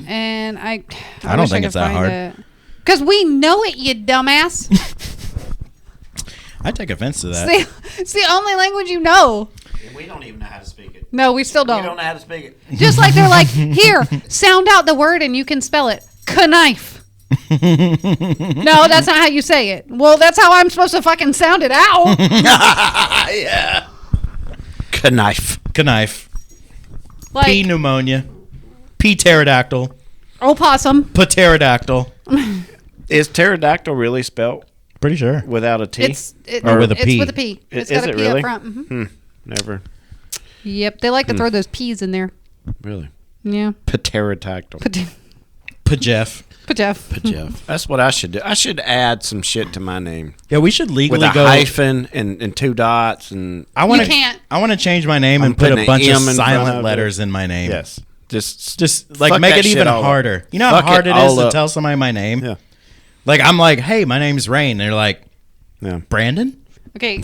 and I don't wish think could it's that find hard. Because we know it, you dumbass. I take offense to that. It's the only language you know. We don't even know how to speak it. No, we still don't. know how to speak it. Just like they're like, here, sound out the word and you can spell it. Knife. No, that's not how you say it. Well, that's how I'm supposed to fucking sound it out. Yeah. Knife. Knife. P Like, pneumonia. P pterodactyl. opossum. Pterodactyl. Is pterodactyl really spelled Pretty sure. without a T? Or with a it's P. with a P. It's Is got a it P really? up front. Mhm. Never. Yep, they like to throw those P's in there. Really. Yeah. Pterodactyl. Jeff. Jeff. Jeff. That's what I should do. I should add some shit to my name. Yeah, we should With legally a go. hyphen and two dots and I want You can't. I want to change my name I'm and put putting a bunch an of M in front silent of letters in my name. yes. Just Just like fuck make that it shit even all up. harder. You know how Fuck hard it it is all to up. tell somebody my name? Yeah. Like I'm like, hey, my name's Rain. They're like, Yeah. Brandon? Okay.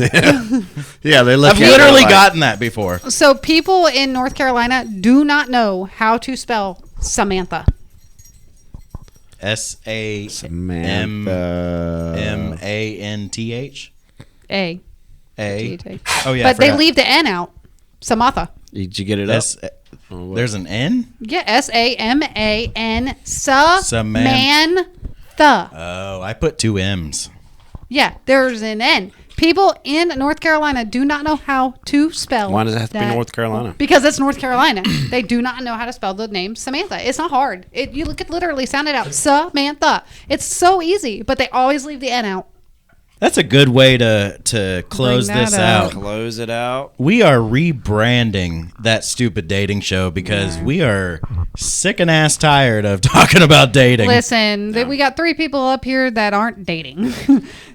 Yeah, they look I've at it literally like, gotten that before. So people in North Carolina do not know how to spell Samantha. SAMMANTH. A. A. T-H-A. Oh yeah, I But they forgot. leave the N out. Samantha. Did you get it S- up? Oh, what? There's an N. Yeah, S-A-M-A-N. Samantha. Samantha. Oh, I put two M's. Yeah, there's an N. People in North Carolina do not know how to spell. Why does it have to be that- North Carolina? Because it's North Carolina. They do not know how to spell the name Samantha. It's not hard. You could literally sound it out. Samantha. It's so easy, but they always leave the N out. That's a good way to close Bring that this up. out. Close it out. We are rebranding that stupid dating show because we are sick and ass tired of talking about dating. Listen, we got 3 people up here that aren't dating.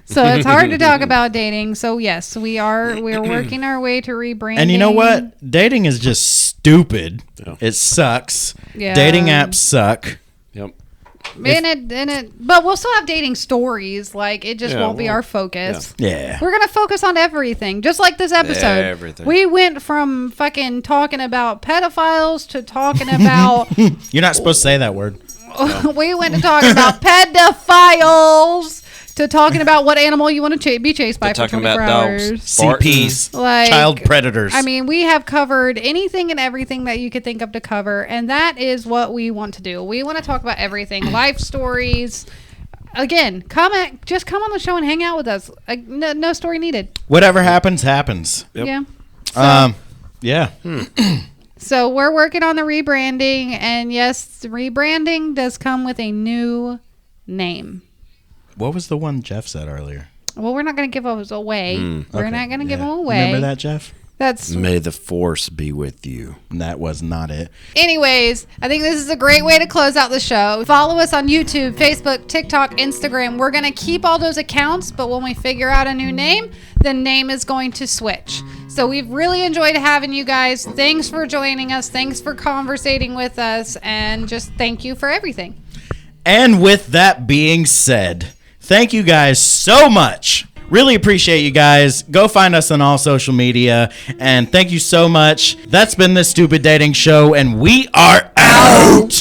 So it's hard to talk about dating. So yes, we're working our way to rebranding. And you know what? Dating is just stupid. Yeah. It sucks. Yeah. Dating apps suck. Yep. But we'll still have dating stories. Like it just Yeah, won't be well, our focus. Yeah. We're gonna focus on everything, just like this episode. Everything. We went from fucking talking about pedophiles to talking about. You're not supposed to say that word. We went to talking about pedophiles to talking about what animal you want to be chased by for talking 24 about hours. dogs. CPs. Like, child predators. I mean, we have covered anything and everything that you could think of to cover, and that is what we want to do. We want to talk about everything, life stories. Again, just come on the show and hang out with us. No story needed. whatever happens, happens. Yep. Yeah. Yeah. So we're working on the rebranding, and yes, the rebranding does come with a new name. What was the one Jeff said earlier? Well, we're not going to give those away. We're Okay, not going to give yeah. them away. Remember that, Jeff? That's May the force be with you. That was not it. Anyways, I think this is a great way to close out the show. Follow us on YouTube, Facebook, TikTok, Instagram. We're going to keep all those accounts, but when we figure out a new name, the name is going to switch. So we've really enjoyed having you guys. Thanks for joining us. Thanks for conversating with us. And just thank you for everything. And with that being said, thank you guys so much. Really appreciate you guys. Go find us on all social media. And thank you so much. That's been the Stupid Dating Show, and we are out.